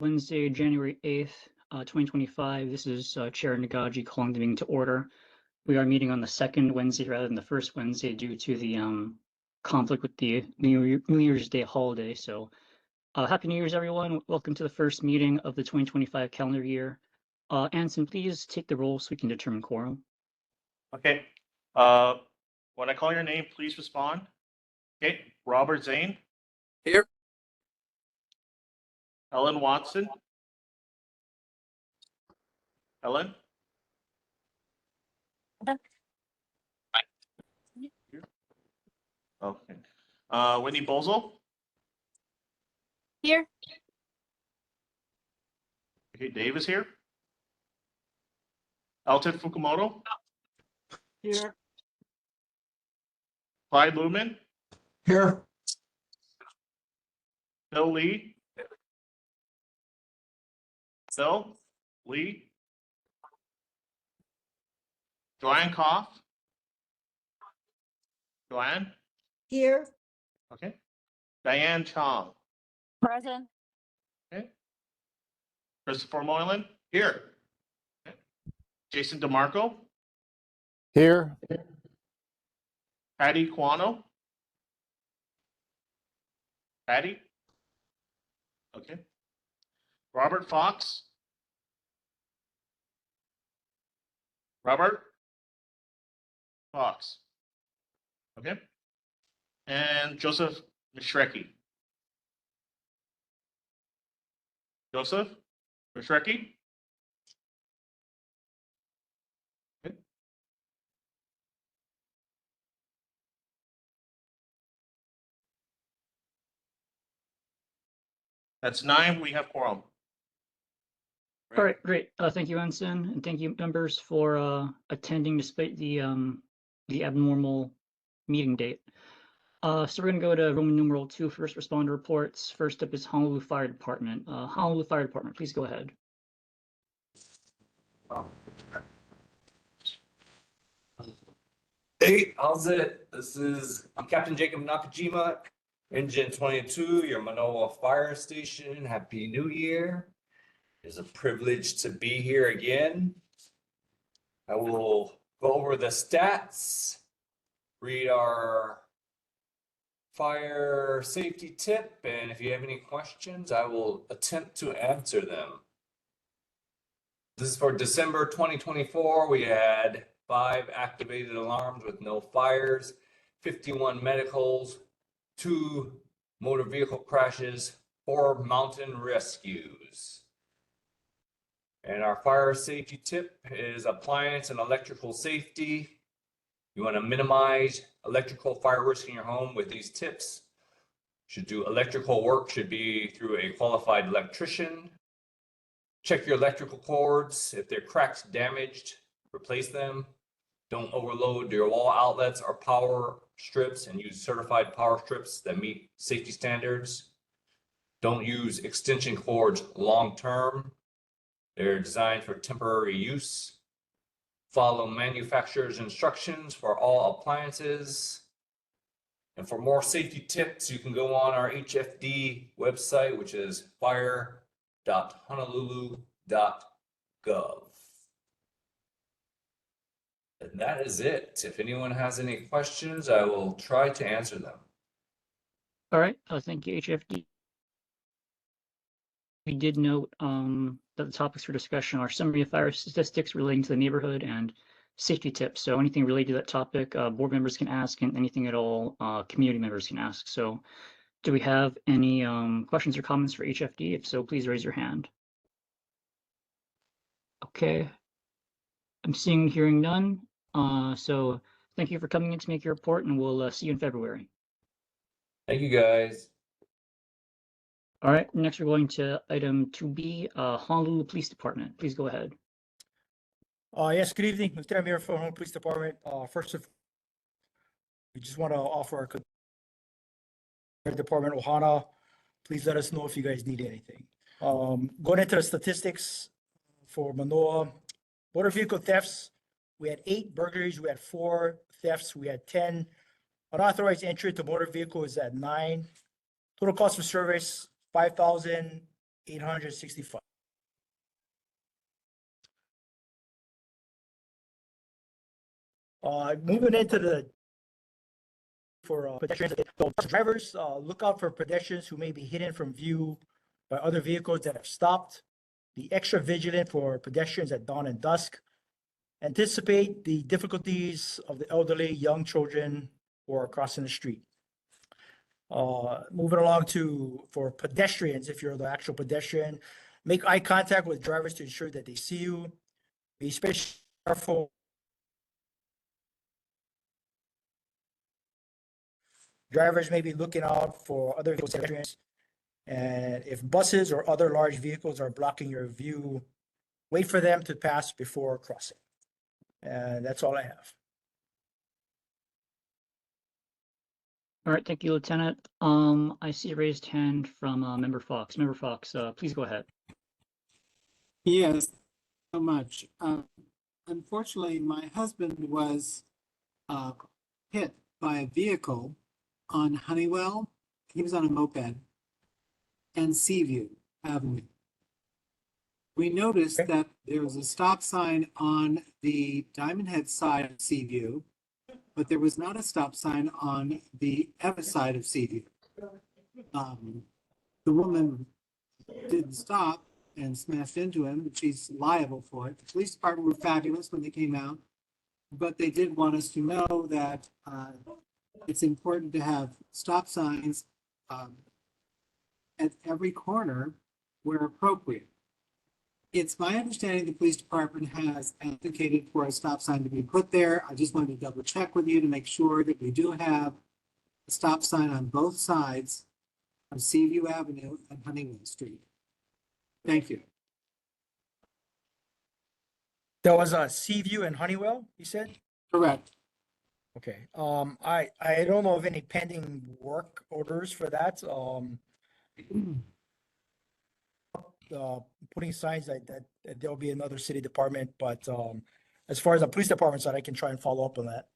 Wednesday, January 8th, 2025. This is Chair Nagaji calling the meeting to order. We are meeting on the second Wednesday rather than the first Wednesday due to the conflict with the New Year's Day holiday. So Happy New Year's, everyone. Welcome to the first meeting of the 2025 calendar year. Anson, please take the roll so we can determine quorum. Okay. When I call your name, please respond. Okay. Robert Zane. Here. Ellen Watson. Ellen. Okay. Whitney Bozel. Here. Okay, Dave is here. Elton Fukumoto. Here. Clyde Lumen. Here. Bill Lee. Bill Lee. Joanne Koff. Joanne. Here. Okay. Diane Chong. Present. Okay. Christopher Moylan. Here. Okay. Jason DeMarco. Here. Patty Quano. Patty. Okay. Robert Fox. Robert Fox. Okay. And Joseph Mishrecki. Joseph Mishrecki. Okay. That's 9. We have quorum. All right, great. Thank you, Ensign, and thank you, members, for attending despite the abnormal meeting date. So we're going to go to Roman numeral 2, first responder reports. First up is Honolulu Fire Department. Honolulu Fire Department, please go ahead. Hey, how's it? I'm Captain Jacob Nakajima, Engine 22, your Mānoa Fire Station. Happy New Year. It's a privilege to be here again. I will go over the stats, read our fire safety tip, and if you have any questions, I will attempt to answer them. This is for December 2024. We had 5 activated alarms with no fires, 51 medicals, 2 motor vehicle crashes, 4 mountain rescues. And our fire safety tip is appliance and electrical safety. You want to minimize electrical fire risk in your home with these tips. Should do electrical work, should be through a qualified electrician. Check your electrical cords. If they're cracked, damaged, replace them. Don't overload your wall outlets or power strips, and use certified power strips that meet safety standards. Don't use extension cords long term. They're designed for temporary use. Follow manufacturer's instructions for all appliances. And for more safety tips, you can go on our HFD website, which is fire.honolulu.gov. And that is it. If anyone has any questions, I will try to answer them. All right, thank you, HFD. We did note that the topics for discussion are summary of fire statistics relating to the neighborhood and safety tips. So anything related to that topic, board members can ask, and anything at all, community members can ask. So do we have any questions or comments for HFD? If so, please raise your hand. Okay, I'm seeing and hearing none. So thank you for coming in to make your report, and we'll see you in February. Thank you, guys. All right, next we're going to item 2B, Honolulu Police Department. Please go ahead. Yes, good evening, Lieutenant Mayor from Honolulu Police Department. First, we just want to offer our department, Ohana. Please let us know if you guys need anything. Going into the statistics for Mānoa, motor vehicle thefts, we had 8 burglaries, we had 4 thefts, we had 10. Unauthorized entry to motor vehicle is at 9. Total cost of service, $5,000. 865. Moving into the for pedestrians, so drivers, look out for pedestrians who may be hidden from view by other vehicles that have stopped. Be extra vigilant for pedestrians at dawn and dusk. Anticipate the difficulties of the elderly, young children who are crossing the street. Moving along for pedestrians, if you're the actual pedestrian, make eye contact with drivers to ensure that they see you. Be especially careful. Drivers may be looking out for other pedestrians. And if buses or other large vehicles are blocking your view, wait for them to pass before crossing. And that's all I have. All right, thank you, Lieutenant. I see a raised hand from Member Fox. Member Fox, please go ahead. Yes, so much. Unfortunately, my husband was hit by a vehicle on Honeywell. He was on a moped and Seaview Avenue. We noticed that there was a stop sign on the Diamond Head side of Seaview, but there was not a stop sign on the other side of Seaview. The woman didn't stop and smashed into him, but she's liable for it. The police department were fabulous when they came out, but they did want us to know that it's important to have stop signs at every corner where appropriate. It's my understanding the police department has advocated for a stop sign to be put there. I just wanted to double check with you to make sure that we do have a stop sign on both sides of Seaview Avenue and Honeywell Street. Thank you. There was a Seaview and Honeywell, you said? Correct. Okay. I don't know of any pending work orders for that. Putting signs that there'll be another city department, but as far as the police department side, I can try and follow up on that.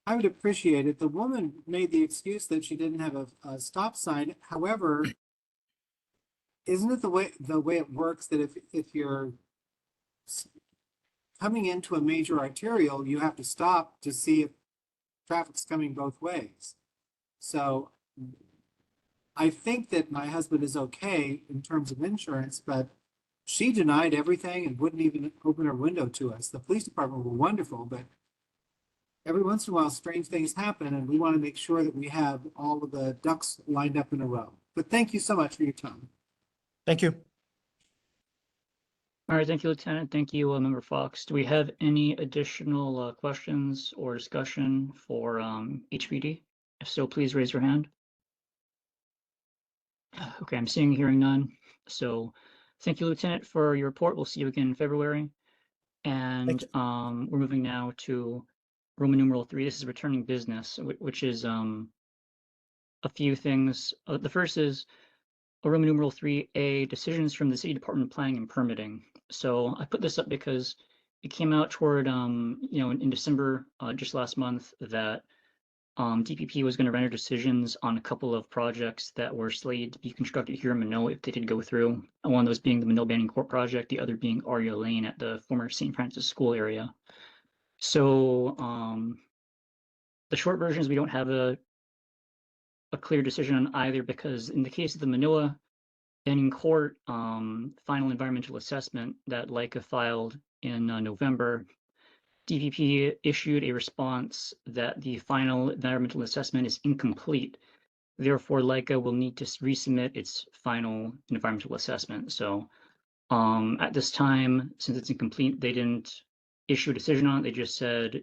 I would appreciate it. The woman made the excuse that she didn't have a stop sign. However, isn't it the way it works that if you're coming into a major arterial, you have to stop to see if traffic's coming both ways? So I think that my husband is okay in terms of insurance, but she denied everything and wouldn't even open her window to us. The police department were wonderful, but every once in a while, strange things happen, and we want to make sure that we have all of the ducks lined up in a row. But thank you so much for your time. Thank you. All right, thank you, Lieutenant. Thank you, Member Fox. Do we have any additional questions or discussion for HPD? If so, please raise your hand. Okay, I'm seeing, hearing none. So thank you, Lieutenant, for your report. We'll see you again in February. And we're moving now to Roman numeral 3. This is returning business, which is a few things. The first is Roman numeral 3A, decisions from the City Department of Planning and Permitting. So I put this up because it came out toward, in December, just last month, that DPP was going to render decisions on a couple of projects that were slated to be constructed here in Manoa if they did go through. One of those being the Manoa Banning Court project, the other being Aria Lane at the former St. Francis School area. So the short version is we don't have a clear decision on either, because in the case of the Manoa Banning Court final environmental assessment that LICA filed in November, DPP issued a response that the final environmental assessment is incomplete. Therefore, LICA will need to resubmit its final environmental assessment. So at this time, since it's incomplete, they didn't issue a decision on it. They just said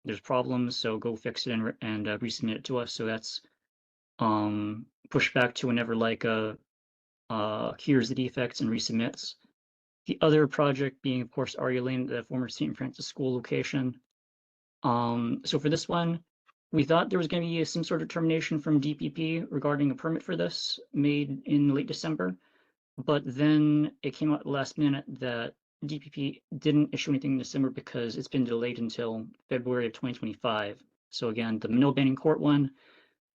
there's problems, so go fix it and resubmit it to us. So that's pushed back to whenever LICA cures the defects and resubmits. The other project being, of course, Aria Lane, the former St. Francis School location. So for this one, we thought there was going to be some sort of determination from DPP regarding a permit for this made in late December, but then it came out at the last minute that DPP didn't issue anything in December because it's been delayed until February of 2025. So again, the Manoa Banning Court one,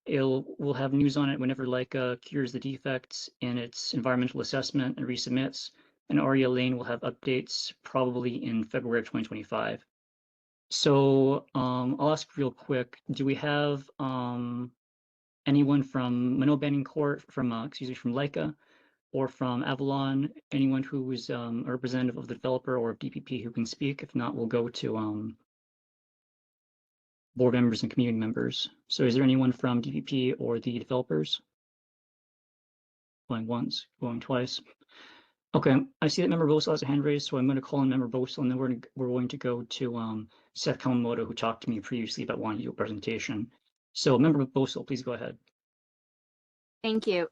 We'll have news on it whenever Leica cures the defects in its environmental assessment and resubmits. And Aria Lane will have updates probably in February of 2025. So I'll ask real quick, do we have anyone from Manoa Banning Court, from Leica, or from Avalon, anyone who is a representative of the developer or of DPP who can speak? If not, we'll go to board members and community members. So is there anyone from DPP or the developers? Going once, going twice. Okay, I see that Member Bosel has a hand raised, so I'm going to call on Member Bosel, and then we're going to go to Seth Kawamoto, who talked to me previously about wanting to do a presentation. So Member Bosel, please go ahead. Thank you,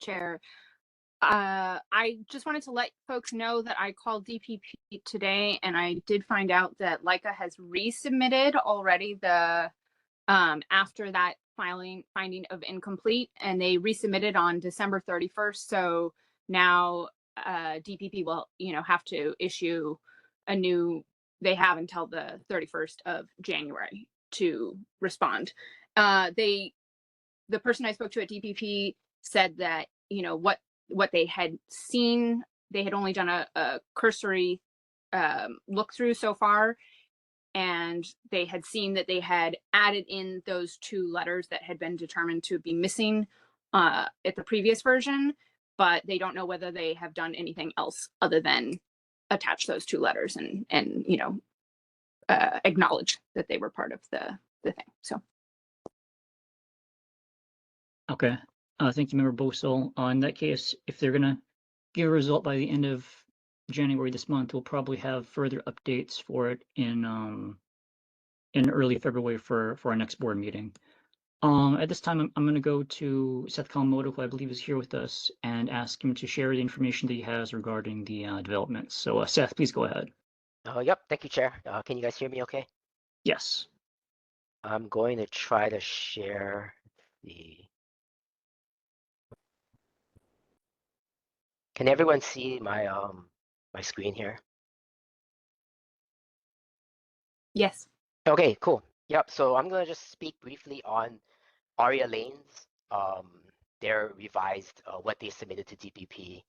Chair. I just wanted to let folks know that I called DPP today, and I did find out that Leica has resubmitted already the after that finding of incomplete, and they resubmitted on December 31st. So now DPP will, have to issue a new. They have until the 31st of January to respond. The person I spoke to at DPP said that what they had seen, they had only done a cursory look through so far, and they had seen that they had added in those 2 letters that had been determined to be missing at the previous version, but they don't know whether they have done anything else other than attach those 2 letters and acknowledge that they were part of the thing. So. Okay, thank you, Member Bosel. In that case, if they're gonna give a result by the end of January this month, we'll probably have further updates for it in early February for our next board meeting. At this time, I'm going to go to Seth Kawamoto, who I believe is here with us, and ask him to share the information that he has regarding the developments. So, Seth, please go ahead. Yep, thank you, Chair. Can you guys hear me okay? Yes. I'm going to try to share the... Can everyone see my my screen here? Yes. Okay, cool. Yep, so I'm going to just speak briefly on Aria Lanes, their revised, what they submitted to DPP.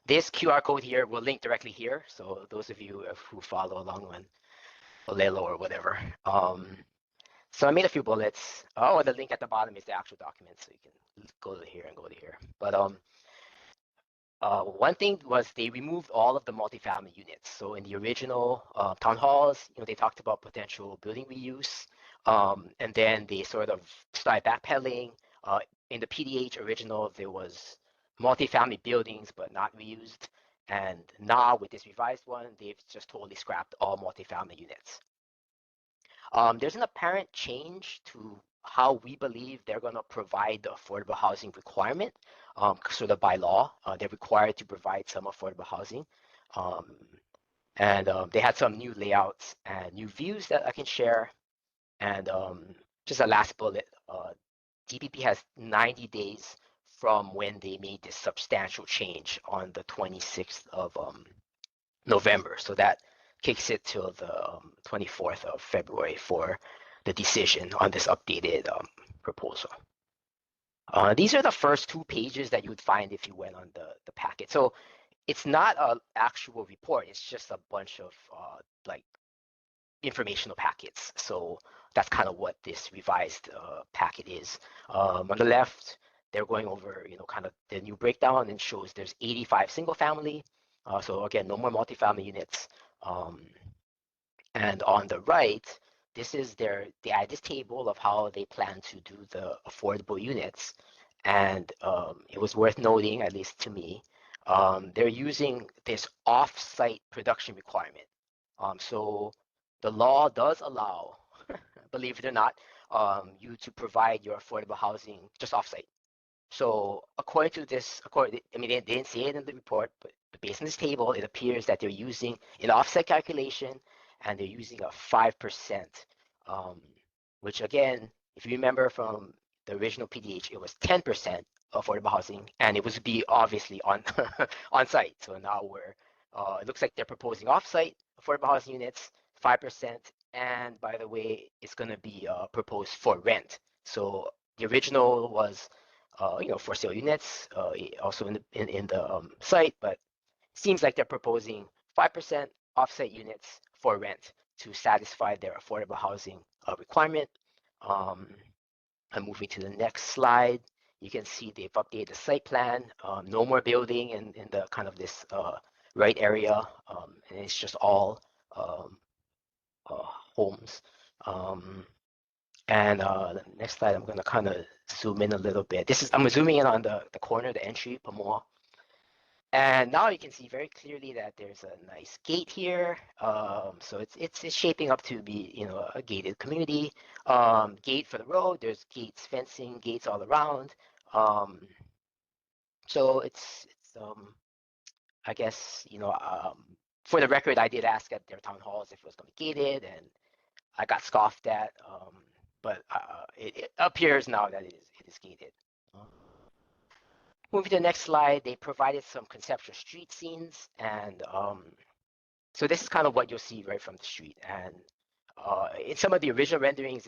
This QR code here will link directly here. So those of you who follow along on Olelo or whatever. So I made a few bullets. Oh, the link at the bottom is the actual document. So you can go to here and go to here. But one thing was they removed all of the multifamily units. So in the original town halls, they talked about potential building reuse. And then they sort of started backpedaling. In the PDH original, there was multifamily buildings, but not reused. And now with this revised one, they've just totally scrapped all multifamily units. There's an apparent change to how we believe they're going to provide the affordable housing requirement. Sort of by law, they're required to provide some affordable housing. And they had some new layouts and new views that I can share. And just a last bullet, DPP has 90 days from when they made this substantial change on the 26th of November. So that kicks it till the 24th of February for the decision on this updated proposal. These are the first 2 pages that you would find if you went on the packet. So it's not an actual report. It's just a bunch of like informational packets. So that's kind of what this revised packet is. On the left, they're going over, kind of the new breakdown, and shows there's 85 single family. So again, no more multifamily units. And on the right, this is they add this table of how they plan to do the affordable units. And it was worth noting, at least to me, they're using this off-site production requirement. So the law does allow, believe it or not, you to provide your affordable housing just off-site. So according to this, they didn't say it in the report, but based on this table, it appears that they're using an offset calculation, and they're using a 5%, which again, if you remember from the original PDH, it was 10% affordable housing, and it was to be obviously on on site. So now it looks like they're proposing off-site affordable housing units, 5%, and by the way, it's going to be proposed for rent. So the original was, for sale units, also in the site, but seems like they're proposing 5% offsite units for rent to satisfy their affordable housing requirement. I'm moving to the next slide. You can see they've updated the site plan. No more building in the kind of this right area, and it's just all homes. And the next slide, I'm going to kind of zoom in a little bit. I'm zooming in on the corner, the entry, Pamoa. And now you can see very clearly that there's a nice gate here. So it's shaping up to be, a gated community. Gate for the road. There's gates, fencing, gates all around. So it's I guess, for the record, I did ask at their town halls if it was going to be gated, and I got scoffed at. But it appears now that it is gated. Moving to the next slide, they provided some conceptual street scenes, and so this is kind of what you'll see right from the street. And in some of the original renderings,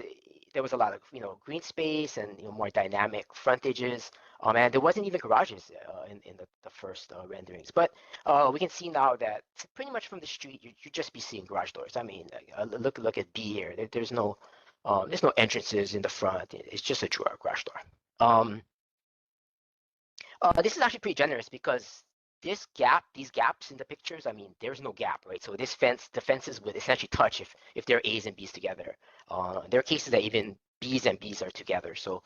there was a lot of green space and more dynamic frontages, and there wasn't even garages in the first renderings. But we can see now that pretty much from the street, you just be seeing garage doors. I mean, look at B here. There's no entrances in the front. It's just a garage door. This is actually pretty generous because these gaps in the pictures, I mean, there's no gap, right? So the fences would essentially touch if they're A's and B's together. There are cases that even B's and B's are together. So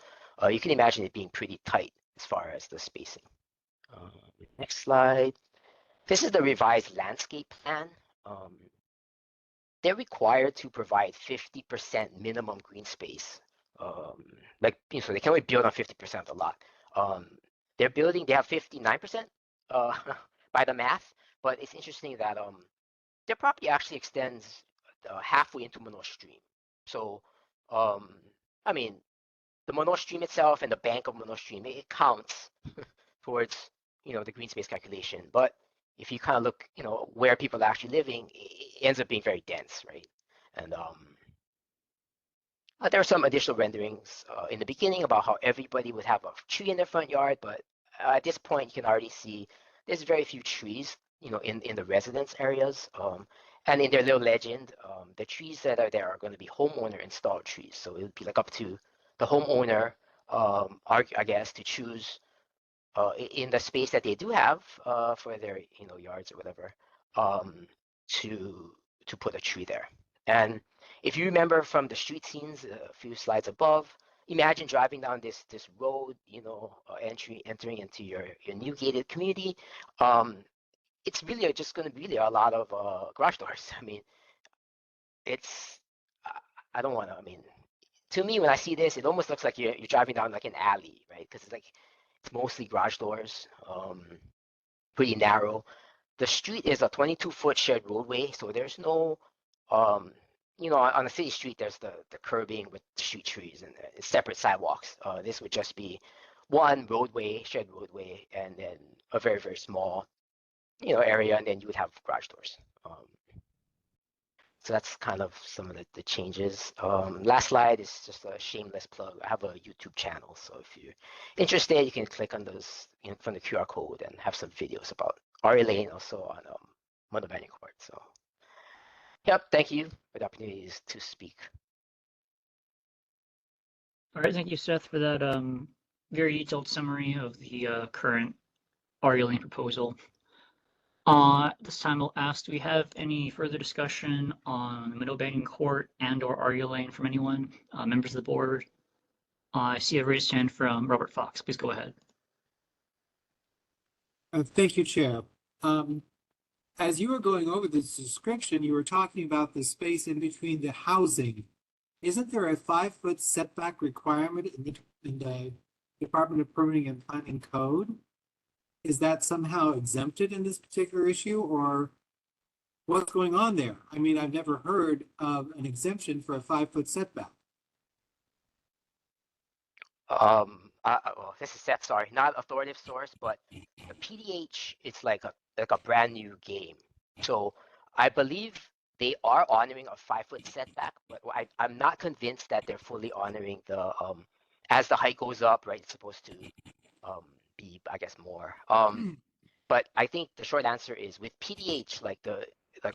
you can imagine it being pretty tight as far as the spacing. Next slide. This is the revised landscape plan. They're required to provide 50% minimum green space. So they can only build on 50% of the lot. They have 59% by the math, but it's interesting that their property actually extends halfway into Manoa Stream. So, I mean, the Manoa Stream itself and the bank of Manoa Stream, it counts towards, the green space calculation. But if you kind of look, where people are actually living, it ends up being very dense, right? And there are some additional renderings in the beginning about how everybody would have a tree in their front yard, but at this point, you can already see there's very few trees, in the residence areas. And in their little legend, the trees that are there are going to be homeowner installed trees. So it would be like up to the homeowner, I guess, to choose in the space that they do have for their, yards or whatever, to put a tree there. And if you remember from the street scenes a few slides above, imagine driving down this road, entering into your new gated community. It's really just going to be a lot of garage doors. I mean, I don't want to. I mean, to me, when I see this, it almost looks like you're driving down like an alley, right? Because it's mostly garage doors, pretty narrow. The street is a 22-foot shared roadway, so there's no on a city street, there's the curbing with street trees and separate sidewalks. This would just be one roadway, shared roadway, and then a very, very small, area, and then you would have garage doors. So that's kind of some of the changes. Last slide is just a shameless plug. I have a YouTube channel, so if you're interested, you can click on those from the QR code and have some videos about RA Lane, also on Mānoa Court. So. Yep, thank you for the opportunity to speak. All right, thank you, Seth, for that very detailed summary of the current RA Lane proposal. This time I'll ask, do we have any further discussion on Mānoa Court and/or RA Lane from anyone, members of the board? I see a raised hand from Robert Fox. Please go ahead. Thank you, Chair. As you were going over this description, you were talking about the space in between the housing. Isn't there a 5-foot setback requirement in the Department of Permitting and Planning Code? Is that somehow exempted in this particular issue, or what's going on there? I mean, I've never heard of an exemption for a 5-foot setback. This is Seth, sorry, not authoritative source, but the PDH is like a brand new game. So I believe they are honoring a 5-foot setback, but I'm not convinced that they're fully honoring the as the height goes up, right, it's supposed to be, I guess, more. But I think the short answer is with PDH, like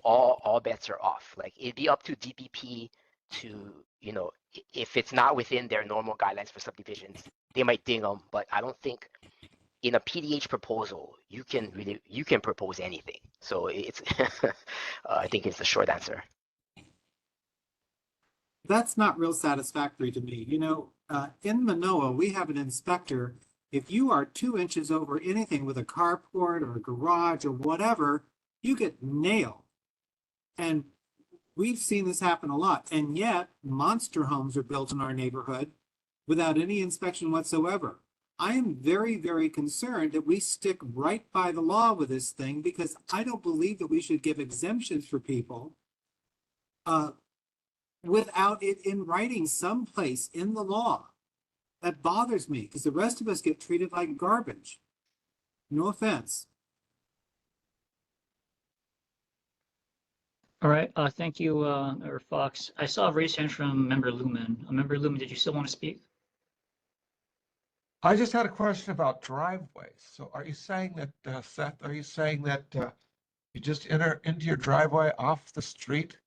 all bets are off. Like it'd be up to DPP to, you know, if it's not within their normal guidelines for subdivisions, they might ding them. But I don't think in a PDH proposal you can propose anything. So it's I think it's the short answer. That's not real satisfactory to me. You know, in Manoa, we have an inspector. If you are 2 inches over anything with a carport or a garage or whatever, you get nailed. And we've seen this happen a lot. And yet monster homes are built in our neighborhood without any inspection whatsoever. I am very, very concerned that we stick right by the law with this thing, because I don't believe that we should give exemptions for people without it in writing someplace in the law. That bothers me, because the rest of us get treated like garbage. No offense. All right, thank you, Member Fox. I saw a raised hand from Member Lumen. Member Lumen, did you still want to speak? I just had a question about driveways. So are you saying that, Seth, are you saying that you just enter into your driveway off the street?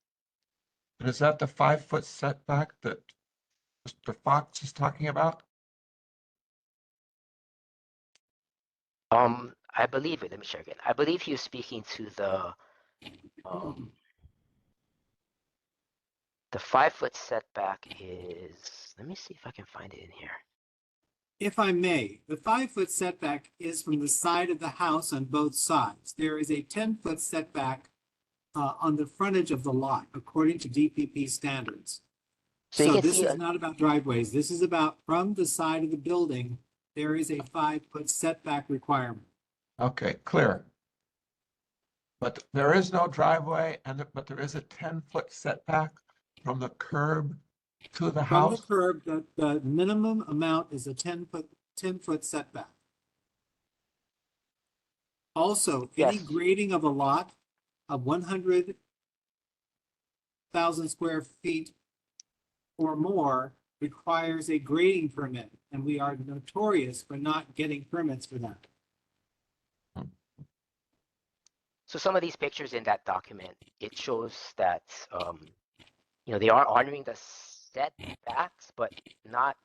And is that the 5-foot setback that Mr. Fox is talking about? I believe it. Let me check again. I believe he was speaking to the 5-foot setback is, let me see if I can find it in here. If I may, the 5-foot setback is from the side of the house on both sides. There is a 10-foot setback on the frontage of the lot, according to DPP standards. So you So can this see is not about driveways. This is about from the side of the building, there is a 5-foot setback requirement. Okay, clear. But there is no driveway, but there is a 10-foot setback from the curb to the From the house? curb, the minimum amount is a 10-foot setback. Also, any Yes. grading of a lot of 100,000 square feet or more requires a grading permit, and we are notorious for not getting permits for that. So some of these pictures in that document, it shows that, you know, they are honoring the setbacks, but not,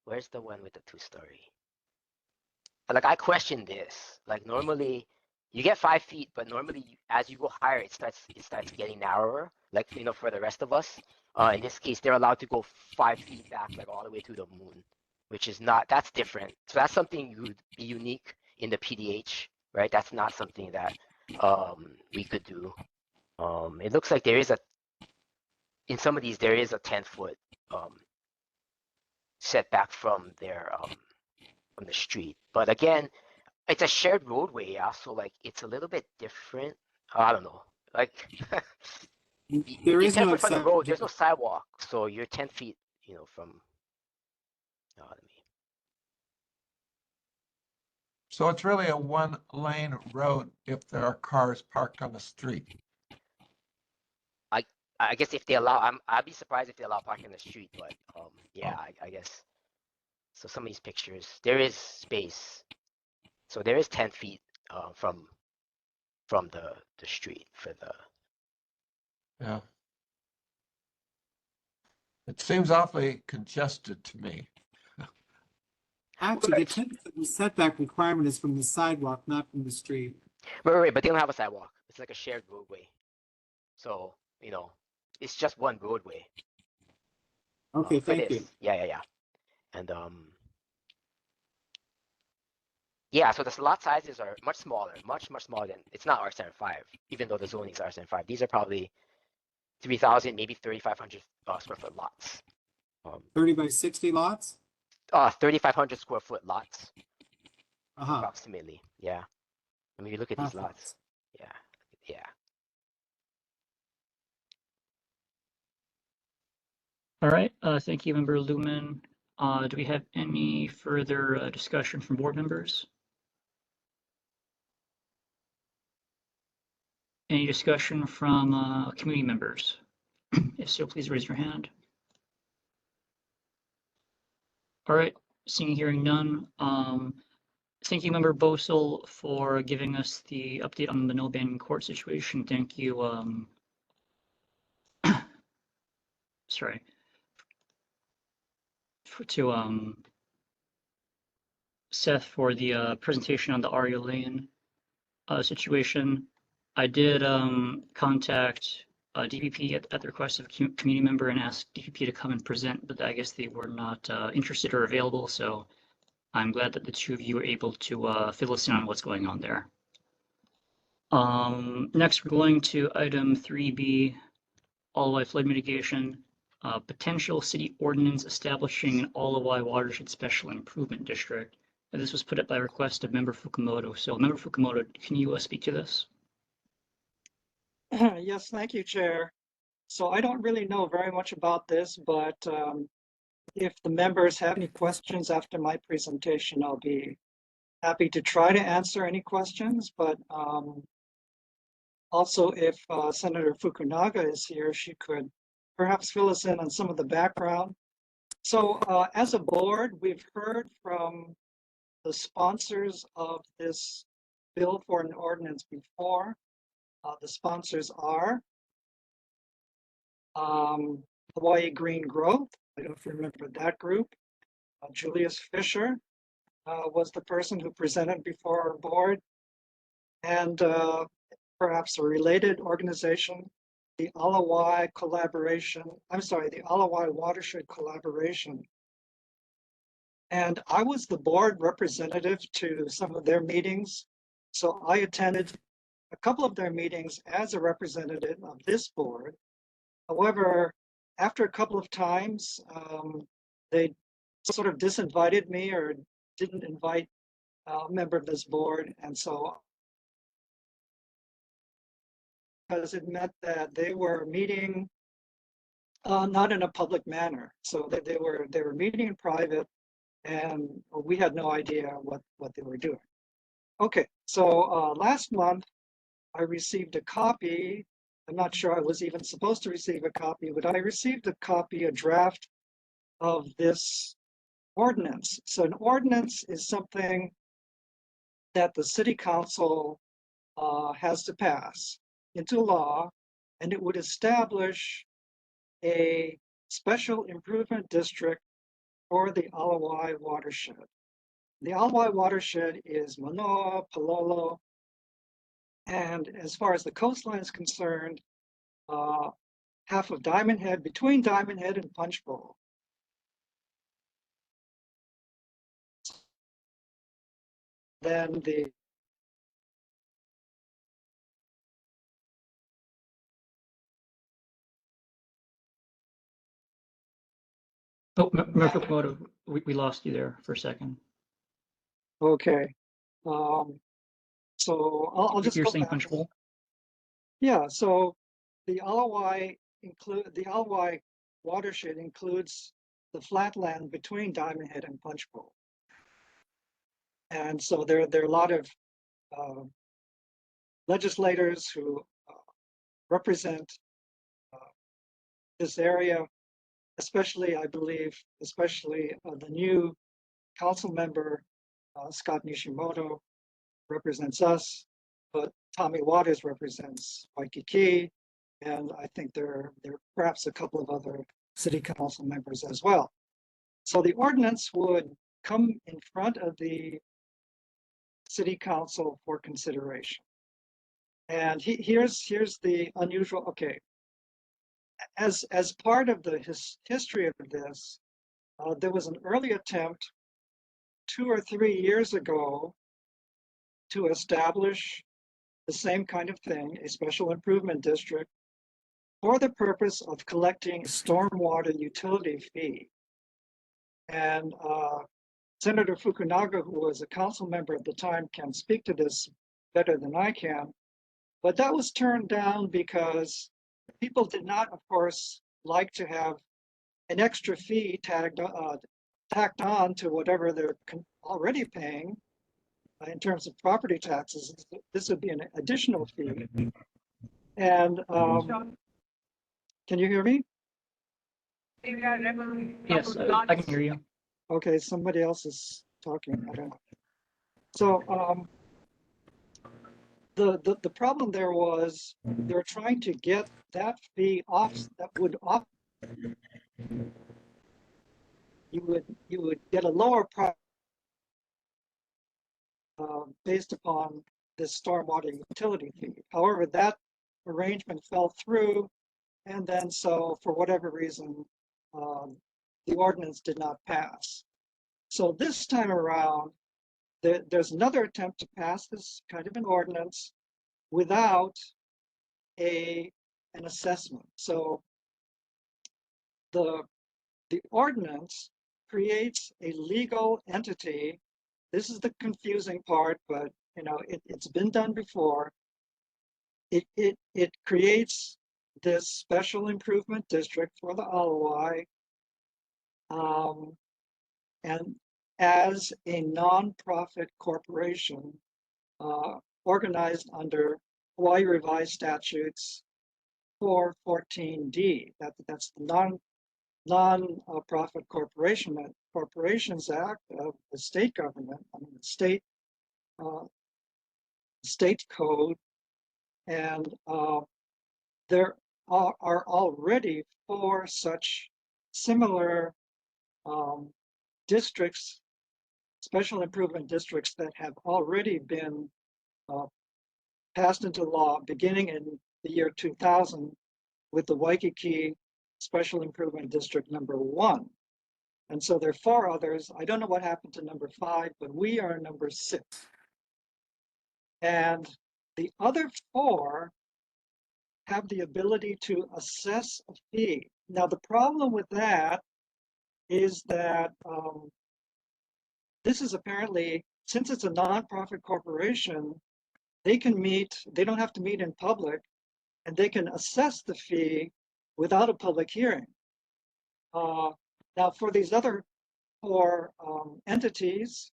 where's the one with the 2-story? Like I question this, like normally you get 5 feet, but normally as you go higher, it starts getting narrower, like, you know, for the rest of us. In this case, they're allowed to go 5 feet back, like all the way to the moon, which is not, that's different. So that's something would be unique in the PDH, right? That's not something that we could do. It looks like there is in some of these, there is a 10-foot setback from from the street. But again, it's a shared roadway, yeah, so like it's a little bit different. I don't know. Like There you're is 10 no foot from the road, exception. there's no sidewalk, so you're 10 feet, you know, from So it's really a 1-lane road if there are cars parked on the street. I guess if they allow, I'd be surprised if they allow parking in the street, but yeah, I guess. So some of these pictures, there is space. So there is 10 feet from the street for the. Yeah. It seems awfully congested to me. Actually, the 10-foot setback requirement is from the sidewalk, not from the street. Right, but they don't have a sidewalk. It's like a shared roadway. So, you know, it's just one roadway. Okay, For thank this. you. Yeah. And yeah, so the lot sizes are much smaller, much smaller than, it's not R75, even though the zoning is R75. These are probably 3,000, maybe 3,500 square foot lots. 30 by 60 lots? 3,500 square foot lots, Uh-huh. approximately. Yeah. I mean, you look at these lots. Yeah. All right, thank you, Member Lumen. Do we have any further discussion from board members? Any discussion from community members? If so, please raise your hand. All right, seeing hearing none. Thank you, Member Bosel, for giving us the update on the no abandoned court situation. Thank you, sorry, to Seth for the presentation on the Aria Lane situation. I did contact DPP at the request of a community member and asked DPP to come and present, but I guess they were not interested or available, so I'm glad that the two of you were able to fill us in on what's going on there. Next, we're going to item 3B, all-of-Y flood mitigation, potential city ordinance establishing an all-of-Y watershed special improvement district. And this was put up by request of Member Fukumoto. So, Member Fukumoto, can you speak to this? Yes, thank you, Chair. So I don't really know very much about this, but if the members have any questions after my presentation, I'll be happy to try to answer any questions. But also, if Senator Fukunaga is here, she could perhaps fill us in on some of the background. So as a board, we've heard from the sponsors of this bill for an ordinance before. The sponsors are Hawaii Green Growth. I don't know if you remember that group. Julius Fisher was the person who presented before our board. And perhaps a related organization, the Ala-Wai Collaboration, I'm sorry, the Ala-Wai Watershed Collaboration. And I was the board representative to some of their meetings. So I attended a couple of their meetings as a representative of this board. However, after a couple of times, they sort of disinvited me or didn't invite a member of this board. And so, because it meant that they were meeting not in a public manner. So they were meeting in private, and we had no idea what they were doing. Okay, so last month, I received a copy. I'm not sure I was even supposed to receive a copy, but I received a copy, a draft of this ordinance. So an ordinance is something that the city council has to pass into law, and it would establish a special improvement district for the Ala-Wai watershed. The Ala-Wai watershed is Mānoa, Palolo, and as far as the coastline is concerned, half of Diamond Head, between Diamond Head and Punch Bowl. Then the Oh, Member Fukumoto, we lost you there for a second. okay, so I'll just You're go saying back. Punch Bowl? Yeah, so the Ala-Wai watershed includes the flatland between Diamond Head and Punch Bowl. And so there are a lot of legislators who represent this area, especially, I believe, especially the new council member, Scott Nishimoto, represents us, but Tommy Waters represents Waikiki, and I think there are perhaps a couple of other city council members as well. So the ordinance would come in front of the city council for consideration. And here's the unusual, okay. As part of the history of this, there was an early attempt 2 or 3 years ago to establish the same kind of thing, a special improvement district, for the purpose of collecting stormwater utility fee. And Senator Fukunaga, who was a council member at the time, can speak to this better than I can. But that was turned down because people did not, of course, like to have an extra fee tacked on to whatever they're already paying in terms of property taxes. This would be an additional fee. And can you hear me? Yes, I can hear you. Okay, somebody else is talking. I don't know. So the problem there was they were trying to get that fee off that would off you would get a lower price based upon this stormwater utility fee. However, that arrangement fell through, and then so for whatever reason, the ordinance did not pass. So this time around, there's another attempt to pass this kind of an ordinance without an assessment. So the ordinance creates a legal entity. This is the confusing part, but you know it's been done before. It creates this special improvement district for the Alawai, and as a nonprofit corporation organized under Hawaii Revised Statutes 414D. That's the non-profit corporations act of the state government, I mean the state code, and there are already 4 such similar districts, special improvement districts that have already been passed into law beginning in the year 2000 with the Waikiki Special Improvement District number 1. And so there are 4 others. I don't know what happened to number 5, but we are number 6. And the other 4 have the ability to assess a fee. Now, the problem with that is that this is apparently, since it's a nonprofit corporation, they don't have to meet in public, and they can assess the fee without a public hearing. Now, for these other 4 entities,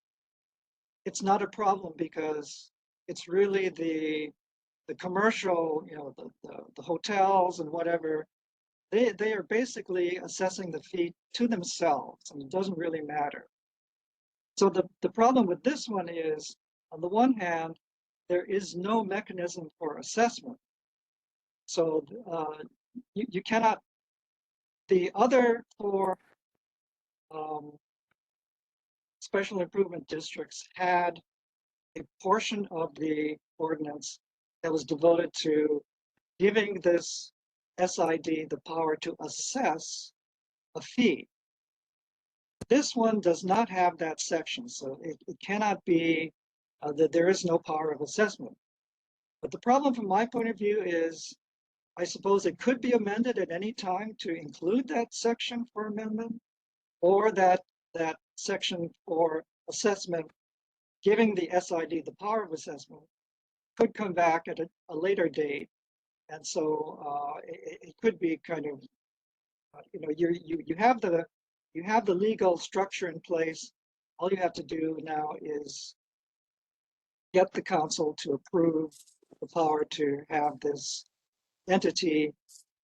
it's not a problem because it's really the commercial, you know, the hotels and whatever, they are basically assessing the fee to themselves, and it doesn't really matter. So the problem with this one is, on the one hand, there is no mechanism for assessment. So you cannot, the other 4 special improvement districts had a portion of the ordinance that was devoted to giving this SID the power to assess a fee. This one does not have that section, so it cannot be that there is no power of assessment. But the problem from my point of view is, I suppose it could be amended at any time to include that section for amendment, or that section for assessment, giving the SID the power of assessment, could come back at a later date. And so it could be kind of, you know, you have the legal structure in place. All you have to do now is get the council to approve the power to have this entity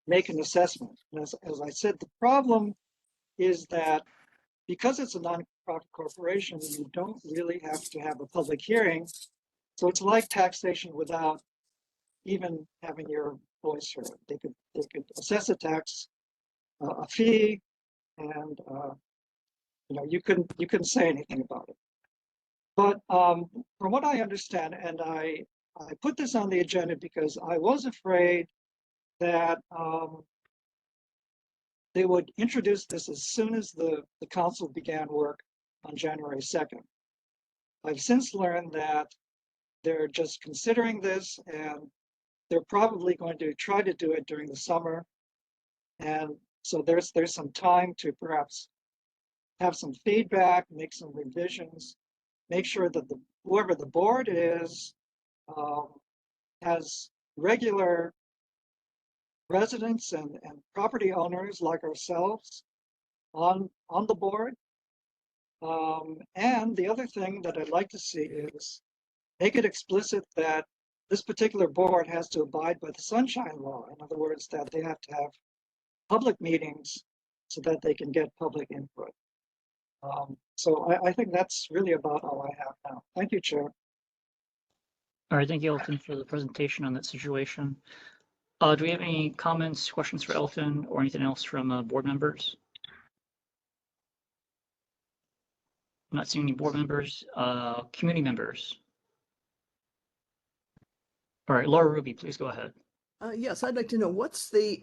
make an assessment. And as I said, the problem is that because it's a nonprofit corporation, you don't really have to have a public hearing. So it's like taxation without even having your voice heard. They could assess a tax, a fee, and you know, you couldn't say anything about it. But from what I understand, and I put this on the agenda because I was afraid that they would introduce this as soon as the council began work on January 2nd. I've since learned that they're just considering this, and they're probably going to try to do it during the summer. And so there's some time to perhaps have some feedback, make some revisions, make sure that whoever the board is has regular residents and property owners like ourselves on the board. And the other thing that I'd like to see is make it explicit that this particular board has to abide by the Sunshine Law. In other words, that they have to have public meetings so that they can get public input. So I think that's really about all I have now. Thank you, Chair. All right, thank you, Elton, for the presentation on that situation. Do we have any comments, questions for Elton, or anything else from board members? I'm not seeing any board members. Community members. All right, Laura Ruby, please go ahead. Yes, I'd like to know what's the,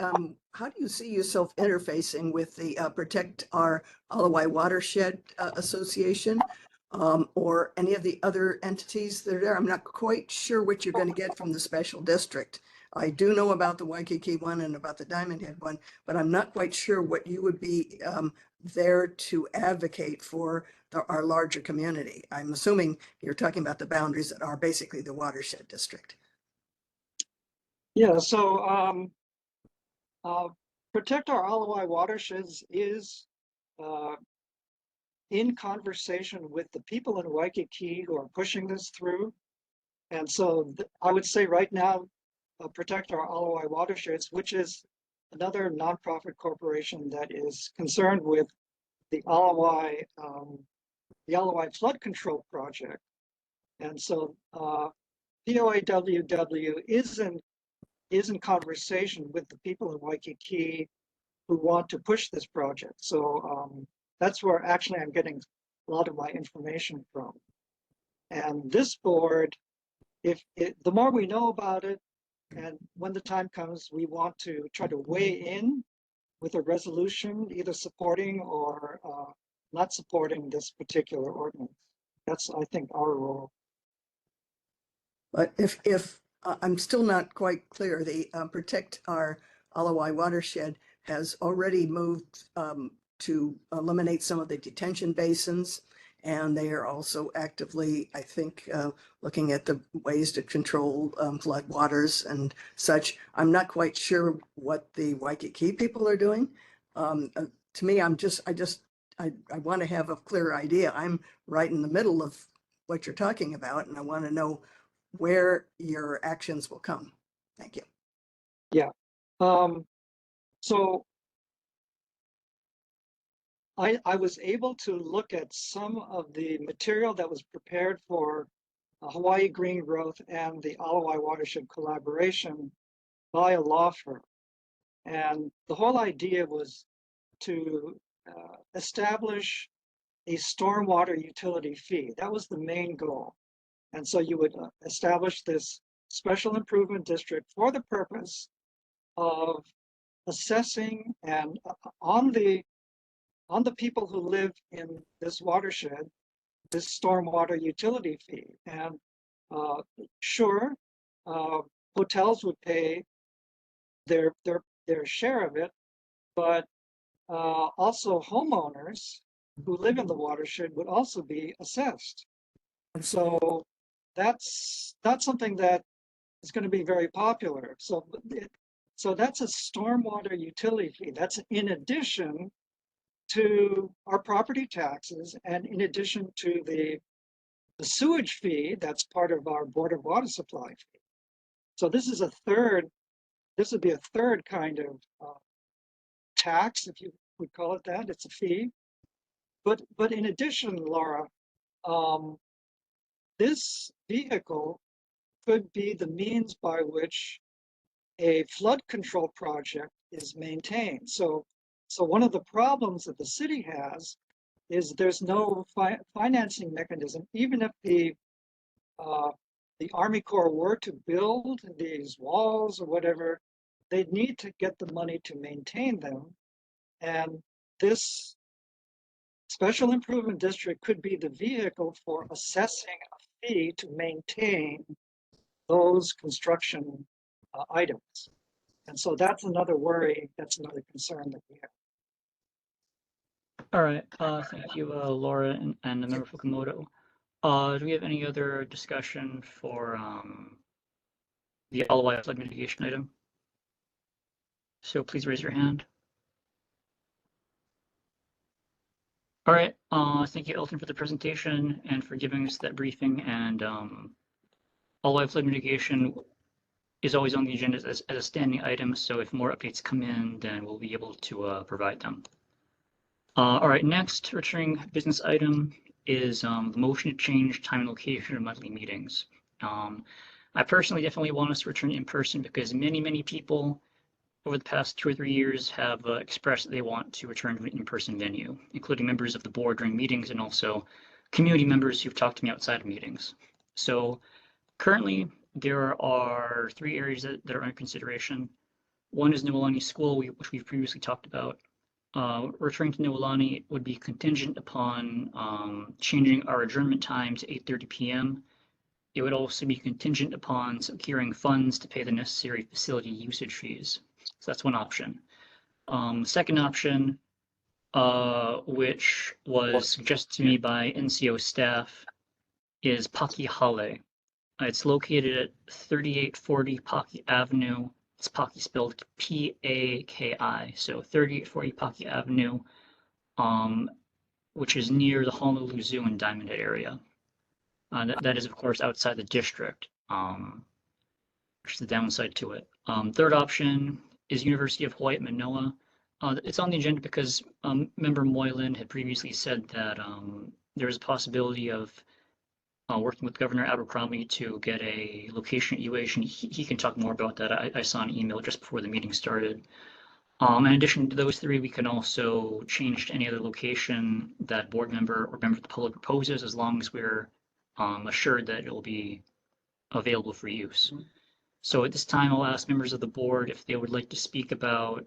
how do you see yourself interfacing with the Protect Our Alawai Watershed Association or any of the other entities that are there? I'm not quite sure what you're going to get from the special district. I do know about the Waikiki one and about the Diamond Head one, but I'm not quite sure what you would be there to advocate for our larger community. I'm assuming you're talking about the boundaries that are basically the watershed district. Yeah, so Protect Our Alawai Watersheds is in conversation with the people in Waikiki who are pushing this through. And so I would say right now, Protect Our Alawai Watersheds, which is another nonprofit corporation that is concerned with the Alawai flood control project. And so POAWW is in conversation with the people in Waikiki who want to push this project. So that's where actually I'm getting a lot of my information from. And this board, the more we know about it, and when the time comes, we want to try to weigh in with a resolution, either supporting or not supporting this particular ordinance. That's, I think, our role. But if I'm still not quite clear, the Protect Our Alawai Watershed has already moved to eliminate some of the detention basins. And they are also actively, I think, looking at the ways to control flood waters and such. I'm not quite sure what the Waikiki people are doing. To me, I want to have a clear idea. I'm right in the middle of what you're talking about, and I want to know where your actions will come. Thank you. Yeah. So I was able to look at some of the material that was prepared for Hawaii Green Growth and the Alawai Watershed collaboration by a law firm. And the whole idea was to establish a stormwater utility fee. That was the main goal. And so you would establish this special improvement district for the purpose of assessing and on the people who live in this watershed, this stormwater utility fee. And sure, hotels would pay their share of it, but also homeowners who live in the watershed would also be assessed. And so that's something that is going to be very popular. So that's a stormwater utility fee. That's in addition to our property taxes and in addition to the sewage fee that's part of our Board of Water Supply fee. So this would be a third kind of tax, if you would call it that. It's a fee. But in addition, Laura, this vehicle could be the means by which a flood control project is maintained. So one of the problems that the city has is there's no financing mechanism. Even if the Army Corps were to build these walls or whatever, they'd need to get the money to maintain them. And this special improvement district could be the vehicle for assessing a fee to maintain those construction items. And so that's another worry, that's another concern that we have. All right, thank you, Laura and Member Fukumoto. Do we have any other discussion for the Alawai flood mitigation item? So please raise your hand. All right, thank you, Elton, for the presentation and for giving us that briefing. And Alawai flood mitigation is always on the agenda as a standing item. So if more updates come in, then we'll be able to provide them. All right, next returning business item is the motion to change time and location of monthly meetings. I personally definitely want us to return in person because many people over the past 2 or 3 years have expressed that they want to return to an in-person venue, including members of the board during meetings and also community members who've talked to me outside of meetings. So currently, there are 3 areas that are under consideration. One is Niwalani School, which we've previously talked about. Returning to Niwalani would be contingent upon changing our adjournment time to 8:30 p.m. It would also be contingent upon securing funds to pay the necessary facility usage fees. So that's one option. Second option, which was suggested to me by NCO staff, is Pakihale. It's located at 3840 Paki Avenue. It's Paki spelled P-A-K-I. So 3840 Paki Avenue, which is near the Honolulu Zoo and Diamond Head area. That is, of course, outside the district, which is the downside to it. Third option is University of Hawaii at Manoa. It's on the agenda because Member Moylan had previously said that there is a possibility of working with Governor Abercrombie to get a location at UH, and he can talk more about that. I saw an email just before the meeting started. In addition to those 3, we can also change to any other location that board member or member of the public proposes, as long as we're assured that it will be available for use. So at this time, I'll ask members of the board if they would like to speak about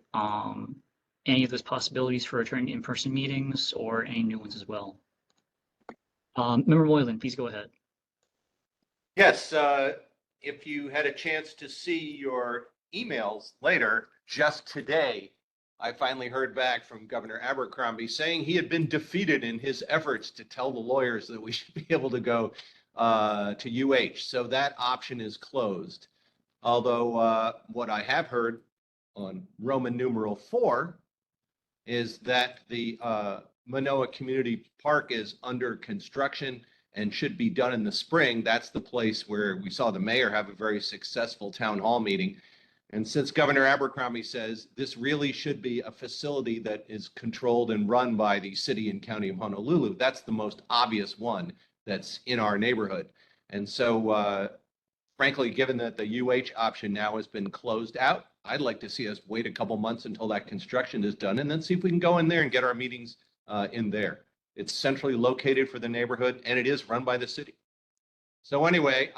any of those possibilities for returning to in-person meetings or any new ones as well. Member Moylan, please go ahead. Yes, if you had a chance to see your emails later, just today, I finally heard back from Governor Abercrombie saying he had been defeated in his efforts to tell the lawyers that we should be able to go to UH. So that option is closed. Although what I have heard on Roman numeral 4 is that the Manoa Community Park is under construction and should be done in the spring. That's the place where we saw the mayor have a very successful town hall meeting. And since Governor Abercrombie says this really should be a facility that is controlled and run by the city and county of Honolulu, that's the most obvious one that's in our neighborhood. And so, frankly, given that the UH option now has been closed out, I'd like to see us wait a couple months until that construction is done and then see if we can go in there and get our meetings in there. It's centrally located for the neighborhood and it is run by the city. So anyway,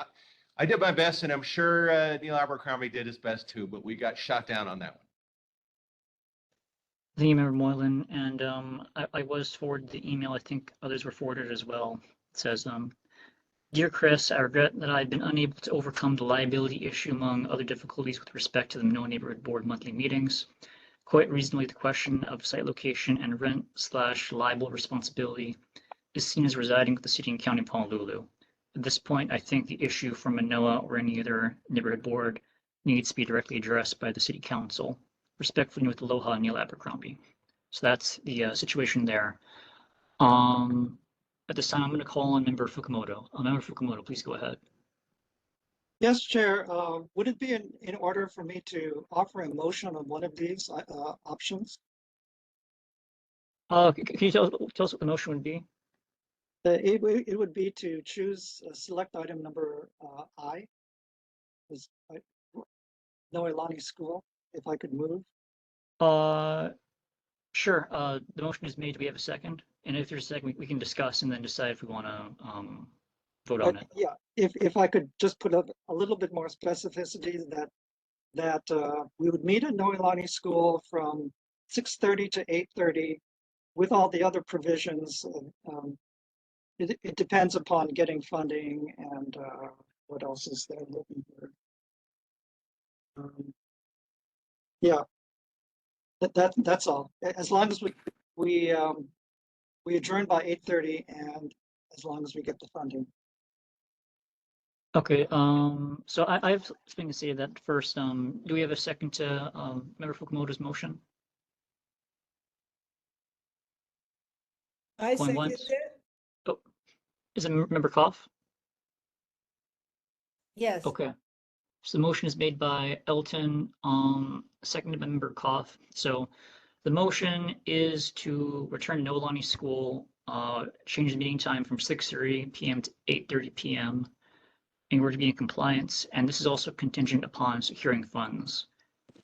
I did my best, and I'm sure Neil Abercrombie did his best too, but we got shot down on that one. Thank you, Member Moylan, and I was forwarded the email. I think others were forwarded as well. It says, Dear Chris, I regret that I've been unable to overcome the liability issue among other difficulties with respect to the Manoa Neighborhood Board monthly meetings. Quite reasonably, the question of site location and rent/libel responsibility is seen as residing with the city and county of Honolulu. At this point, I think the issue from Manoa or any other neighborhood board needs to be directly addressed by the city council. Respectfully, with Aloha, Neil Abercrombie. So that's the situation there. At this time, I'm going to call on Member Fukumoto. Member Fukumoto, please go ahead. Yes, Chair. Would it be in order for me to offer a motion on one of these options? Can you tell us what the motion would be? It would be to choose select item number I, is Noelani School, if I could move. Sure. The motion is made. Do we have a second? And if there's a second, we can discuss and then decide if we want to vote on it. Yeah, if I could just put up a little bit more specificity that we would meet at Noelani School from 6:30 to 8:30 with all the other provisions. It depends upon getting funding and what else is there looking for. Yeah, that's all. As long as we adjourn by 8:30 and as long as we get the funding. Okay. So I have something to say that first. Do we have a second to Member Fukumoto's motion? I Going second once. it. Oh, is it Member Koff? Yes. Okay. So the motion is made by Elton, seconded by Member Koff. So The motion is to return to Noelani School, change the meeting time from 6:30 p.m. to 8:30 p.m. in order to be in compliance, and this is also contingent upon securing funds.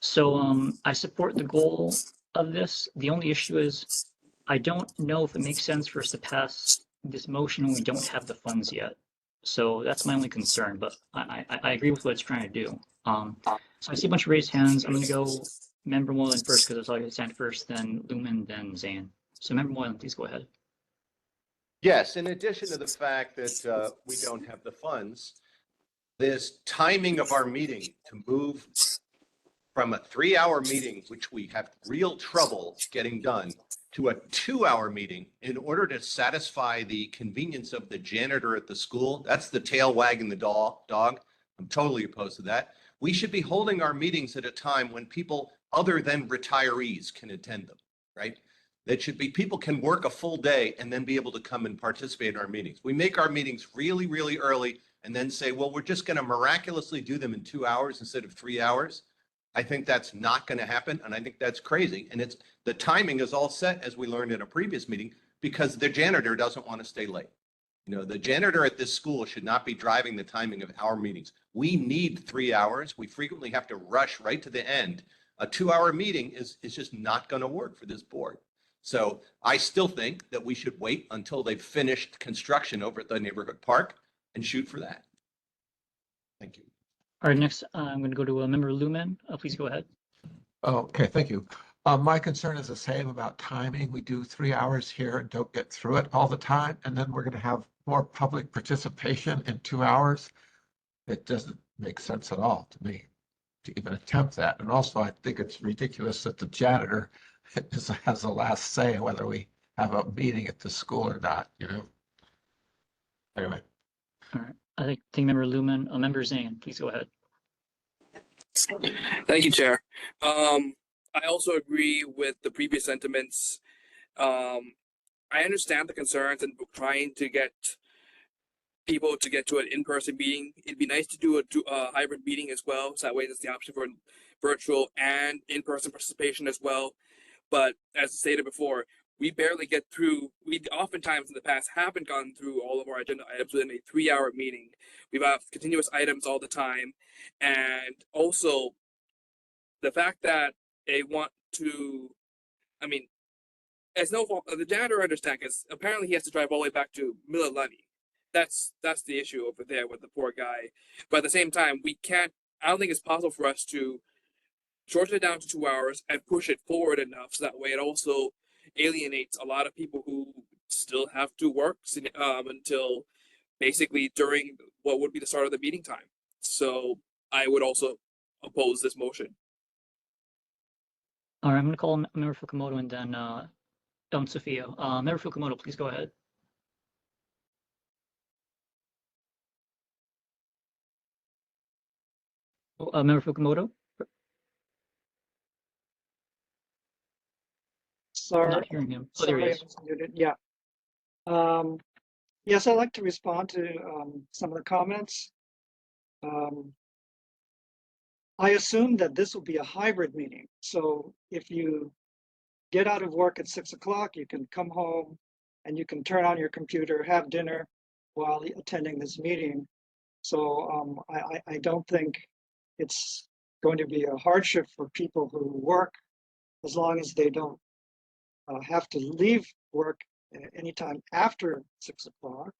So I support the goal of this. The only issue is I don't know if it makes sense for us to pass this motion when we don't have the funds yet. So that's my only concern, but I agree with what it's trying to do. So I see a bunch of raised hands. I'm gonna go Member Moylan first because I saw you stand first, then Lumen, then Zane. So Member Moylan, please go ahead. Yes, in addition to the fact that we don't have the funds, this timing of our meeting to move from a 3-hour meeting, which we have real trouble getting done, to a 2-hour meeting in order to satisfy the convenience of the janitor at the school, that's the tail wagging the dog. I'm totally opposed to that. We should be holding our meetings at a time when people other than retirees can attend them, right? That should be, people can work a full day and then be able to come and participate in our meetings. We make our meetings really, really early and then say, well, we're just going to miraculously do them in 2 hours instead of 3 hours. I think that's not going to happen. And I think that's crazy. And it's, the timing is all set, as we learned in a previous meeting, because the janitor doesn't want to stay late. You know, the janitor at this school should not be driving the timing of our meetings. We need 3 hours. We frequently have to rush right to the end. A 2-hour meeting is just not going to work for this board. So I still think that we should wait until they've finished construction over at the neighborhood park and shoot for that. Thank you. All right, next I'm going to go to Member Lumen. Please go ahead. Okay, thank you. My concern is the same about timing. We do 3 hours here and don't get through it all the time. And then we're going to have more public participation in 2 hours. It doesn't make sense at all to me to even attempt that. And also, I think it's ridiculous that the janitor has the last say whether we have a meeting at the school or not, you know? Anyway. All right, I think Member Lumen, Member Zane, please go ahead. Thank you, Chair. I also agree with the previous sentiments. I understand the concerns and trying to get people to get to an in-person meeting. It'd be nice to do a hybrid meeting as well, so that way there's the option for virtual and in-person participation as well. But as stated before, we barely get through. We oftentimes in the past haven't gone through all of our agenda items within a 3-hour meeting. We've got continuous items all the time. And also the fact that they want to, I mean, it's no fault, the janitor I understand, because apparently he has to drive all the way back to Mililani. That's the issue over there with the poor guy. But at the same time, I don't think it's possible for us to shorten it down to 2 hours and push it forward enough so that way it also alienates a lot of people who still have to work until basically during what would be the start of the meeting time. So I would also oppose this motion. All right, I'm going to call Member Fukumoto and then Don Sophia. Member Fukumoto, please go ahead. Member Fukumoto? Sorry. I'm not hearing him. Oh, there he is. Yeah. Yes, I'd like to respond to some of the comments. I assume that this will be a hybrid meeting. So if you get out of work at 6 o'clock, you can come home and you can turn on your computer, have dinner while attending this meeting. So I don't think it's going to be a hardship for people who work as long as they don't have to leave work anytime after 6 o'clock.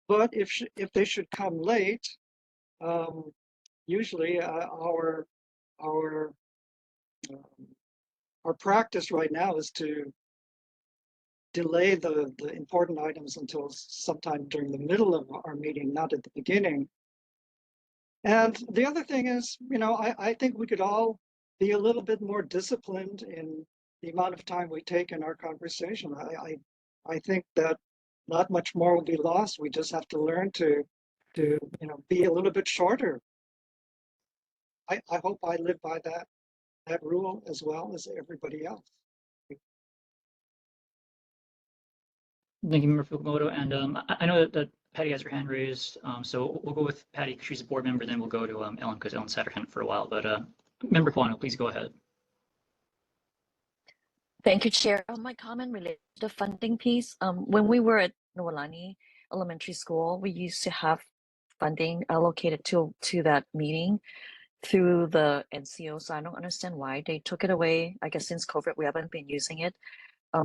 But if they should come late, usually our practice right now is to delay the important items until sometime during the middle of our meeting, not at the beginning. And the other thing is, you know, I think we could all be a little bit more disciplined in the amount of time we take in our conversation. I think that not much more will be lost. We just have to learn to you know, be a little bit shorter. I hope I live by that rule as well as everybody else. Thank you, Member Fukumoto. And I know that Patty has her hand raised, so we'll go with Patty because she's a board member. Then we'll go to Ellen because Ellen's had her hand for a while. But Member Kwano, please go ahead. Thank you, Chair. My comment related to the funding piece. When we were at Noelani Elementary School, we used to have funding allocated to that meeting through the NCO. So I don't understand why they took it away. I guess since COVID, we haven't been using it. I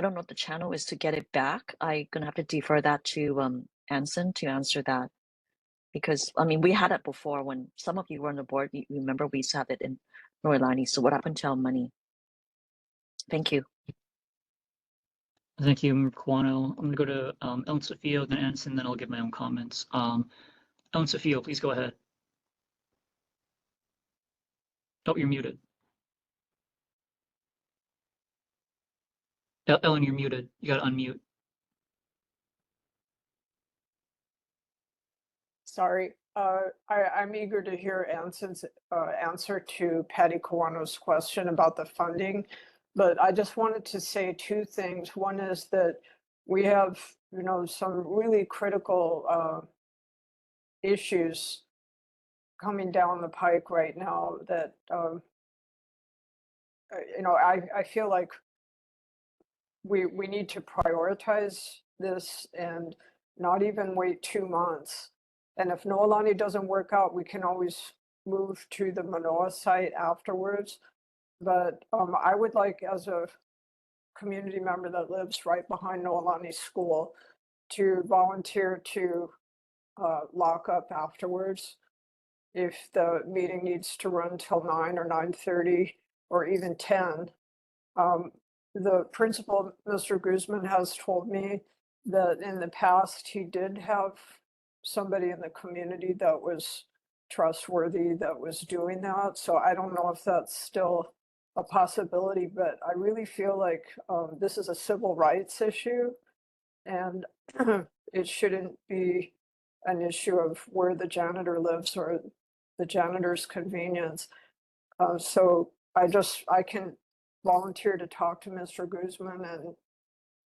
don't know what the channel is to get it back. I'm gonna have to defer that to Anson to answer that. Because I mean, we had it before when some of you were on the board. You remember we used to have it in Noelani. So what happened to our money? Thank you. Thank you, Kwano. I'm gonna go to Ellen Sofio, then Anson, then I'll give my own comments. Ellen Sofio, please go ahead. Oh, you're muted. Ellen, you're muted. You gotta unmute. Sorry, I'm eager to hear Anson's answer to Patty Kawano's question about the funding. But I just wanted to say two things. One is that we have, some really critical issues coming down the pike right now that, I feel like we need to prioritize this and not even wait 2 months. And if Noelani doesn't work out, we can always move to the Mānoa site afterwards. But I would like, as a community member that lives right behind Noelani School, to volunteer to lock up afterwards. If the meeting needs to run till 9 or 9:30 or even 10. The principal, Mr. Guzman, has told me that in the past he did have somebody in the community that was trustworthy that was doing that. So I don't know if that's still a possibility, but I really feel like this is a civil rights issue and it shouldn't be an issue of where the janitor lives or the janitor's convenience. So I can volunteer to talk to Mr. Guzman and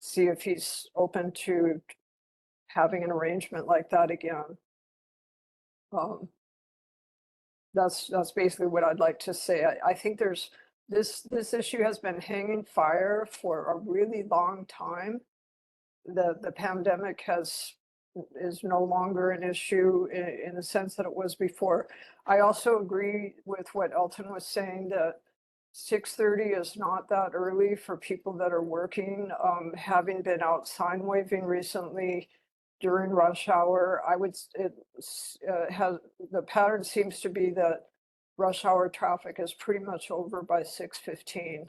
see if he's open to having an arrangement like that again. That's basically what I'd like to say. I think there's this issue has been hanging fire for a really long time. The pandemic is no longer an issue in the sense that it was before. I also agree with what Elton was saying that 6:30 is not that early for people that are working. Having been out sign waving recently during rush hour, the pattern seems to be that rush hour traffic is pretty much over by 6:15.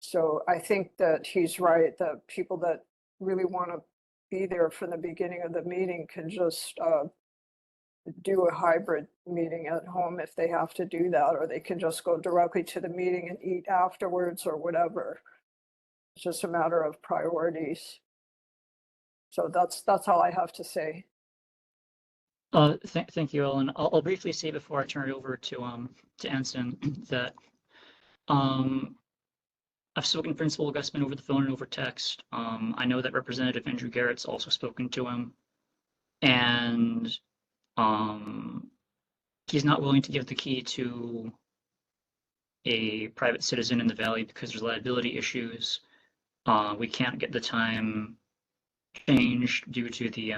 So I think that he's right, that people that really want to be there from the beginning of the meeting can just do a hybrid meeting at home if they have to do that, or they can just go directly to the meeting and eat afterwards or whatever. It's just a matter of priorities. So that's all I have to say. Thank you, Ellen. I'll briefly say before I turn it over to Anson that I've spoken to Principal Gusman over the phone and over text. I know that Representative Andrew Garrett's also spoken to him, and he's not willing to give the key to a private citizen in the valley because there's liability issues. We can't get the time changed due to the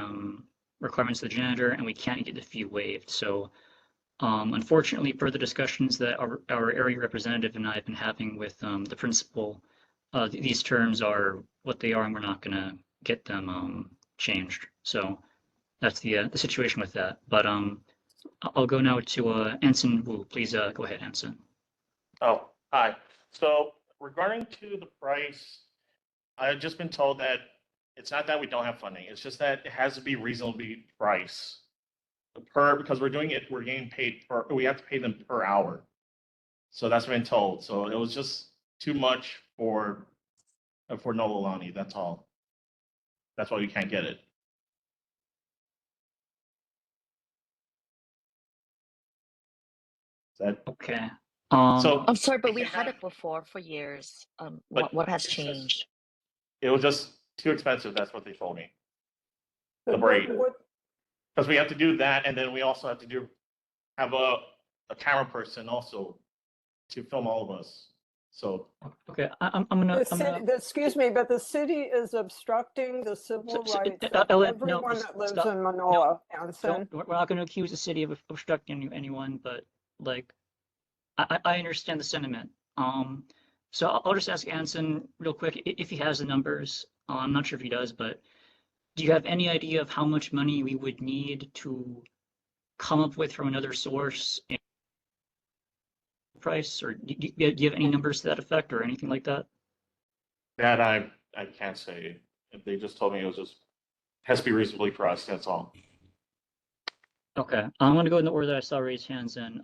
requirements of the janitor, and we can't get the fee waived. So unfortunately, per the discussions that our area representative and I have been having with the principal, these terms are what they are, and we're not going to get them changed. So that's the situation with that. But I'll go now to Anson Wu. Please go ahead, Anson. Oh, hi. So regarding to the price, I've just been told that it's not that we don't have funding. It's just that it has to be reasonably priced because we're getting paid we have to pay them per hour. So that's what I've been told. So it was just too much for Noelani. That's all. That's why we can't get it. Is that okay? So I'm sorry, but we had it before for years. What has changed? It was just too expensive. That's what they told me. The break. Because we have to do that, and then we also have to have a camera person also to film all of us. So Okay, I'm gonna, Excuse me, but the city is obstructing the civil rights of Ellen, no, everyone that lives stop. in No, Manoa, Anson. we're not gonna accuse the city of obstructing anyone, but like, I understand the sentiment. So I'll just ask Anson real quick if he has the numbers. I'm not sure if he does, but do you have any idea of how much money we would need to come up with from another source in price, or do you have any numbers to that effect or anything like that? that I can't say. They just told me it was just has to be reasonably priced. That's all. Okay, I'm gonna go in the order that I saw raised hands in.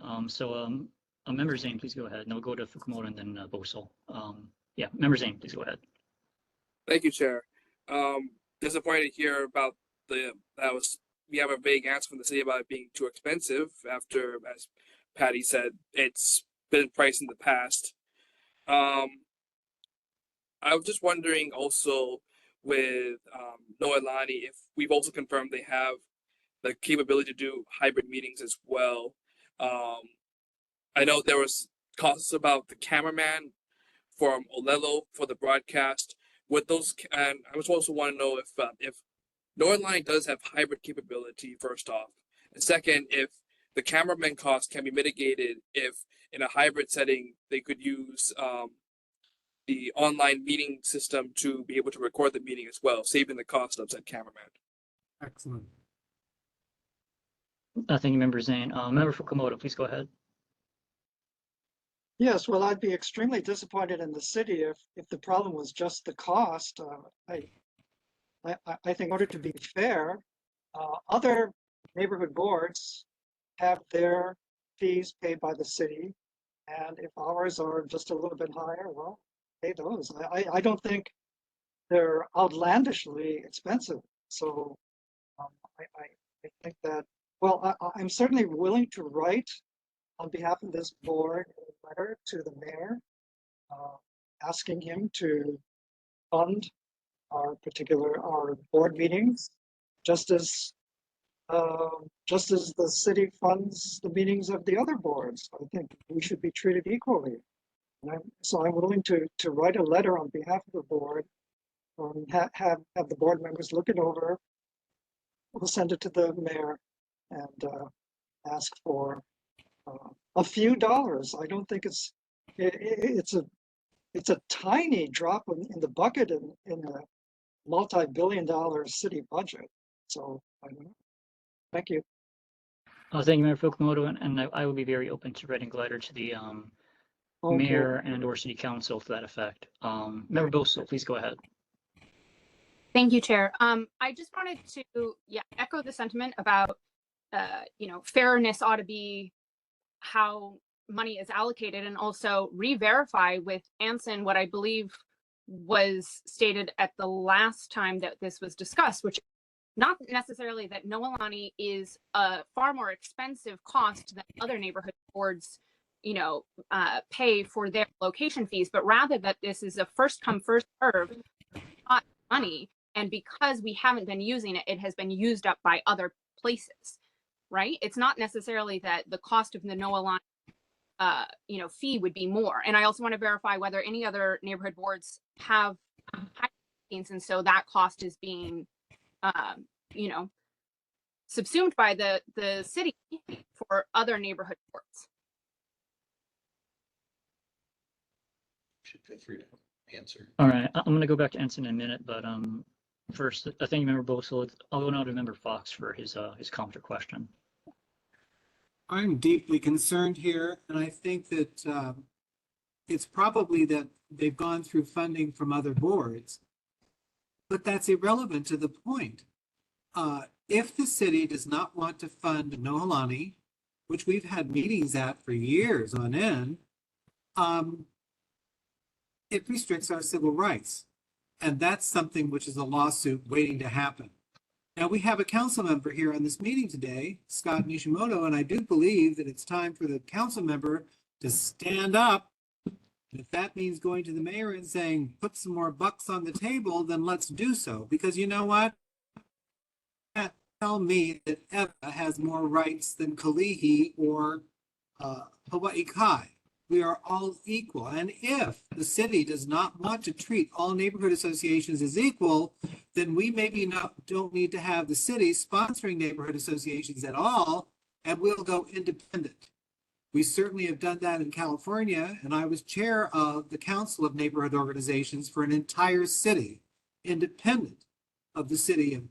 Member Zane, please go ahead. And then we'll go to Fukumoto and then Bosel. Yeah, Member Zane, please go ahead. Thank you, Chair. Disappointed to hear about we have a vague answer from the city about it being too expensive after, as Patty said, it's been priced in the past. I was just wondering also with Noelani if we've also confirmed they have the capability to do hybrid meetings as well. I know there was costs about the cameraman from Olelo for the broadcast. With those, and I was also want to know if Noelani does have hybrid capability. First off, and second, if the cameraman cost can be mitigated if in a hybrid setting they could use the online meeting system to be able to record the meeting as well, saving the cost of said cameraman. Excellent. Thank you, Member Zane. Member Fukumoto, please go ahead. Yes, well, I'd be extremely disappointed in the city if the problem was just the cost. I think in order to be fair, other neighborhood boards have their fees paid by the city. And if ours are just a little bit higher, well, pay those. I don't think they're outlandishly expensive. So I think that, well, I'm certainly willing to write on behalf of this board a letter to the mayor asking him to fund our board meetings, just as the city funds the meetings of the other boards. I think we should be treated equally. So I'm willing to write a letter on behalf of the board, have the board members look it over. We'll send it to the mayor and ask for a few dollars. I don't think it's a tiny drop in the bucket in a multi-billion-dollar city budget. So I don't know. Thank you. Thank you, Member Fukumoto, and I will be very open to writing a letter to the mayor and or city council to that effect. Member Bosel, please go ahead. Thank you, Chair. I just wanted to echo the sentiment about fairness ought to be how money is allocated, and also re-verify with Anson what I believe was stated at the last time that this was discussed, which not necessarily that Noelani is a far more expensive cost than other neighborhood boards, pay for their location fees, but rather that this is a first come, first serve money. And because we haven't been using it, it has been used up by other places, right? It's not necessarily that the cost of the Noelani fee would be more. And I also want to verify whether any other neighborhood boards have fees, and so that cost is being subsumed by the city for other neighborhood boards. Should feel free to answer. All right, I'm going to go back to Anson in a minute, but first, thank you, Member Bosel. I'll go now to Member Fox for his comment or question. I'm deeply concerned here, and I think that it's probably that they've gone through funding from other boards, but that's irrelevant to the point. If the city does not want to fund Noelani, which we've had meetings at for years on end, it restricts our civil rights. And that's something which is a lawsuit waiting to happen. Now, we have a council member here on this meeting today, Scott Nishimoto, and I do believe that it's time for the council member to stand up. If that means going to the mayor and saying, put some more bucks on the table, then let's do so. Because you know what? Tell me that Eva has more rights than Kalihi or Hawaii Kai. we are all equal. And if the city does not want to treat all neighborhood associations as equal, then we maybe don't need to have the city sponsoring neighborhood associations at all, and we'll go independent. We certainly have done that in California, and I was chair of the Council of Neighborhood Organizations for an entire city, independent of the city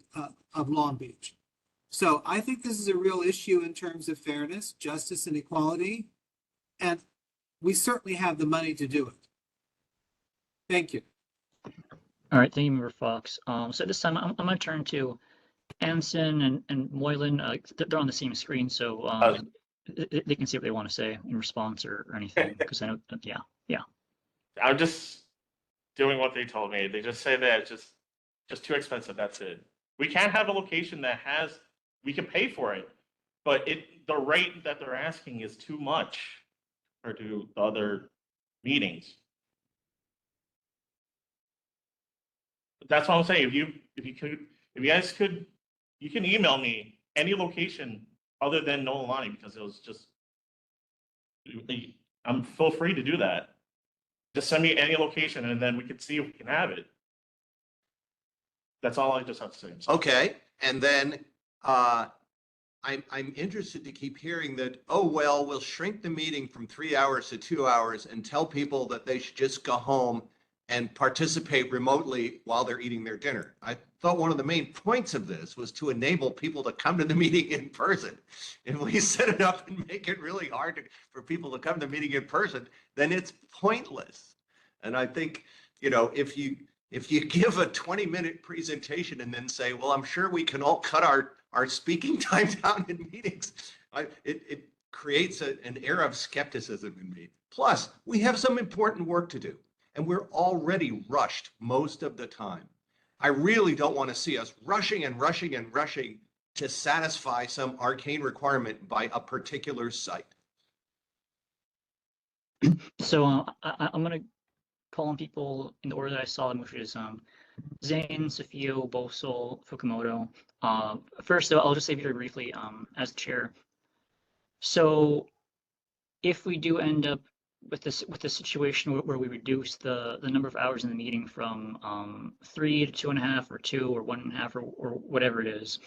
of Long Beach. So I think this is a real issue in terms of fairness, justice, and equality, and we certainly have the money to do it. Thank you. All right, thank you, Member Fox. So this time I'm going to turn to Anson and Moylan. They're on the same screen, so they can see what they want to say in response or anything. Because I know, yeah. I'm just doing what they told me. They just say that it's just too expensive. That's it. We can't have a location that we can pay for it, but the rate that they're asking is too much compared to the other meetings. That's what I'm saying. If you guys could, you can email me any location other than Noelani, because it was just, feel free to do that. Just send me any location and then we can see if we can have it. That's all I just have to say. Okay, and then I'm interested to keep hearing that, oh, well, we'll shrink the meeting from 3 hours to 2 hours and tell people that they should just go home and participate remotely while they're eating their dinner. I thought one of the main points of this was to enable people to come to the meeting in person. If we set it up and make it really hard for people to come to the meeting in person, then it's pointless. And I think, if you give a 20-minute presentation and then say, well, I'm sure we can all cut our speaking time down in meetings, it creates an air of skepticism in me. Plus, we have some important work to do, and we're already rushed most of the time. I really don't want to see us rushing and rushing and rushing to satisfy some arcane requirement by a particular site. So I'm going to call on people in the order that I saw them, which is Zane, Sofio, Bosol, Fukumoto. First, though, I'll just say very briefly as the chair. So if we do end up with the situation where we reduce the number of hours in the meeting from 3 to 2.5 or 2 or 1.5 or whatever it is,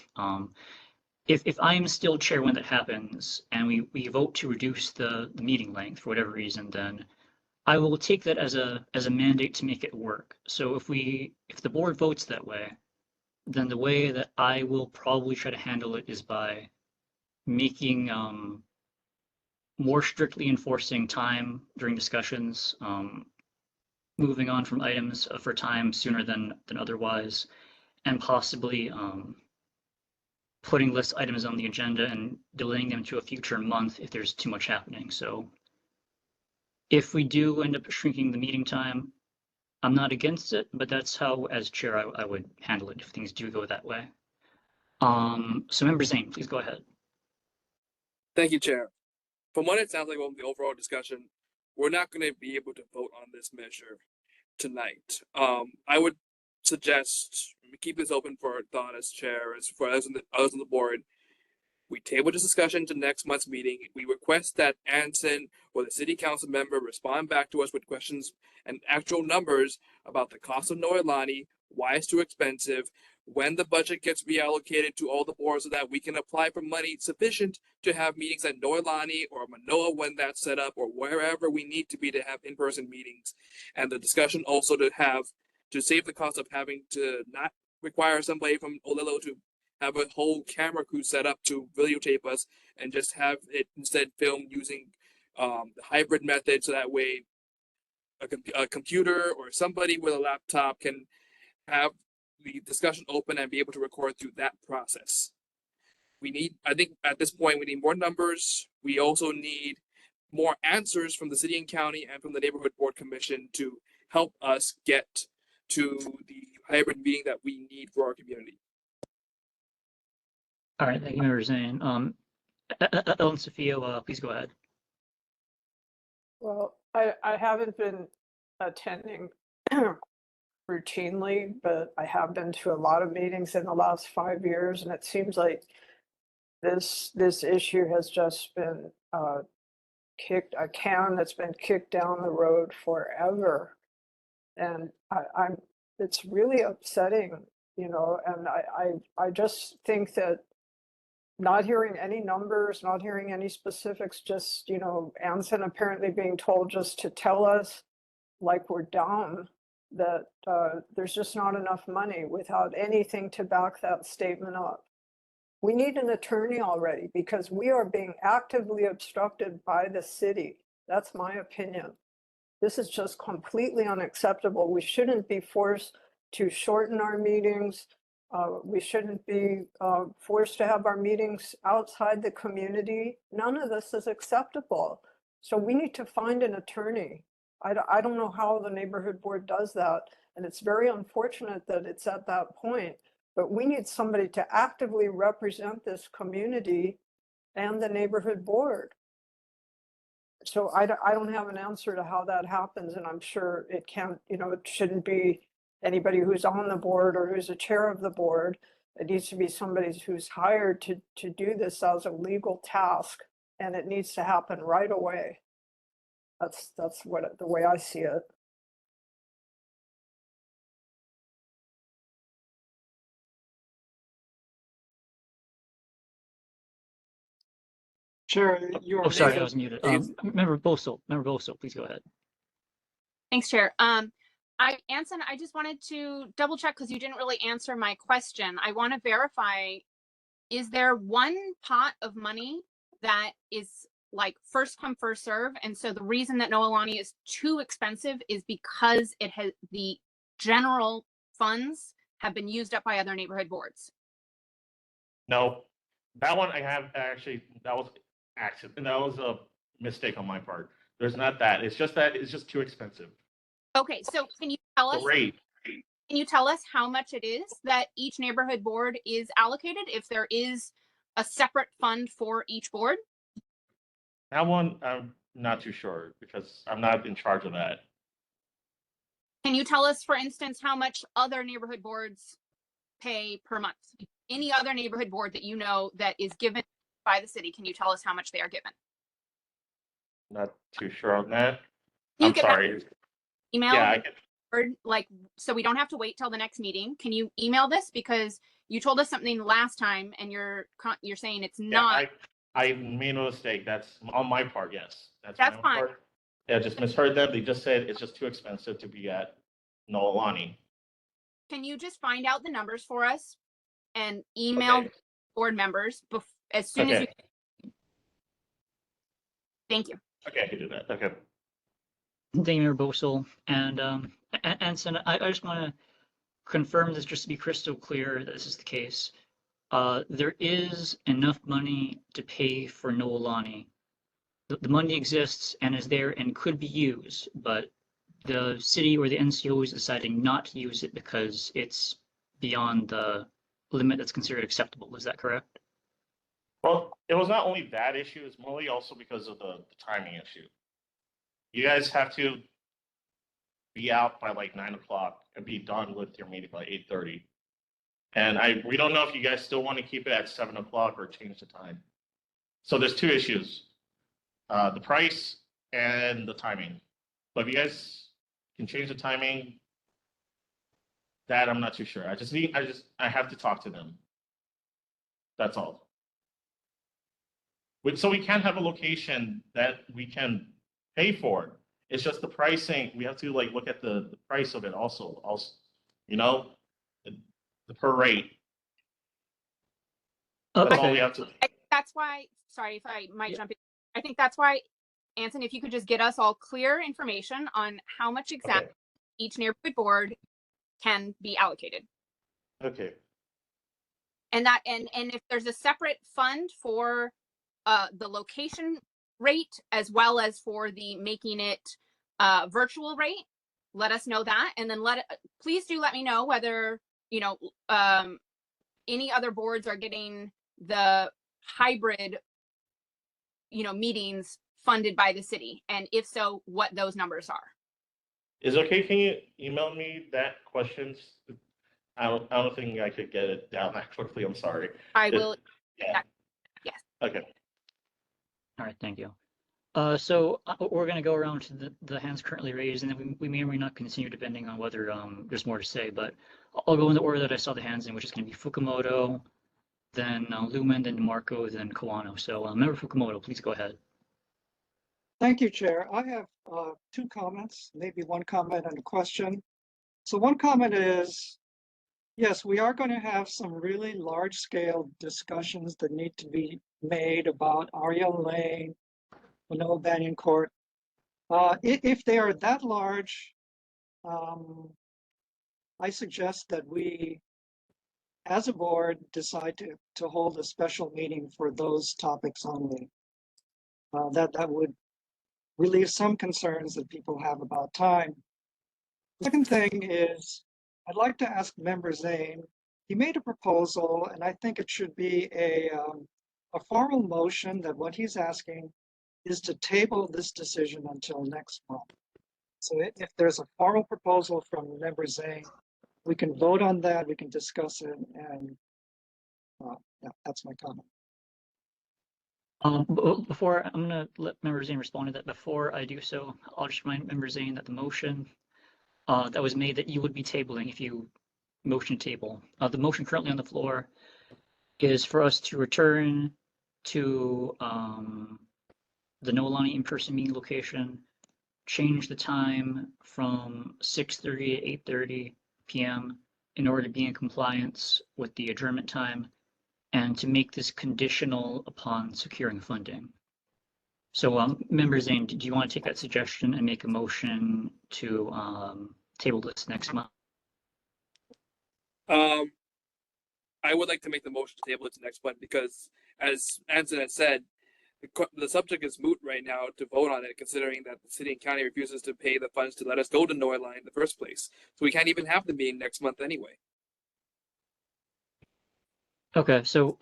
if I am still chair when that happens and we vote to reduce the meeting length for whatever reason, then I will take that as a mandate to make it work. So if the board votes that way, then the way that I will probably try to handle it is by making more strictly enforcing time during discussions, moving on from items for time sooner than otherwise, and possibly putting less items on the agenda and delaying them to a future month if there's too much happening. So if we do end up shrinking the meeting time, I'm not against it, but that's how, as chair, I would handle it if things do go that way. So Member Zane, please go ahead. Thank you, Chair. From what it sounds like from the overall discussion, we're not going to be able to vote on this measure tonight. I would suggest we keep this open for thought as chair, as for others on the board. We table this discussion to next month's meeting. We request that Anson or the city council member respond back to us with questions and actual numbers about the cost of Noelani, why it's too expensive, when the budget gets reallocated to all the boards so that we can apply for money sufficient to have meetings at Noelani or Mānoa when that's set up, or wherever we need to be to have in-person meetings. And the discussion also to save the cost of having to not require somebody from Olelo to have a whole camera crew set up to videotape us, and just have it instead filmed using the hybrid method, so that way a computer or somebody with a laptop can have the discussion open and be able to record through that process. I think at this point, we need more numbers. We also need more answers from the city and county and from the neighborhood board commission to help us get to the hybrid meeting that we need for our community. All right, thank you, Member Zane. Ellen Sophia, please go ahead. Well, I haven't been attending routinely, but I have been to a lot of meetings in the last 5 years, and it seems like this issue has just been a can that's been kicked down the road forever. And it's really upsetting, you know, and I just think that not hearing any numbers, not hearing any specifics, just, you know, Anson apparently being told just to tell us like we're dumb, that there's just not enough money without anything to back that statement up. We need an attorney already because we are being actively obstructed by the city. That's my opinion. This is just completely unacceptable. We shouldn't be forced to shorten our meetings. We shouldn't be forced to have our meetings outside the community. None of this is acceptable. So we need to find an attorney. I don't know how the neighborhood board does that. And it's very unfortunate that it's at that point. But we need somebody to actively represent this community and the neighborhood board. So I don't have an answer to how that happens, and I'm sure it can't, you know, it shouldn't be anybody who's on the board or who's a chair of the board. It needs to be somebody who's hired to do this as a legal task, and it needs to happen right away. That's what the way I see it. Chair, you are Oh, sorry, I muted. was muted. Please. Member Boso, please go ahead. Thanks, Chair. Anson, I just wanted to double check because you didn't really answer my question. I want to verify, is there one pot of money that is like first come, first serve? And so the reason that Noelani is too expensive is because it has the general funds have been used up by other neighborhood boards. No, that one I have actually, that was accident. That was a mistake on my part. There's not that. It's just that it's just too expensive. Okay, so can you tell us? Great. Can you tell us how much it is that each neighborhood board is allocated? If there is a separate fund for each board? That one, I'm not too sure because I'm not in charge of that. Can you tell us, for instance, how much other neighborhood boards pay per month? Any other neighborhood board that you know that is given by the city, can you tell us how much they are given? Not too sure on that. You I'm get back sorry. email, Yeah, I can. or like, so we don't have to wait till the next meeting. Can you email this? Because you told us something last time and you're saying it's not. I made a mistake. That's on my part. Yes, That's my fine. part. Yeah, I just misheard them. They just said it's just too expensive to be at Noelani. Can you just find out the numbers for us and email board members as soon as you. Thank you. Okay, I can do that. Okay. Thank you, Mayor Boso. And Anson, I just want to confirm this just to be crystal clear that this is the case. There is enough money to pay for Noelani. The money exists and is there and could be used, but the city or the NCO is deciding not to use it because it's beyond the limit that's considered acceptable. Is that correct? Well, it was not only that issue, it's mostly also because of the timing issue. You guys have to be out by like 9 o'clock and be done with your meeting by 8:30. And we don't know if you guys still want to keep it at 7 o'clock or change the time. So there's two issues, the price and the timing. But if you guys can change the timing, that I'm not too sure. I have to talk to them. That's all. So we can have a location that we can pay for. It's just the pricing. We have to like look at the price of it also, you know, the per rate. That's all we have to. That's why, sorry if I might jump in. I think that's why, Anson, if you could just get us all clear information on how much exactly each neighborhood board can be allocated. Okay. And if there's a separate fund for the location rate as well as for the making it virtual rate, let us know that. And then please do let me know whether, you know, any other boards are getting the hybrid, you know, meetings funded by the city. And if so, what those numbers are. Is it okay? Can you email me that questions? I don't think I could get it down that quickly. I'm sorry. I will. Yeah. Yes. Okay. All right, thank you. We're going to go around to the hands currently raised, and then we may or may not continue depending on whether there's more to say. But I'll go in the order that I saw the hands in, which is going to be Fukumoto, then Lumen, then DeMarco, then Kawano. So Member Fukumoto, please go ahead. Thank you, Chair. I have two comments, maybe one comment and a question. So one comment is, yes, we are going to have some really large scale discussions that need to be made about Ariel Lane, Manoa Banyan Court. If they are that large, I suggest that we, as a board, decide to hold a special meeting for those topics only. That would relieve some concerns that people have about time. The second thing is, I'd like to ask Member Zane, he made a proposal, and I think it should be a formal motion that what he's asking is to table this decision until next month. So if there's a formal proposal from Member Zane, we can vote on that, we can discuss it, and yeah, that's my comment. Before I'm going to let Member Zane respond to that. Before I do so, I'll just remind Member Zane that the motion that was made that you would be tabling if you motion table. The motion currently on the floor is for us to return to the Noelani in-person meeting location, change the time from 6:30 to 8:30 p.m. in order to be in compliance with the adjournment time, and to make this conditional upon securing funding. So, Member Zane, do you want to take that suggestion and make a motion to table this next month? I would like to make the motion to table it to next month because, as Anson has said, the subject is moot right now to vote on it, considering that the city and county refuses to pay the funds to let us go to Noelani in the first place. So we can't even have the meeting next month anyway. Okay, so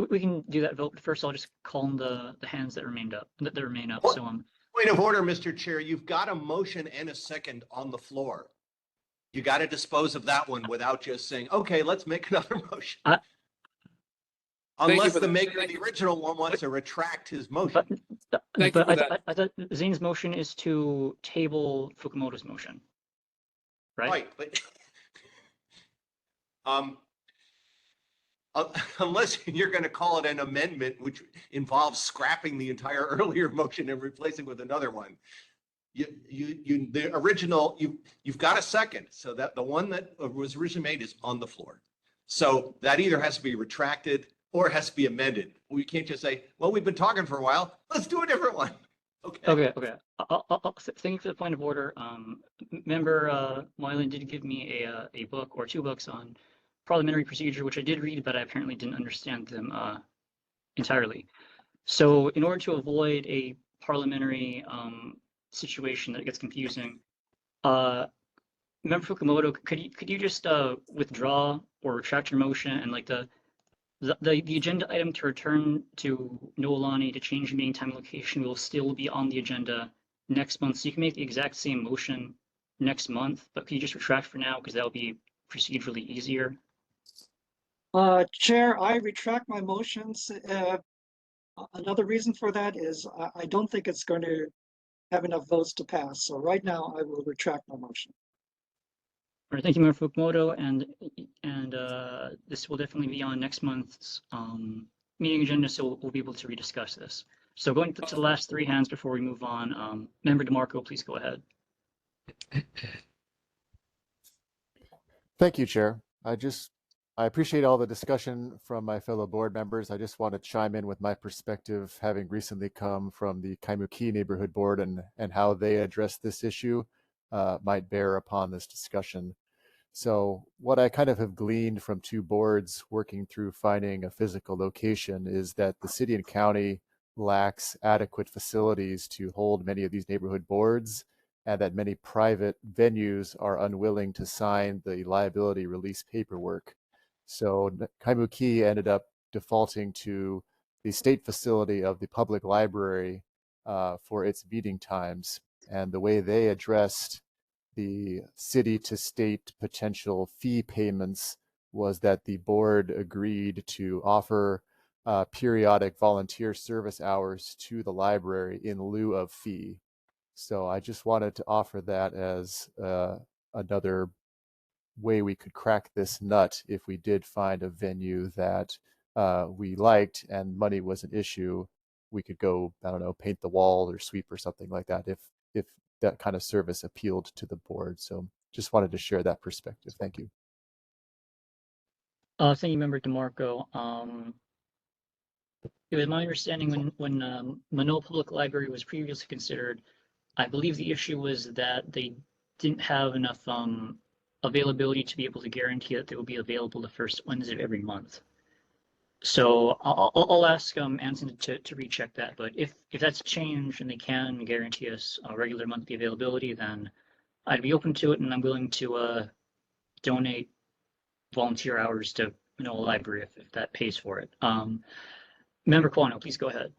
we can do that vote. First, I'll just call on the hands that remain up. So Point of order, Mr. Chair. You've got a motion and a second on the floor. You got to dispose of that one without just saying, okay, let's make another motion. Unless the maker of the original one wants to retract his motion. But I thought Zane's motion is to table Fukumoto's motion, right? Right, but unless you're going to call it an amendment, which involves scrapping the entire earlier motion and replacing with another one. The original, you've got a second, so that the one that was originally made is on the floor. So that either has to be retracted or it has to be amended. We can't just say, well, we've been talking for a while, let's do a different one. Okay. Thank you for the point of order. Member Moylan did give me a book or two books on parliamentary procedure, which I did read, but I apparently didn't understand them entirely. So in order to avoid a parliamentary situation that gets confusing, Member Fukumoto, could you just withdraw or retract your motion, and like the agenda item to return to Noelani to change the meeting time and location will still be on the agenda next month. So you can make the exact same motion next month, but could you just retract for now, because that'll be procedurally easier? Chair, I retract my motions. Another reason for that is I don't think it's going to have enough votes to pass. So right now I will retract my motion. All right, thank you, Member Fukumoto, and this will definitely be on next month's meeting agenda, so we'll be able to rediscuss this. So going to the last three hands before we move on, Member DeMarco, please go ahead. Thank you, Chair. I appreciate all the discussion from my fellow board members. I just want to chime in with my perspective, having recently come from the Kaimuki Neighborhood Board, and how they address this issue might bear upon this discussion. So what I kind of have gleaned from two boards working through finding a physical location is that the city and county lacks adequate facilities to hold many of these neighborhood boards, and that many private venues are unwilling to sign the liability release paperwork. So Kaimuki ended up defaulting to the state facility of the public library for its meeting times. And the way they addressed the city to state potential fee payments was that the board agreed to offer periodic volunteer service hours to the library in lieu of fee. So I just wanted to offer that as another way we could crack this nut if we did find a venue that we liked and money was an issue. We could go, I don't know, paint the wall or sweep or something like that if that kind of service appealed to the board. So just wanted to share that perspective. Thank you. Thank you, Member DeMarco. It was my understanding when Manoa Public Library was previously considered, I believe the issue was that they didn't have enough availability to be able to guarantee that they will be available the first Wednesday of every month. So I'll ask Anson to recheck that. But if that's changed and they can guarantee us a regular monthly availability, then I'd be open to it, and I'm willing to donate volunteer hours to Manoa Library if that pays for it. Member Quano, please go ahead.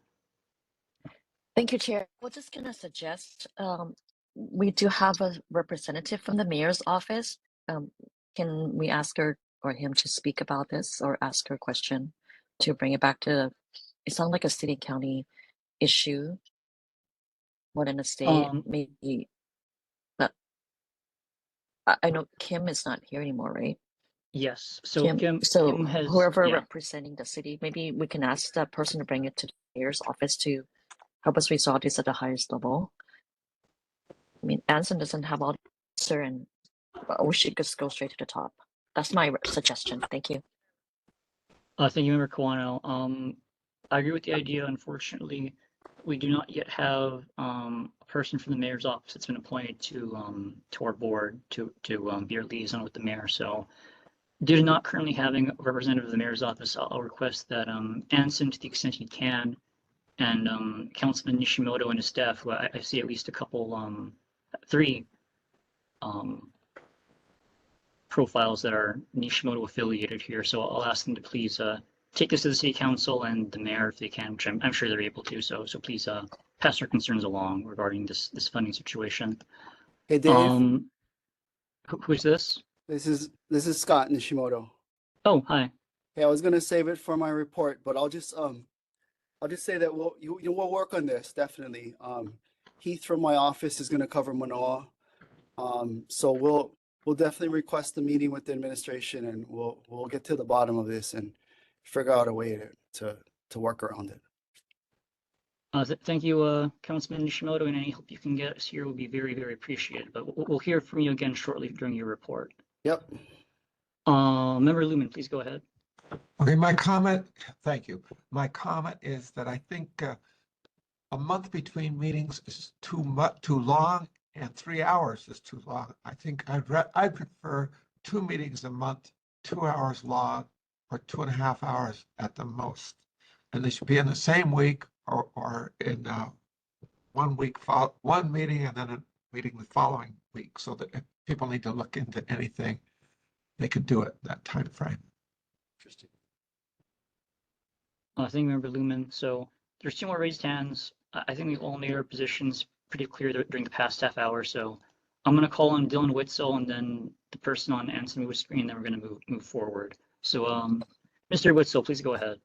Thank you, Chair. We're just gonna suggest we do have a representative from the mayor's office. Can we ask her or him to speak about this, or ask her a question to bring it back to? It sounds like a city county issue more than a state. Maybe, but I know Kim is not here anymore, right? Yes. So Kim has, whoever yeah. representing the city, maybe we can ask that person to bring it to the mayor's office to help us resolve this at the highest level. I mean, Anson doesn't have all the answer, and we should just go straight to the top. That's my suggestion. Thank you. Thank you, Member Kawano. I agree with the idea. Unfortunately, we do not yet have a person from the mayor's office that's been appointed to our board to be our liaison with the mayor. So, due to not currently having a representative of the mayor's office, I'll request that Anson, to the extent he can, and Councilman Nishimoto and his staff, who I see at least a couple, three profiles that are Nishimoto affiliated here. So I'll ask them to please take this to the city council and the mayor if they can, which I'm sure they're able to. So please pass their concerns along regarding this funding situation. Hey, Dave. Who's this? This is Scott Nishimoto. Oh, hi. Hey, I was gonna save it for my report, but I'll just say that we'll work on this definitely. Heath from my office is gonna cover Manoa. So we'll definitely request the meeting with the administration, and we'll get to the bottom of this and figure out a way to work around it. Thank you, Councilman Nishimoto, and any help you can get us here will be very, very appreciated. But we'll hear from you again shortly during your report. Yep. Member Lumen, please go ahead. Okay, my comment, thank you. My comment is that I think a month between meetings is too long, and 3 hours is too long. I think I prefer 2 meetings a month, 2 hours long, or 2.5 hours at the most. And they should be in the same week or in 1 week, one meeting and then a meeting the following week, so that if people need to look into anything, they could do it that time frame. Interesting. Thank you, Member Lumen. So there's 2 more raised hands. I think we've all made our positions pretty clear during the past half hour. So I'm going to call on Dylan Witzel and then the person on Anson Moo's screen. Then we're going to move forward. So Mr. Witzel, please go ahead.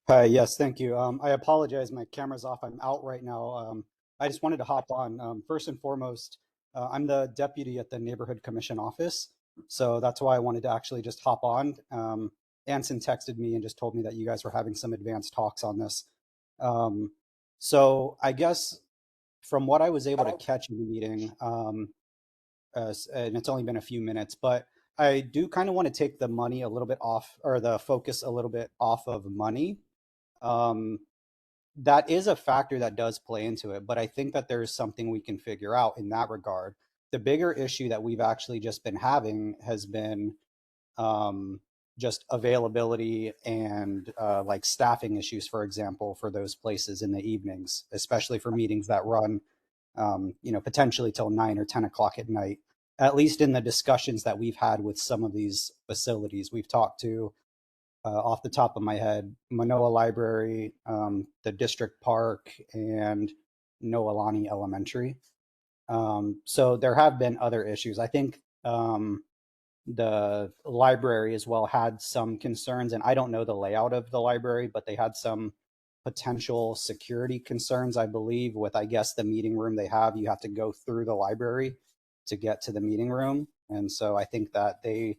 Hi, yes, thank you. I apologize, my camera's off. I'm out right now. I just wanted to hop on. First and foremost, I'm the deputy at the Neighborhood Commission office. So that's why I wanted to actually just hop on. Anson texted me and just told me that you guys were having some advanced talks on this. So I guess from what I was able to catch in the meeting, and it's only been a few minutes, but I do kind of want to take the money a little bit off, or the focus a little bit off of money. That is a factor that does play into it, but I think that there's something we can figure out in that regard. The bigger issue that we've actually just been having has been just availability and like staffing issues, for example, for those places in the evenings, especially for meetings that run, potentially till 9 or 10 o'clock at night. At least in the discussions that we've had with some of these facilities, we've talked to, off the top of my head, Manoa Library, the District Park, and Noelani Elementary. So there have been other issues. I think the library as well had some concerns, and I don't know the layout of the library, but they had some potential security concerns, I believe, with, I guess, the meeting room they have. You have to go through the library to get to the meeting room. And so I think that they,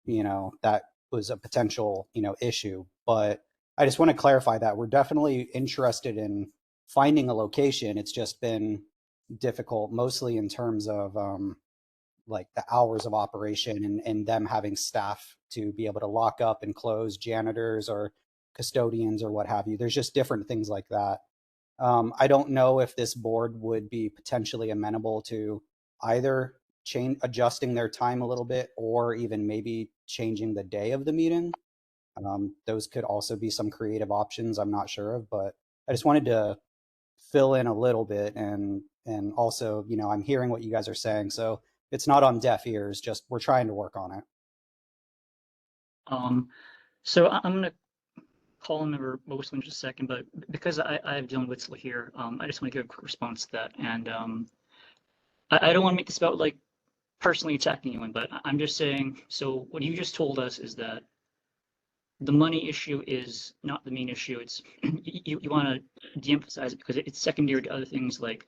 that was a potential, issue. But I just want to clarify that we're definitely interested in finding a location. It's just been difficult, mostly in terms of like the hours of operation and them having staff to be able to lock up and close, janitors or custodians or what have you. There's just different things like that. I don't know if this board would be potentially amenable to either adjusting their time a little bit or even maybe changing the day of the meeting. Those could also be some creative options I'm not sure of, but I just wanted to fill in a little bit and also, I'm hearing what you guys are saying. So it's not on deaf ears, just we're trying to work on it. So I'm going to call on member Mosley in just a second, but because I have Dylan Witzel here, I just want to give a quick response to that. And I don't want to make this about like personally attacking anyone, but I'm just saying, so what you just told us is that the money issue is not the main issue. It's you want to de-emphasize it because it's secondary to other things like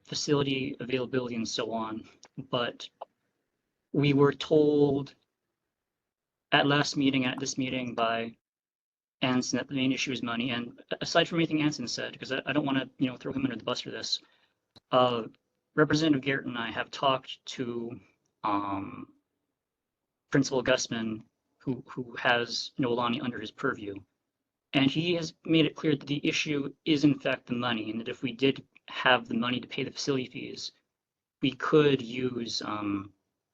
facility availability and so on. But we were told at last meeting, at this meeting by Anson that the main issue is money. And aside from anything Anson said, because I don't want to throw him under the bus for this, Representative Garrett and I have talked to Principal Gusman, who has Noelani under his purview, and he has made it clear that the issue is in fact the money, and that if we did have the money to pay the facility fees, we could use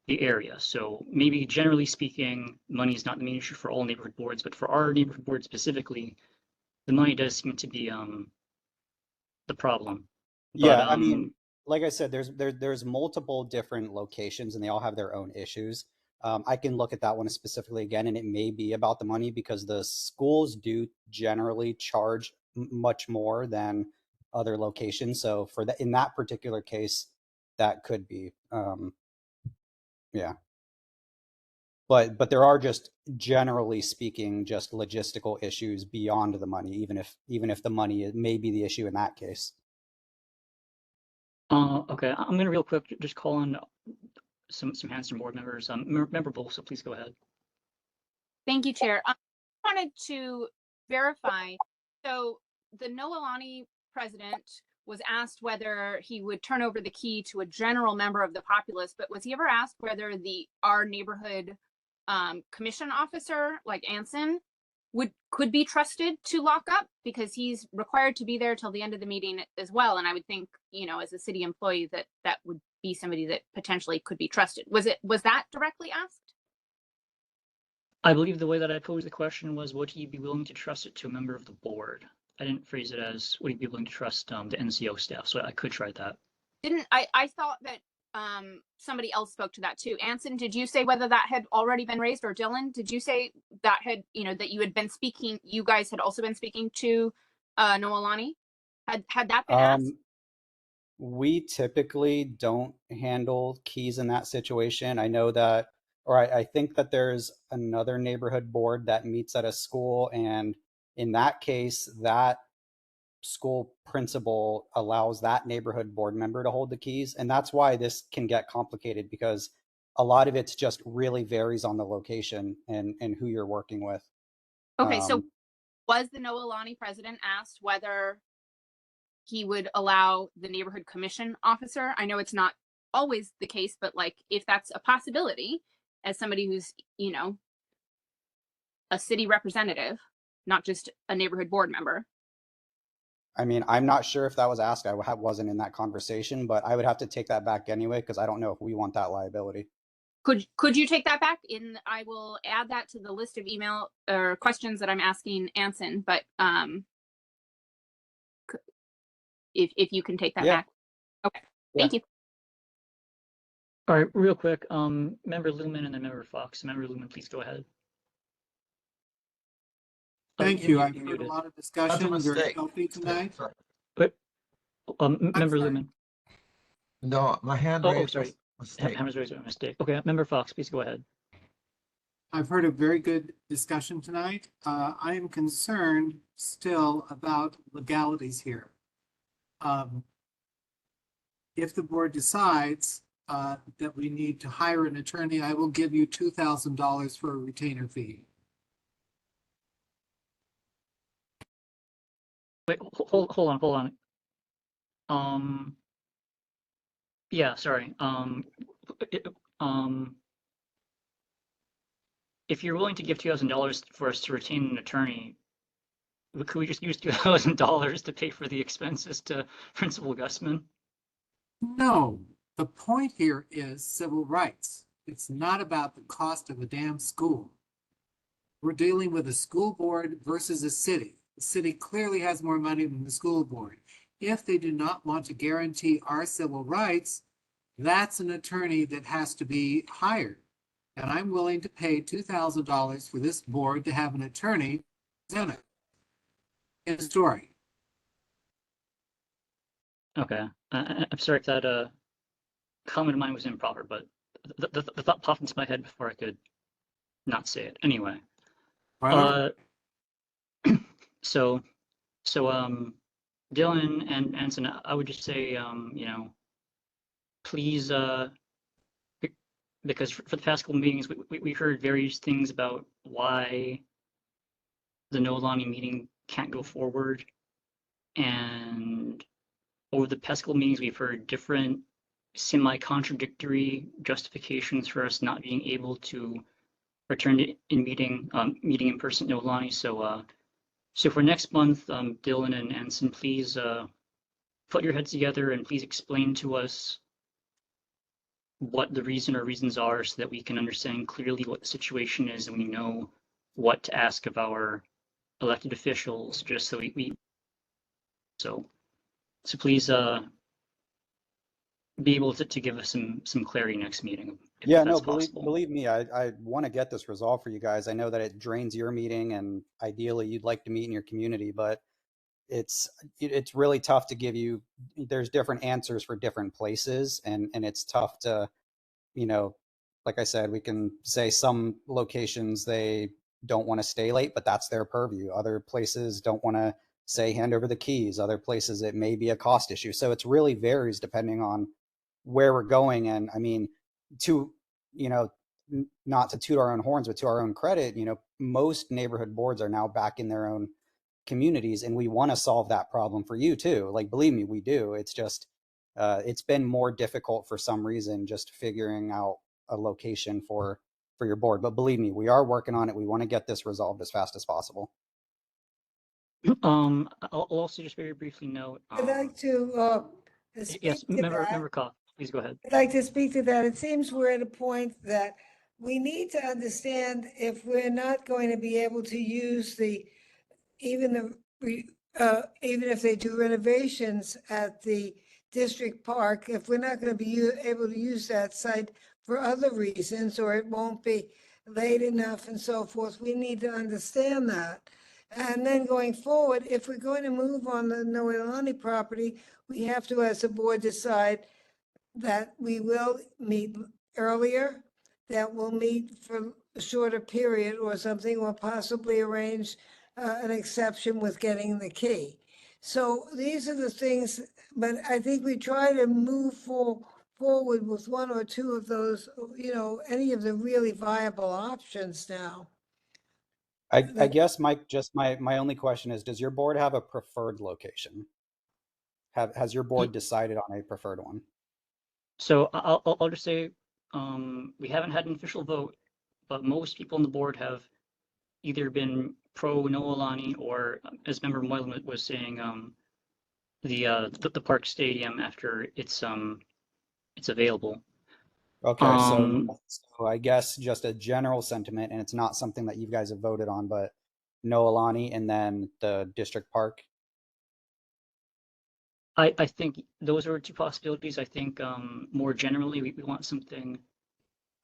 the area. So maybe generally speaking, money is not the main issue for all neighborhood boards, but for our neighborhood board specifically, the money does seem to be the problem. Yeah, I mean, like I said, there's multiple different locations and they all have their own issues. I can look at that one specifically again, and it may be about the money because the schools do generally charge much more than other locations. So for in that particular case, that could be, yeah. But there are just generally speaking, just logistical issues beyond the money, even if the money may be the issue in that case. Okay, I'm gonna real quick just call on some handsome board members. Member Bolsa, please go ahead. Thank you, Chair. I wanted to verify. So the Noelani president was asked whether he would turn over the key to a general member of the populace, but was he ever asked whether our neighborhood commission officer, like Anson, could be trusted to lock up, because he's required to be there till the end of the meeting as well. And I would think, as a city employee, that would be somebody that potentially could be trusted. Was that directly asked? I believe the way that I posed the question was, would he be willing to trust it to a member of the board? I didn't phrase it as, would he be willing to trust the NCO staff? So I could try that. I thought that somebody else spoke to that too. Anson, did you say whether that had already been raised, or Dylan, did you say that had, that you had been speaking, you guys had also been speaking to Noelani? Had that been asked? We typically don't handle keys in that situation. I know that, or I think that there's another neighborhood board that meets at a school, and in that case, that school principal allows that neighborhood board member to hold the keys. And that's why this can get complicated, because a lot of it's just really varies on the location and who you're working with. Okay, so was the Noelani president asked whether he would allow the neighborhood commission officer? I know it's not always the case, but like if that's a possibility, as somebody who's, a city representative, not just a neighborhood board member. I mean, I'm not sure if that was asked. I wasn't in that conversation, but I would have to take that back anyway, because I don't know if we want that liability. Could you take that back? I will add that to the list of email or questions that I'm asking Anson, but if you can take that back. Okay, thank you. All right, real quick, Member Lumen and then Member Fox. Member Lumen, please go ahead. Thank you. I've heard a lot of discussion. Very healthy tonight. But Member Lumen. No, my hand raised. mistake. Hammer's raised a mistake. Okay, Member Fox, please go ahead. I've heard a very good discussion tonight. I am concerned still about legalities here. If the board decides that we need to hire an attorney, I will give you $2,000 for a retainer fee. Wait, hold on. Yeah, sorry. It- if you're willing to give $2,000 for us to retain an attorney, could we just use $2,000 to pay for the expenses to Principal Gusman? No, the point here is civil rights. It's not about the cost of a damn school. We're dealing with a school board versus a city. The city clearly has more money than the school board. If they do not want to guarantee our civil rights, that's an attorney that has to be hired. And I'm willing to pay $2,000 for this board to have an attorney in it. In a story. Okay, I'm sorry if that comment of mine was improper, but the thought popped into my head before I could not say it. Anyway, so Dylan and Anson, I would just say, you know, please, because for the past couple meetings, we heard various things about why the Noelani meeting can't go forward, and over the past couple meetings, we've heard different semi-contradictory justifications for us not being able to return to meeting in person Noelani. So for next month, Dylan and Anson, please put your heads together and please explain to us what the reason or reasons are so that we can understand clearly what the situation is and we know what to ask of our elected officials, just so so please be able to give us some clarity next meeting. Yeah, no, believe me, I want to get this resolved for you guys. I know that it drains your meeting and ideally you'd like to meet in your community, but it's really tough to give you, there's different answers for different places and it's tough to, you know, like I said, we can say some locations they don't want to stay late, but that's their purview. Other places don't want to say hand over the keys. Other places it may be a cost issue. So it's really varies depending on where we're going. And I mean, to, you know, not to toot our own horns, but to our own credit, you know, most neighborhood boards are now back in their own communities and we want to solve that problem for you too. Like, believe me, we do. It's just, it's been more difficult for some reason, just figuring out a location for your board. But believe me, we are working on it. We want to get this resolved as fast as possible. I'll also just very briefly note. I'd like to yes, member Kopp, please go ahead. I'd like to speak to that. It seems we're at a point that we need to understand if we're not going to be able to use even if they do renovations at the district park, if we're not going to be able to use that site for other reasons, or it won't be late enough and so forth, we need to understand that. And then going forward, if we're going to move on the Noelani property, we have to, as a board, decide that we will meet earlier, that we'll meet for a shorter period or something, or possibly arrange an exception with getting the key. So these are the things, but I think we try to move forward with one or two of those, you know, any of the really viable options now. I guess, Mike, just my only question is, does your board have a preferred location? Has your board decided on a preferred one? So I'll just say, we haven't had an official vote, but most people on the board have either been pro Noelani or, as Member Moylan was saying, the park stadium after it's available. Okay, so I guess just a general sentiment, and it's not something that you guys have voted on, but Noelani and then the district park. I think those are two possibilities. I think more generally, we want something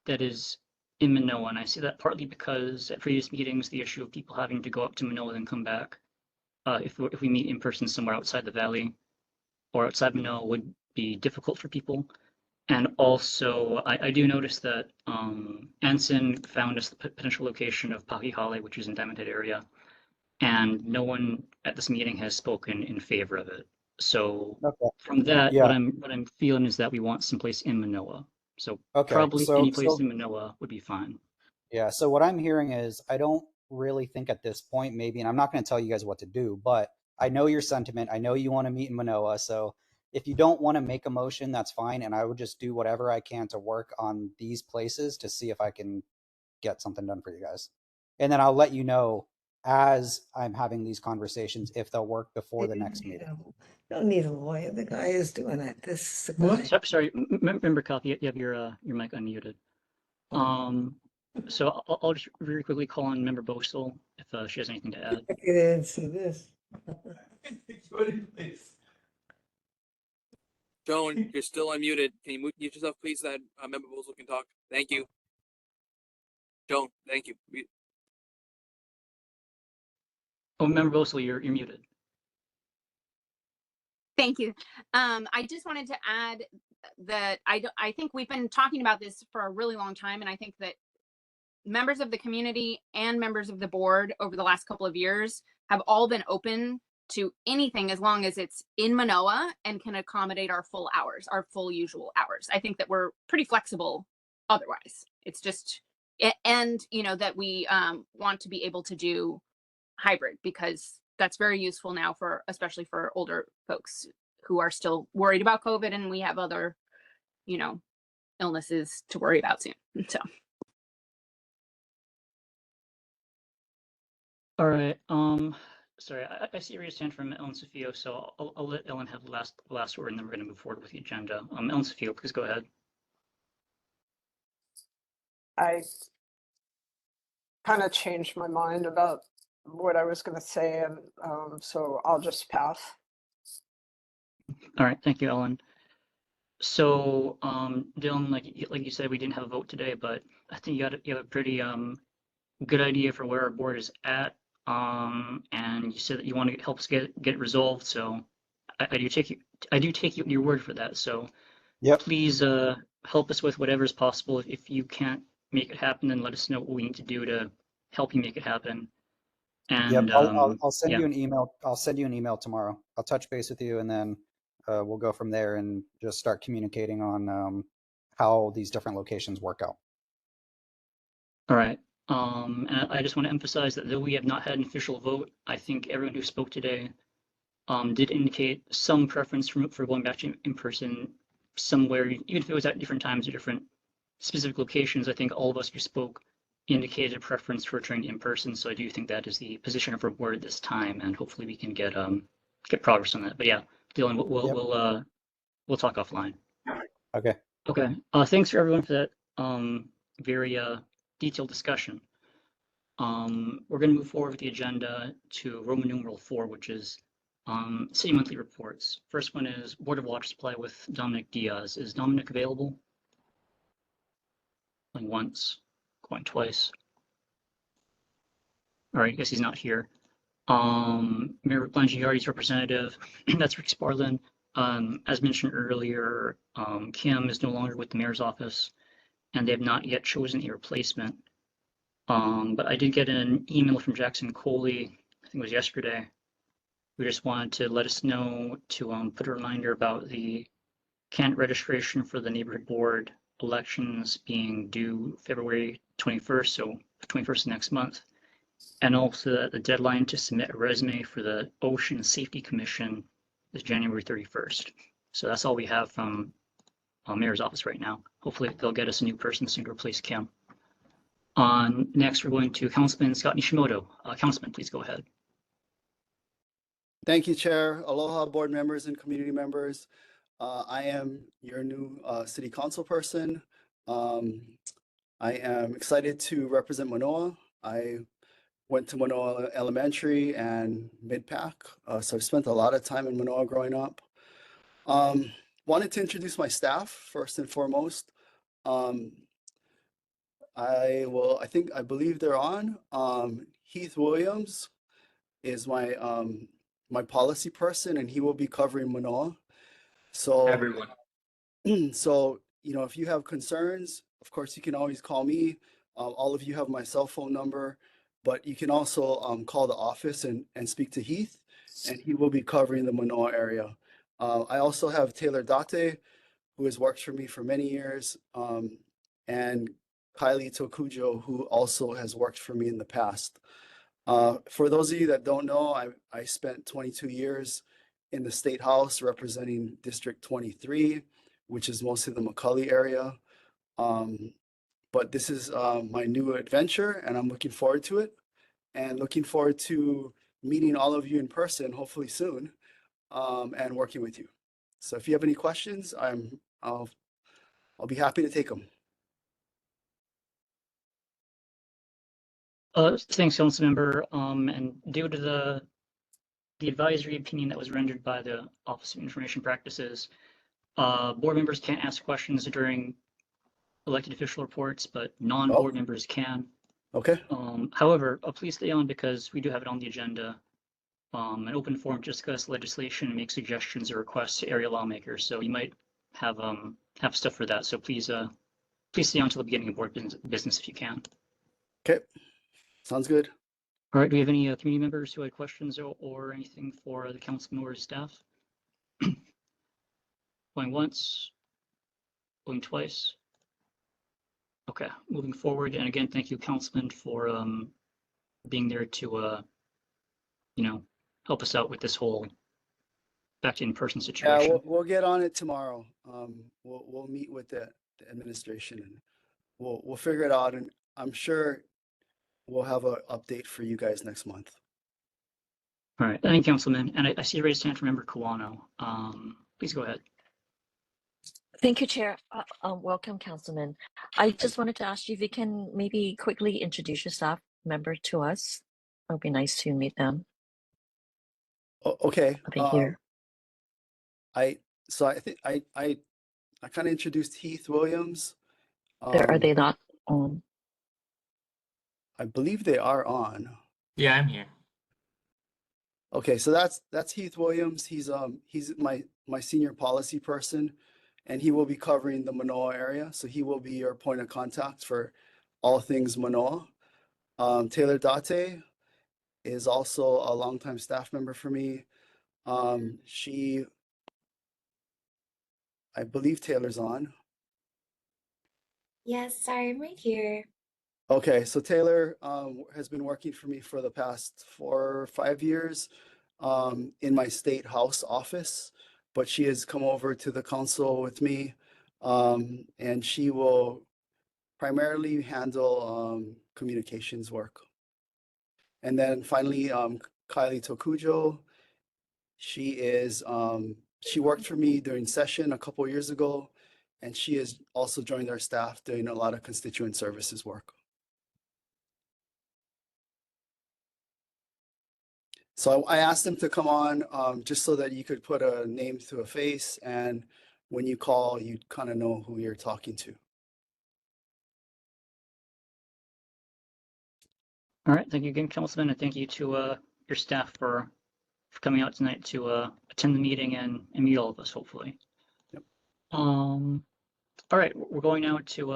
that is in Manoa, and I say that partly because at previous meetings, the issue of people having to go up to Manoa and come back, if we meet in person somewhere outside the valley or outside Manoa, would be difficult for people. And also, I do notice that Anson found us the potential location of Pakihale, which is in Diamond Head area, and no one at this meeting has spoken in favor of it. So Okay. from that, Yeah. what I'm feeling is that we want someplace in Manoa. So Okay. probably any place So in Manoa would be fine. yeah. So what I'm hearing is I don't really think at this point, maybe, and I'm not going to tell you guys what to do, but I know your sentiment. I know you want to meet in Manoa. So if you don't want to make a motion, that's fine. And I would just do whatever I can to work on these places to see if I can get something done for you guys. And then I'll let you know as I'm having these conversations if they'll work before the next meeting. Don't need a lawyer. The guy is doing it. This is the guy. Sorry, member Coffee, you have your mic unmuted. So I'll just very quickly call on member Bosel if she has anything to add. I didn't see this. Joan, you're still unmuted. Can you mute yourself, please, so that member Bozel can talk? Thank you. Joan, thank you. Oh, member Bosel, you're muted. Thank you. I just wanted to add that I think we've been talking about this for a really long time, and I think that members of the community and members of the board over the last couple of years have all been open to anything as long as it's in Manoa and can accommodate our full hours, our full usual hours. I think that we're pretty flexible otherwise. It's just, and you know, that we want to be able to do hybrid because that's very useful now for, especially for older folks who are still worried about COVID, and we have other, you know, illnesses to worry about soon. So. All right. Sorry, I see a raised hand from Ellen Sofio, so I'll let Ellen have the last word, and then we're going to move forward with the agenda. Ellen Sofio, please go ahead. I kind of changed my mind about what I was going to say, and so I'll just pass. All right, thank you, Ellen. So, Dylan, like you said, we didn't have a vote today, but I think you have a pretty good idea for where our board is at. And you said that you want to help us get it resolved. So I do take you at your word for that. So please help us with whatever is possible. If you can't make it happen, then let us know what we need to do to help you make it happen. And I'll send you an email. I'll send you an email tomorrow. I'll touch base with you, and then we'll go from there and just start communicating on how these different locations work out. All right. And I just want to emphasize that though we have not had an official vote, I think everyone who spoke today did indicate some preference for going back to in person somewhere, even if it was at different times or different specific locations. I think all of us who spoke indicated a preference for returning in person. So I do think that is the position of our board at this time, and hopefully we can get progress on that. But yeah, Dylan, we'll talk offline. Okay. Okay. Thanks for everyone for that very detailed discussion. We're going to move forward with the agenda to Roman numeral 4, which is city monthly reports. First one is Board of Water Supply with Dominic Diaz. Is Dominic available? Going once, going twice. All right, I guess he's not here. Mayor Blangiardi's representative, that's Rick Sparlin. As mentioned earlier, Kim is no longer with the mayor's office, and they have not yet chosen a replacement. But I did get an email from Jackson Coley, I think it was yesterday. We just wanted to let us know to put a reminder about the candidate registration for the neighborhood board elections being due February 21st, so 21st next month. And also that the deadline to submit a resume for the Ocean Safety Commission is January 31st. So that's all we have from mayor's office right now. Hopefully they'll get us a new person soon to replace Kim. Next, we're going to Councilman Scott Nishimoto. Councilman, please go ahead. Thank you, Chair. Aloha, board members and community members. I am your new city council person. I am excited to represent Mānoa. I went to Mānoa Elementary and Mid-Pac, so I've spent a lot of time in Mānoa growing up. Wanted to introduce my staff first and foremost. I believe they're on. Heath Williams is my my policy person, and he will be covering Mānoa. So Everyone. So you know, if you have concerns, of course, you can always call me. All of you have my cell phone number, but you can also call the office and speak to Heath, and he will be covering the Manoa area. I also have Taylor Date, who has worked for me for many years, and Kylie Tokujo, who also has worked for me in the past. For those of you that don't know, I spent 22 years in the State House representing District 23, which is mostly the McCully area. But this is my new adventure, and I'm looking forward to it, and looking forward to meeting all of you in person, hopefully soon, and working with you. So if you have any questions, I'll be happy to take them. Thanks, Councilmember. And due to the advisory opinion that was rendered by the Office of Information Practices, board members can't ask questions during elected official reports, but non-board members can. Okay. However, please stay on because we do have it on the agenda. An open forum to discuss legislation and make suggestions or requests to area lawmakers. So you might have stuff for that. So please stay on until the beginning of board business if you can. Okay. Sounds good. All right. Do we have any community members who had questions or anything for the councilman or his staff? Going once, going twice. Okay, moving forward. And again, thank you, Councilman, for being there to help us out with this whole back to in-person situation. Yeah, we'll get on it tomorrow. We'll meet with the administration and we'll figure it out. And I'm sure we'll have an update for you guys next month. All right, thank you, Councilman. And I see a raised hand from Member Kawano. Please go ahead. Thank you, Chair. Welcome, Councilman. I just wanted to ask you if you can maybe quickly introduce your staff member to us. It would be nice to meet them. Okay. Thank you. I think I kind of introduced Heath Williams. Are they not on? I believe they are on. Yeah, I'm here. Okay, so that's Heath Williams. He's my senior policy person, and he will be covering the Manoa area. So he will be your point of contact for all things Manoa. Taylor Date is also a longtime staff member for me. I believe Taylor's on. Yes, sorry, I'm right here. Okay, so Taylor has been working for me for the past 4 or 5 years in my state house office, but she has come over to the council with me, and she will primarily handle communications work. And then finally, Kylie Tokujo, she worked for me during session a couple of years ago, and she has also joined our staff doing a lot of constituent services work. So I asked them to come on just so that you could put a name to a face, and when you call, you kind of know who you're talking to. All right, thank you again, Councilman, and thank you to your staff for coming out tonight to attend the meeting and meet all of us, hopefully. Yep. All right, we're going now to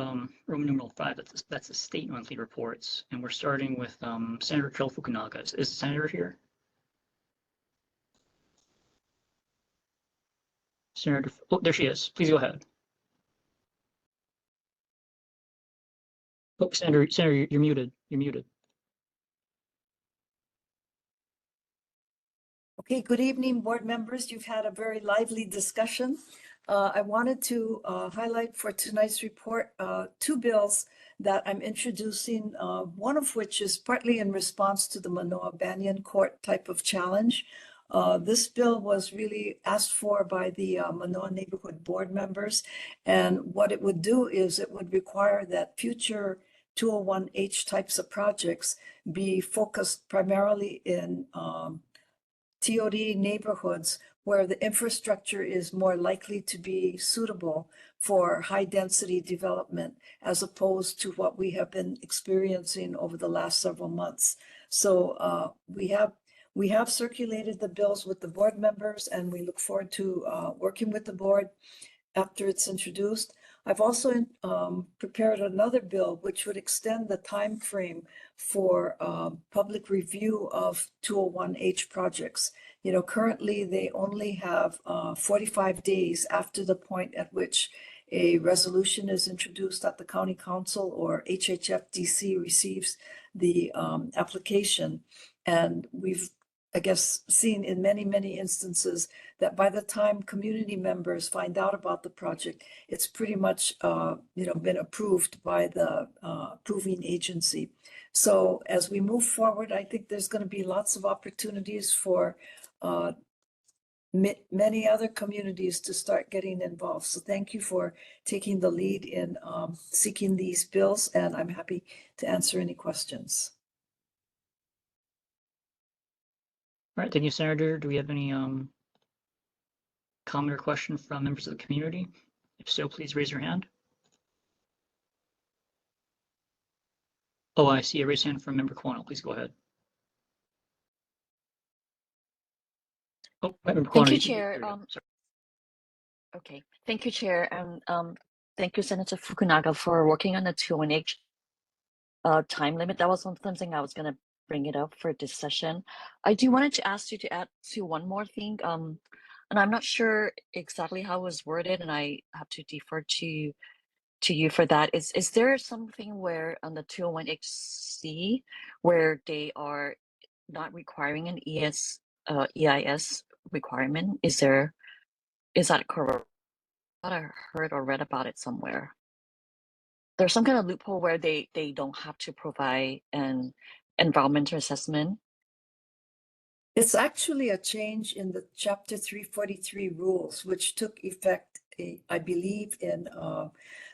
Roman numeral 5. That's the state monthly reports, and we're starting with Senator Carol Fukunaga. Is the senator here? Senator, oh, there she is. Please go ahead. Oh, Senator, you're muted. You're muted. Okay, good evening, board members. You've had a very lively discussion. I wanted to highlight for tonight's report 2 bills that I'm introducing, one of which is partly in response to the Manoa Banyan Court type of challenge. This bill was really asked for by the Manoa Neighborhood Board members. And what it would do is it would require that future 201H types of projects be focused primarily in TOD neighborhoods where the infrastructure is more likely to be suitable for high density development as opposed to what we have been experiencing over the last several months. So we have circulated the bills with the board members, and we look forward to working with the board after it's introduced. I've also prepared another bill which would extend the time frame for public review of 201H projects. You know, currently they only have 45 days after the point at which a resolution is introduced at the county council or HHFDC receives the application. And we've, I guess, seen in many, many instances that by the time community members find out about the project, it's pretty much, been approved by the approving agency. So as we move forward, I think there's going to be lots of opportunities for many other communities to start getting involved. So thank you for taking the lead in seeking these bills, and I'm happy to answer any questions. All right, thank you, Senator. Do we have any comment or question from members of the community? If so, please raise your hand. Oh, I see a raised hand from Member Quano. Please go ahead. Oh, Member Quano. Thank you, Chair. Okay, thank you, Chair, and thank you, Senator Fukunaga, for working on the 201H time limit. That was something I was going to bring it up for this session. I do wanted to ask you to add to one more thing, and I'm not sure exactly how it was worded, and I have to defer to you for that. Is there something where on the 201HC where they are not requiring an EIS requirement? Is that correct? I thought I heard or read about it somewhere. There's some kind of loophole where they don't have to provide an environmental assessment. It's actually a change in the Chapter 343 rules, which took effect, I believe, in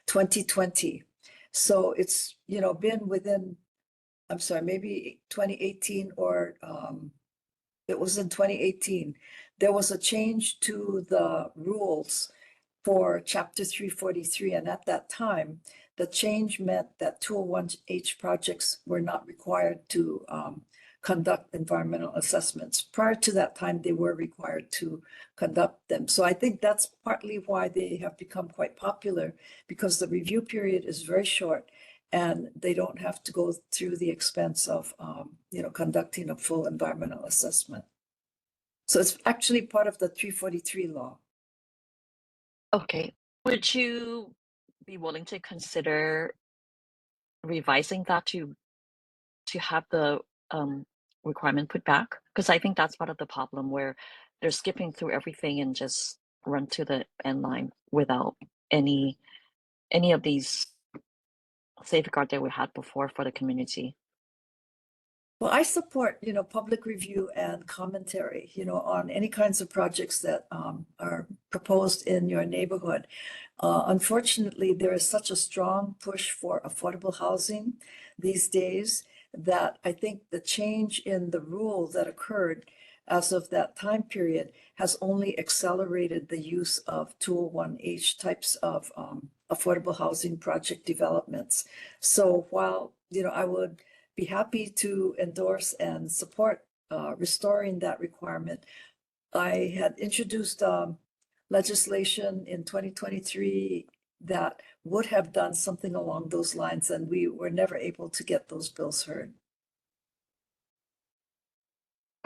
2020. So it's, been within, I'm sorry, maybe 2018 or it was in 2018. There was a change to the rules for Chapter 343. And at that time, the change meant that 201H projects were not required to conduct environmental assessments. Prior to that time, they were required to conduct them. So I think that's partly why they have become quite popular, because the review period is very short and they don't have to go through the expense of, conducting a full environmental assessment. So it's actually part of the 343 law. Okay. Would you be willing to consider revising that to have the requirement put back? Because I think that's part of the problem, where they're skipping through everything and just run to the end line without any of these safeguards that we had before for the community. Well, I support, public review and commentary, on any kinds of projects that are proposed in your neighborhood. Unfortunately, there is such a strong push for affordable housing these days that I think the change in the rule that occurred as of that time period has only accelerated the use of 201H types of affordable housing project developments. So while, I would be happy to endorse and support restoring that requirement, I had introduced legislation in 2023 that would have done something along those lines, and we were never able to get those bills heard.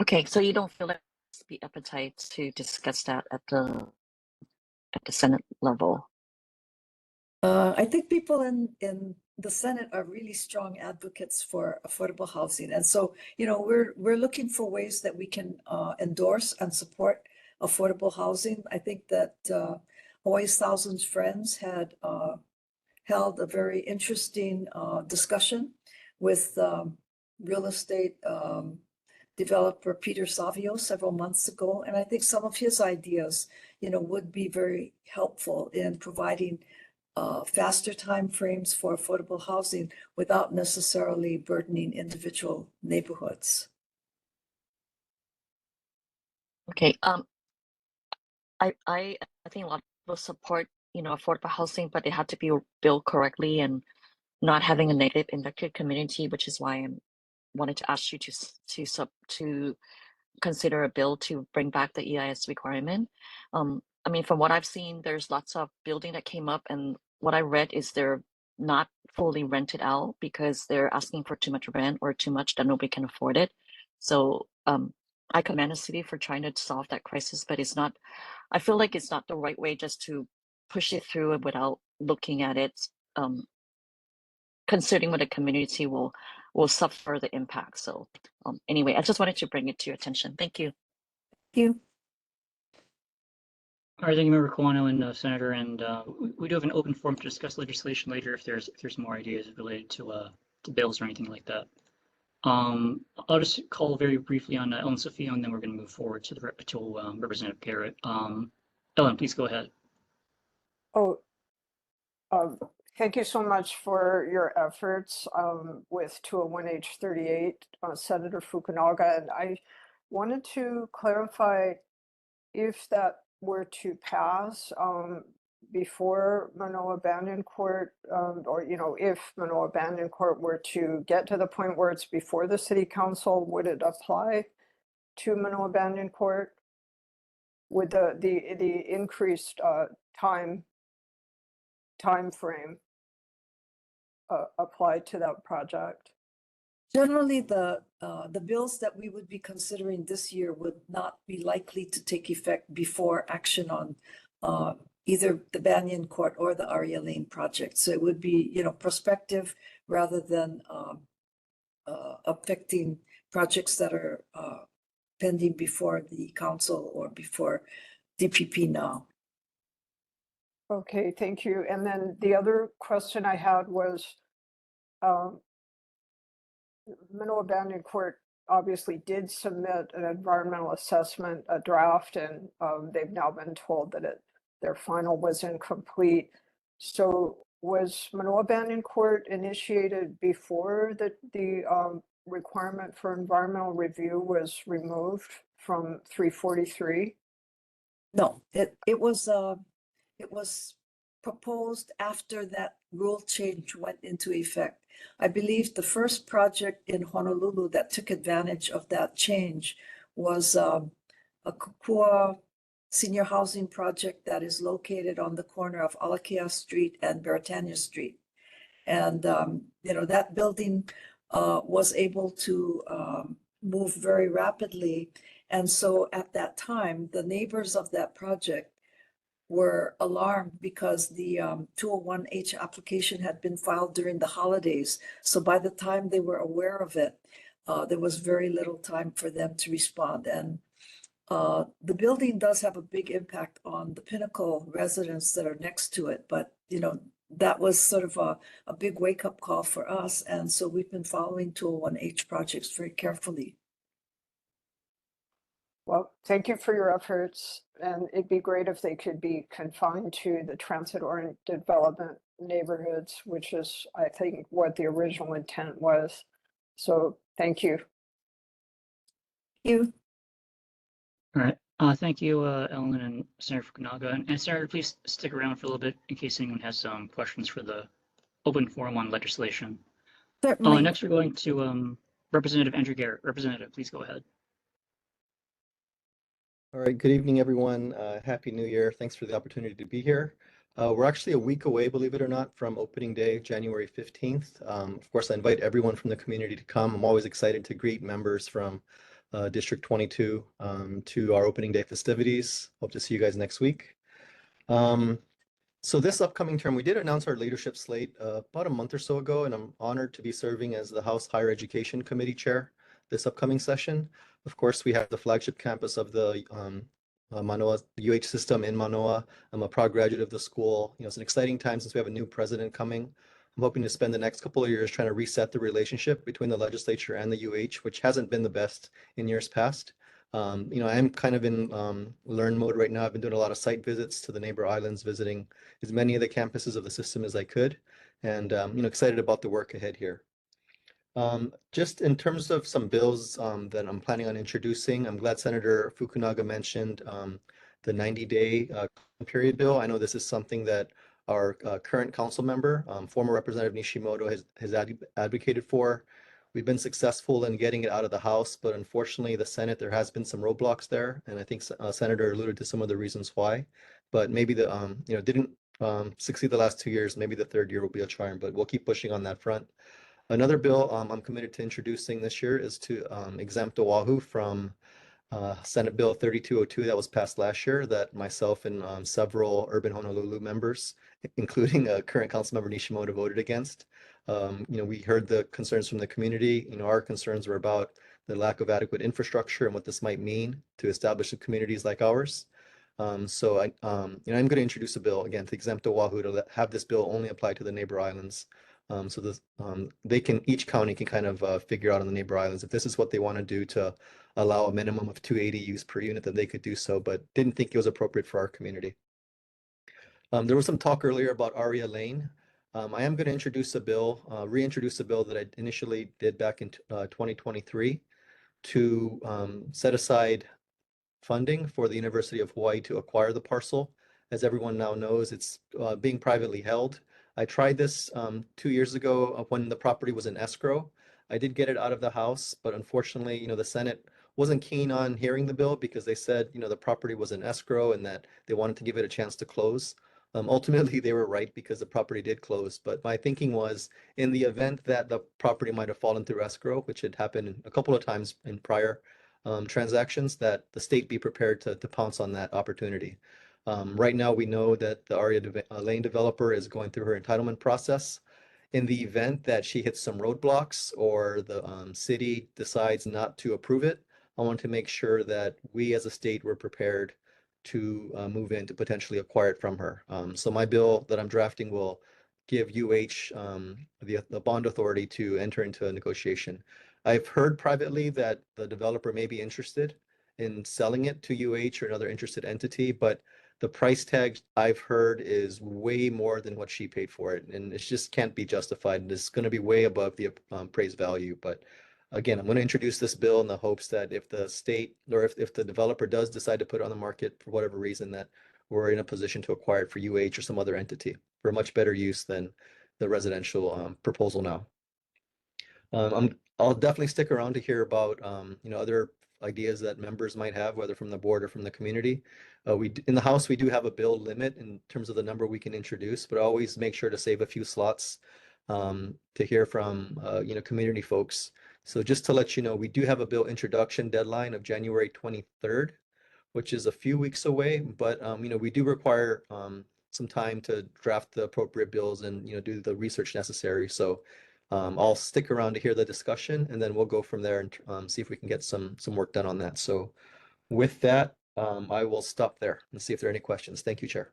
Okay, so you don't feel like there's the appetite to discuss that at the Senate level? I think people in the Senate are really strong advocates for affordable housing. And so, we're looking for ways that we can endorse and support affordable housing. I think that Hawaii's Thousands Friends had held a very interesting discussion with real estate developer Peter Savio several months ago. And I think some of his ideas, would be very helpful in providing faster timeframes for affordable housing without necessarily burdening individual neighborhoods. Okay. I think a lot of people support, affordable housing, but it had to be built correctly and not having a negative impacted community, which is why I wanted to ask you to consider a bill to bring back the EIS requirement. I mean, from what I've seen, there's lots of building that came up and what I read is they're not fully rented out because they're asking for too much rent or too much that nobody can afford it. So I commend the city for trying to solve that crisis, but it's not, I feel like it's not the right way just to push it through without looking at it, considering what the community will suffer the impact. So anyway, I just wanted to bring it to your attention. Thank you. Thank you. All right, thank you, Member Kawano and Senator. And we do have an open forum to discuss legislation later if there's more ideas related to bills or anything like that. I'll just call very briefly on Ellen Sophia, and then we're going to move forward to Representative Garrett. Ellen, please go ahead. Oh, thank you so much for your efforts with 201H38, Senator Fukunaga. And I wanted to clarify if that were to pass before Manoa Abandon Court, or, you know, if Manoa Abandon Court were to get to the point where it's before the city council, would it apply to Manoa Abandon Court? Would the increased time frame apply to that project? Generally, the bills that we would be considering this year would not be likely to take effect before action on either the Banyan Court or the Aria Lane project. So it would be, you know, prospective rather than affecting projects that are pending before the council or before DPP now. Okay, thank you. And then the other question I had was, Manoa Abandon Court obviously did submit an environmental assessment, a draft, and they've now been told that their final was incomplete. So was Manoa Abandon Court initiated before the requirement for environmental review was removed from 343? No, it was proposed after that rule change went into effect. I believe the first project in Honolulu that took advantage of that change was a Kukua senior housing project that is located on the corner of Alakea Street and Beretania Street. And, you know, that building was able to move very rapidly. And so at that time, the neighbors of that project were alarmed because the 201H application had been filed during the holidays. So by the time they were aware of it, there was very little time for them to respond. And the building does have a big impact on the Pinnacle residents that are next to it. But, you know, that was sort of a big wake-up call for us. And so we've been following 201H projects very carefully. Well, thank you for your efforts, and it'd be great if they could be confined to the transit-oriented development neighborhoods, which is, I think, what the original intent was. So thank you. You. All right. Thank you, Ellen and Senator Fukunaga. And Senator, please stick around for a little bit in case anyone has some questions for the open forum on legislation. Certainly. Next, we're going to Representative Andrew Garrett. Representative, please go ahead. All right, good evening, everyone. Happy New Year. Thanks for the opportunity to be here. We're actually a week away, believe it or not, from opening day, January 15th. Of course, I invite everyone from the community to come. I'm always excited to greet members from District 22 to our opening day festivities. Hope to see you guys next week. So this upcoming term, we did announce our leadership slate about a month or so ago, and I'm honored to be serving as the House Higher Education Committee Chair this upcoming session. Of course, we have the flagship campus of the Mānoa UH system in Mānoa. I'm a proud graduate of the school. You know, it's an exciting time since we have a new president coming. I'm hoping to spend the next couple of years trying to reset the relationship between the legislature and the UH, which hasn't been the best in years past. You know, I am kind of in learn mode right now. I've been doing a lot of site visits to the neighbor islands, visiting as many of the campuses of the system as I could, and you know, excited about the work ahead here. Just in terms of some bills that I'm planning on introducing, I'm glad Senator Fukunaga mentioned the 90-day period bill. I know this is something that our current council member, former Representative Nishimoto, has advocated for. We've been successful in getting it out of the House, but unfortunately the Senate, there has been some roadblocks there, and I think Senator alluded to some of the reasons why. But maybe the you know, didn't succeed the last 2 years. Maybe the third year will be a charm, but we'll keep pushing on that front. Another bill I'm committed to introducing this year is to exempt Oahu from Senate Bill 3202 that was passed last year that myself and several Urban Honolulu members, including current Councilmember Nishimoto, voted against. We heard the concerns from the community. Our concerns were about the lack of adequate infrastructure and what this might mean to establish communities like ours. I'm going to introduce a bill again to exempt Oahu to have this bill only apply to the neighbor islands. So this, each county can kind of figure out on the neighbor islands if this is what they want to do to allow a minimum of 2 ADUs per unit, then they could do so, but didn't think it was appropriate for our community. There was some talk earlier about Aria Lane. I am going to introduce a bill, reintroduce a bill that I initially did back in 2023 to set aside funding for the University of Hawaii to acquire the parcel. As everyone now knows, it's being privately held. I tried this 2 years ago when the property was in escrow. I did get it out of the House, but unfortunately, the Senate wasn't keen on hearing the bill because they said, the property was in escrow and that they wanted to give it a chance to close. Ultimately, they were right because the property did close. But my thinking was, in the event that the property might have fallen through escrow, which had happened a couple of times in prior transactions, that the state be prepared to pounce on that opportunity. Right now, we know that the Aria Lane developer is going through her entitlement process. In the event that she hits some roadblocks or the city decides not to approve it, I want to make sure that we as a state were prepared to move in to potentially acquire it from her. So my bill that I'm drafting will give UH the bond authority to enter into a negotiation. I've heard privately that the developer may be interested in selling it to UH or another interested entity, but the price tag I've heard is way more than what she paid for it, and it just can't be justified. It's going to be way above the appraised value. But again, I'm going to introduce this bill in the hopes that if the state or if the developer does decide to put it on the market for whatever reason, that we're in a position to acquire it for UH or some other entity for much better use than the residential proposal now. I'll definitely stick around to hear about other ideas that members might have, whether from the board or from the community. In the House, we do have a bill limit in terms of the number we can introduce, but always make sure to save a few slots to hear from community folks. So just to let you know, we do have a bill introduction deadline of January 23rd, which is a few weeks away, but we do require some time to draft the appropriate bills and do the research necessary. So I'll stick around to hear the discussion, and then we'll go from there and see if we can get some work done on that. So with that, I will stop there and see if there are any questions. Thank you, Chair.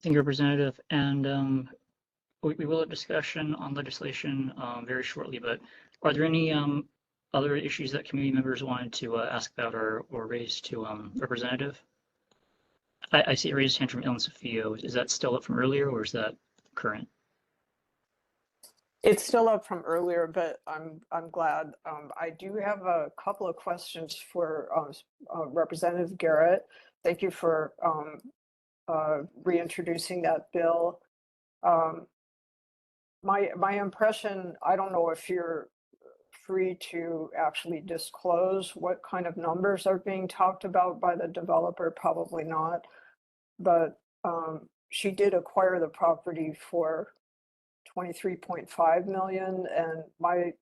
Thank you, Representative. And we will have discussion on legislation very shortly, but are there any other issues that community members wanted to ask about or raise to Representative? I see a raised hand from Ellen Sofio. Is that still up from earlier or is that current? It's still up from earlier, but I'm glad. I do have a couple of questions for Representative Garrett. Thank you for reintroducing that bill. My impression, I don't know if you're free to actually disclose what kind of numbers are being talked about by the developer, probably not, but she did acquire the property for 23.5 million, and my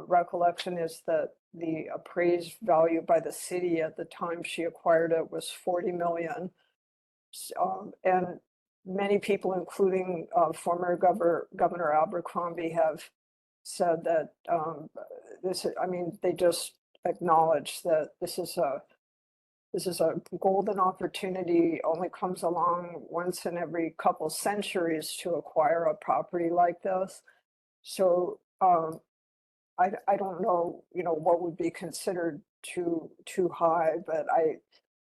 recollection is that the appraised value by the city at the time she acquired it was 40 million. And many people, including former Governor Abercrombie, have said that they just acknowledge that this is a golden opportunity, only comes along once in every couple centuries to acquire a property like this. So I don't know, what would be considered too high, but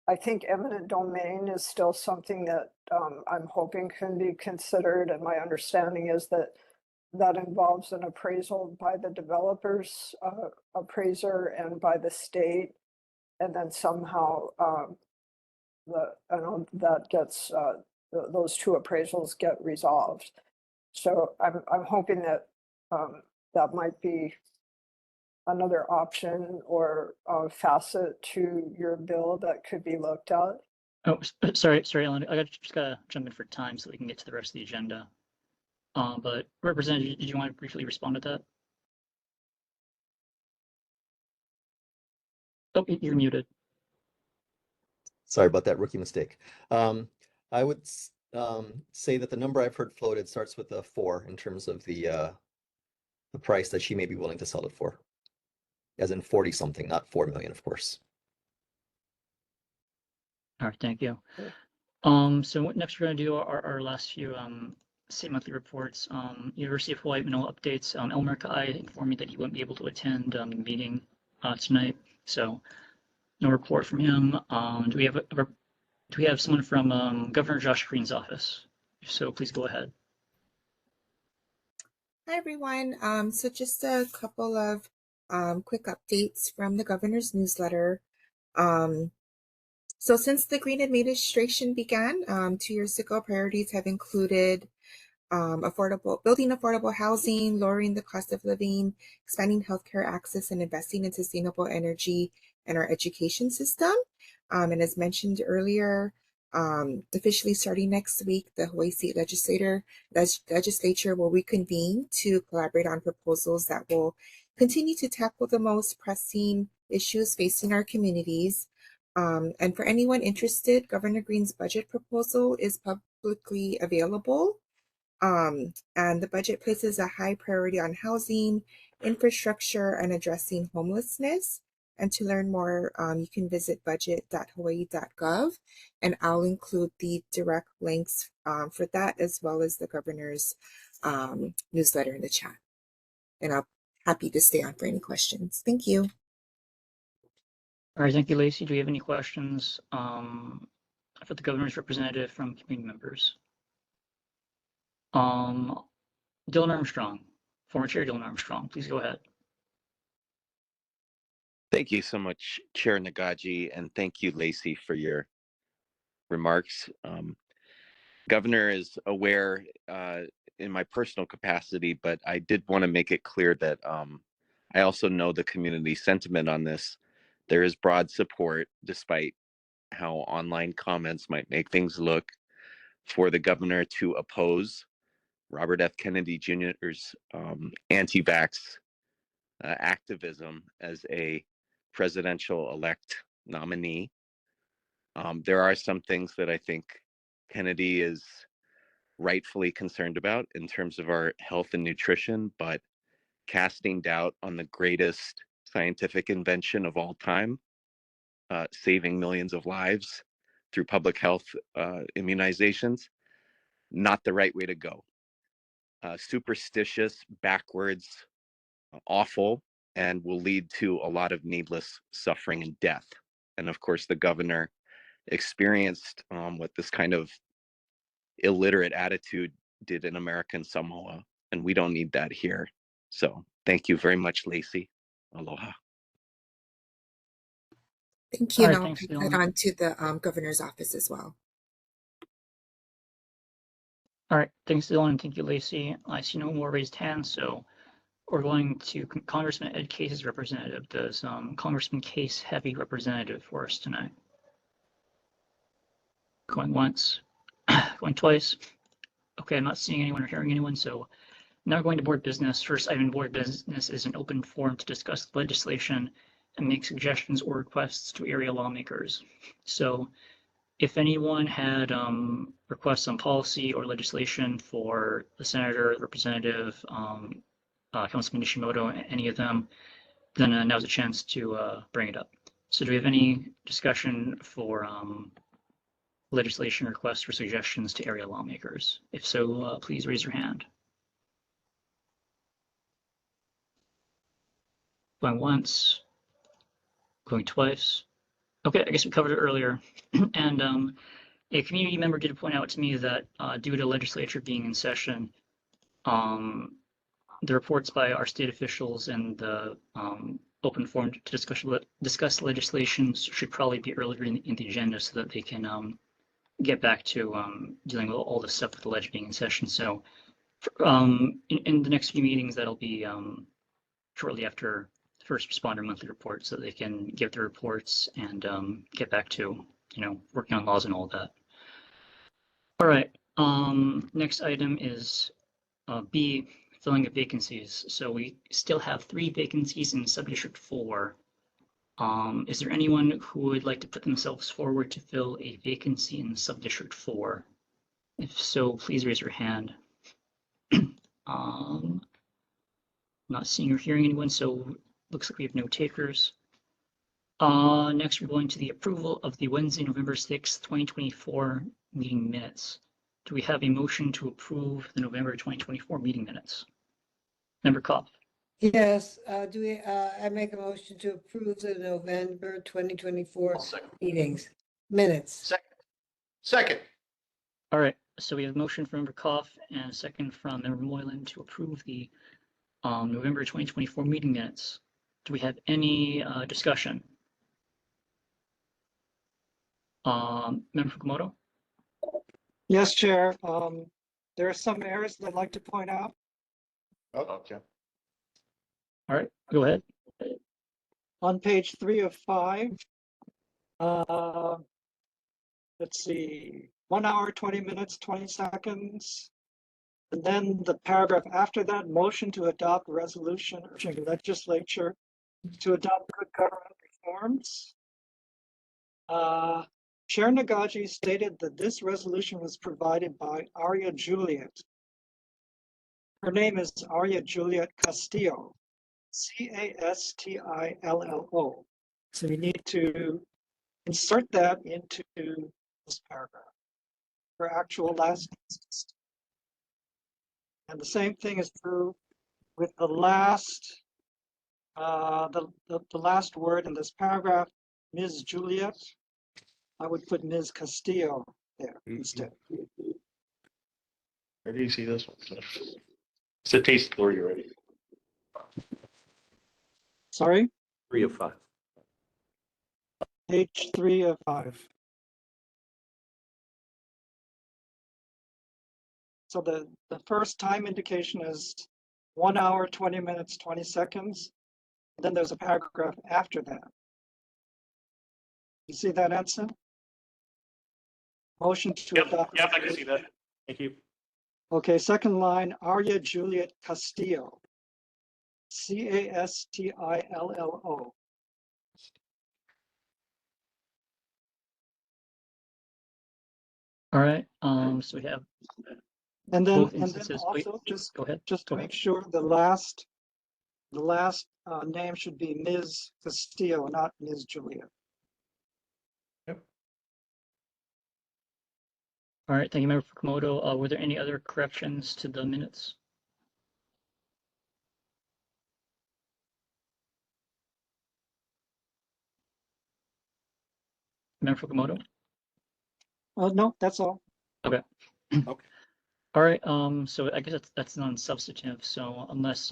I think eminent domain is still something that I'm hoping can be considered. And my understanding is that that involves an appraisal by the developer's appraiser and by the state. And then somehow that gets those two appraisals get resolved. So I'm hoping that that might be another option or facet to your bill that could be looked at. Oh, sorry, Ellen. Just gotta jump in for time so we can get to the rest of the agenda. But Representative, did you want to briefly respond to that? Oh, you're muted. Sorry about that rookie mistake. I would say that the number I've heard floated starts with a 4 in terms of the price that she may be willing to sell it for, as in 40 something, not 4 million, of course. All right, thank you. So what next we're going to do our last few state monthly reports. University of Hawaii Manoa updates. Elmer Kai informed me that he wouldn't be able to attend the meeting tonight, so no report from him. Do we have someone from Governor Josh Green's office? If so, please go ahead. Hi, everyone. So just a couple of quick updates from the governor's newsletter. So since the Green administration began 2 years ago, priorities have included building affordable housing, lowering the cost of living, expanding healthcare access, and investing in sustainable energy and our education system. And as mentioned earlier, officially starting next week, the Hawaii State Legislature will reconvene to collaborate on proposals that will continue to tackle the most pressing issues facing our communities. And for anyone interested, Governor Green's budget proposal is publicly available. And the budget places a high priority on housing, infrastructure, and addressing homelessness. And to learn more, you can visit budget.hawaii.gov, and I'll include the direct links for that, as well as the governor's newsletter in the chat. And I'm happy to stay on for any questions. Thank you. All right, thank you, Lacey. Do we have any questions for the governor's representative from community members? Dylan Armstrong, former Chair Dylan Armstrong, please go ahead. Thank you so much, Chair Nagaji, and thank you, Lacey, for your remarks. Governor is aware in my personal capacity, but I did want to make it clear that I also know the community sentiment on this. There is broad support, despite how online comments might make things look, for the governor to oppose Robert F. Kennedy Jr.'s anti-vax activism as a presidential-elect nominee. There are some things that I think Kennedy is rightfully concerned about in terms of our health and nutrition, but casting doubt on the greatest scientific invention of all time, saving millions of lives through public health immunizations, not the right way to go. Superstitious, backwards, awful, and will lead to a lot of needless suffering and death. And of course, the governor experienced what this kind of illiterate attitude did in American Samoa, and we don't need that here. So thank you very much, Lacey. Aloha. Thank you. All And right, I'll thanks, pass that Dylan. on to the governor's office as well. All right, thanks, Dylan, and thank you, Lacey. I see no more raised hands, so we're going to Congressman Ed Case's representative. Does Congressman Case have a representative for us tonight? Going once, going twice. Okay, I'm not seeing anyone or hearing anyone, so now going to board business. First item in board business is an open forum to discuss legislation and make suggestions or requests to area lawmakers. So if anyone had requests on policy or legislation for the senator, the representative, Councilman Nishimoto, any of them, then now's a chance to bring it up. So do we have any discussion for legislation requests or suggestions to area lawmakers? If so, please raise your hand. Going once, going twice. Okay, I guess we covered it earlier. And a community member did point out to me that due to legislature being in session, the reports by our state officials and the open forum to discuss legislation should probably be earlier in the agenda so that they can get back to dealing with all the stuff with the ledge being in session. So in the next few meetings, that'll be shortly after the first responder monthly report, so they can give their reports and get back to working on laws and all that. All right, next item is B, filling of vacancies. So we still have 3 vacancies in Subdistrict 4. Is there anyone who would like to put themselves forward to fill a vacancy in Subdistrict 4? If so, please raise your hand. Not seeing or hearing anyone, so looks like we have no takers. Next, we're going to the approval of the Wednesday, November 6th, 2024 meeting minutes. Do we have a motion to approve the November 2024 meeting minutes? Member Kopp. Yes, I make a motion to approve the November 2024 meetings, minutes. Second. All right, so we have a motion from Member Koff and a second from Member Moylan to approve the November 2024 meeting minutes. Do we have any discussion? Member Fukumoto? Yes, Chair. There are some errors that I'd like to point out. Oh, okay. All right, go ahead. On page 3 of 5, let's see, 1 hour, 20 minutes, 20 seconds. And then the paragraph after that, motion to adopt resolution urging legislature to adopt good government reforms. Chair Nagaji stated that this resolution was provided by Arya Juliet. Her name is Arya Juliet Castillo, Castillo. So we need to insert that into this paragraph. Her actual last name. And the same thing is true with the last the last word in this paragraph, Ms. Juliet. I would put Ms. Castillo there instead. Where do you see this one? It's a taste story already. Sorry? 3 of 5. Page 3 of 5. So the first time indication is 1 hour, 20 minutes, 20 seconds. Then there's a paragraph after that. You see that, Edson? Motion to adopt. Yep, I can see that. Thank you. Okay, second line, Arya Juliet Castillo. Castillo. All right, so we have And then, both instances. Wait, also just go ahead. just to Go make ahead. sure the last name should be Ms. Castillo, not Ms. Juliet. All right, thank you, Member Fukumoto. Were there any other corrections to the minutes? Member Fukumoto? No, that's all. Okay. Okay. All right, so I guess that's non-substantive. So unless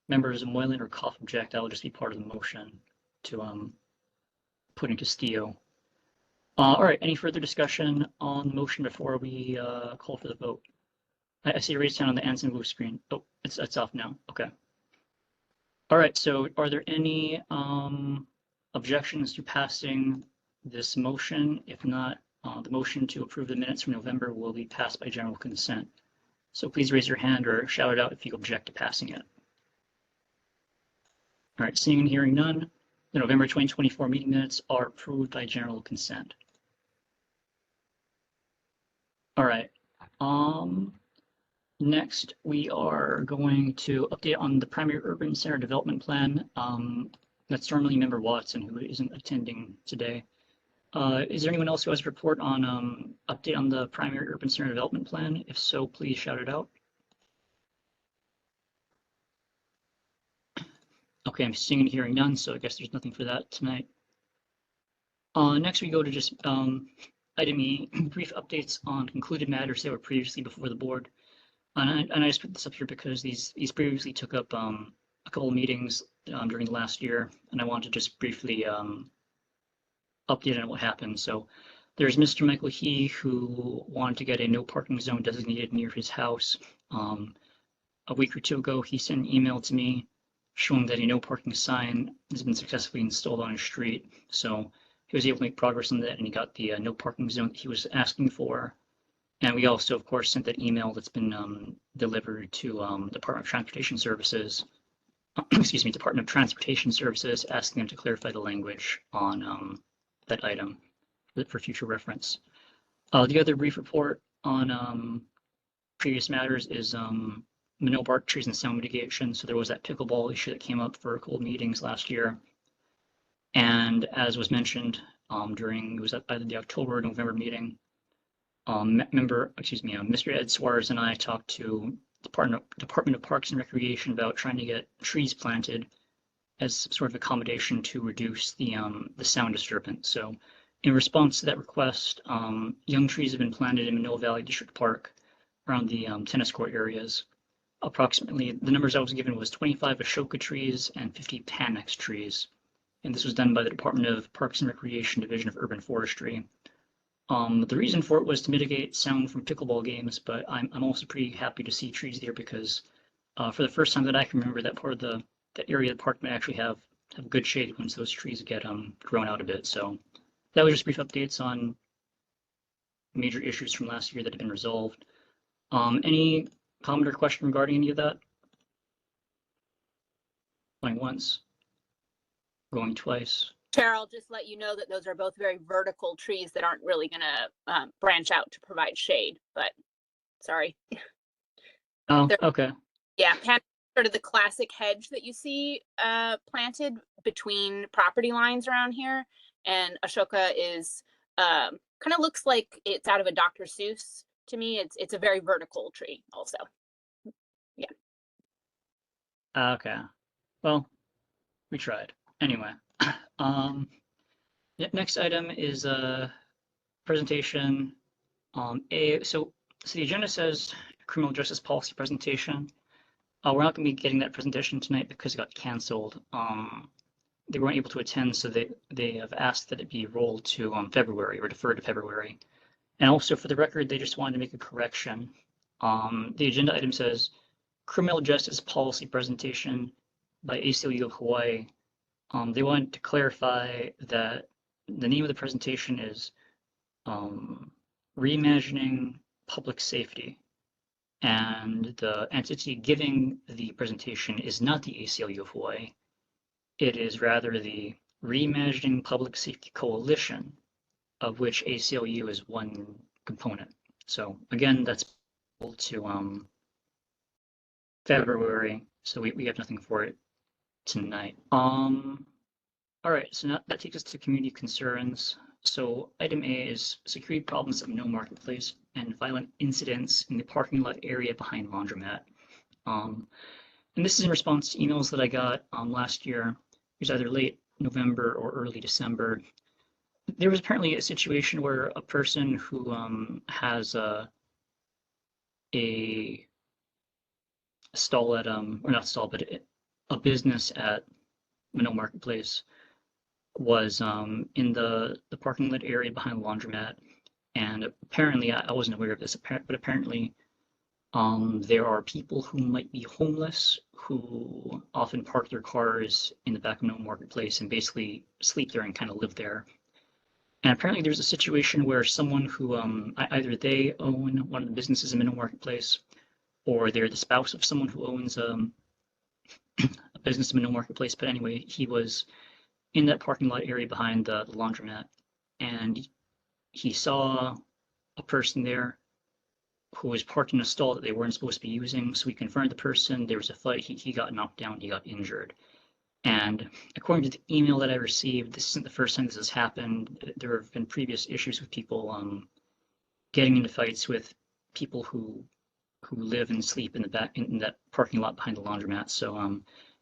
members Moylan or Koff object, that will just be part of the motion to put in Castillo. All right, any further discussion on the motion before we call for the vote? I see a raised hand on the Anson Blue screen. Oh, it's off now. Okay. All right, so are there any objections to passing this motion? If not, the motion to approve the minutes from November will be passed by general consent. So please raise your hand or shout it out if you object to passing it. All right, seeing and hearing none, the November 2024 meeting minutes are approved by general consent. All right. Next, we are going to update on the primary urban center development plan. That's normally Member Watson, who isn't attending today. Is there anyone else who has a report on update on the primary urban center development plan? If so, please shout it out. Okay, I'm seeing and hearing none, so I guess there's nothing for that tonight. Next, we go to just item E, brief updates on concluded matters that were previously before the board. And I just put this up here because these previously took up a couple of meetings during the last year, and I want to just briefly update on what happened. So there's Mr. Michael He, who wanted to get a no parking zone designated near his house. A week or two ago, he sent an email to me showing that a no parking sign has been successfully installed on his street. So he was able to make progress on that, and he got the no parking zone that he was asking for. And we also, of course, sent that email that's been delivered to Department of Transportation Services, excuse me, Department of Transportation Services, asking them to clarify the language on that item for future reference. The other brief report on previous matters is Manoa bark trees and sound mitigation. So there was that pickleball issue that came up for cold meetings last year. And as was mentioned during, it was either the October or November meeting, Mr. Ed Suarez and I talked to Department of Parks and Recreation about trying to get trees planted as sort of accommodation to reduce the sound disturbance. So in response to that request, young trees have been planted in Manoa Valley District Park around the tennis court areas. Approximately, the numbers I was given was 25 Ashoka trees and 50 Panax trees. And this was done by the Department of Parks and Recreation Division of Urban Forestry. The reason for it was to mitigate sound from pickleball games, but I'm also pretty happy to see trees there because for the first time that I can remember, that part of that area of the park might actually have good shade once those trees get grown out a bit. So that was just brief updates on major issues from last year that have been resolved. Any comment or question regarding any of that? Going once, going twice. Chair, I'll just let you know that those are both very vertical trees that aren't really going to branch out to provide shade, but sorry. Oh, okay. Yeah, sort of the classic hedge that you see planted between property lines around here. And Ashoka is kind of looks like it's out of a Dr. Seuss to me. It's a very vertical tree also. Yeah. Okay. Well, we tried. Anyway. Next item is a presentation. So the agenda says criminal justice policy presentation. We're not going to be getting that presentation tonight because it got canceled. They weren't able to attend, so they have asked that it be rolled to February or deferred to February. And also, for the record, they just wanted to make a correction. The agenda item says criminal justice policy presentation by ACLU of Hawaii. They wanted to clarify that the name of the presentation is Reimagining Public Safety. And the entity giving the presentation is not the ACLU of Hawaii. It is rather the Reimagining Public Safety Coalition, of which ACLU is one component. So again, that's to February, so we have nothing for it tonight. All right, so now that takes us to community concerns. So item A is security problems at Manoa Marketplace and violent incidents in the parking lot area behind laundromat. And this is in response to emails that I got last year. It was either late November or early December. There was apparently a situation where a person who has a stall at or not stall, but a business at Manoa Marketplace was in the parking lot area behind the laundromat, and apparently I wasn't aware of this, but apparently there are people who might be homeless who often park their cars in the back of Manoa Marketplace and basically sleep there and kind of live there. And apparently there's a situation where someone who either they own one of the businesses in Manoa Marketplace, or they're the spouse of someone who owns a business in Manoa Marketplace. But anyway, he was in that parking lot area behind the laundromat, and he saw a person there who was parked in a stall that they weren't supposed to be using. So he confronted the person. There was a fight. He got knocked down. He got injured. And according to the email that I received, this isn't the first time this has happened. There have been previous issues with people getting into fights with people who live and sleep in the back in that parking lot behind the laundromat. So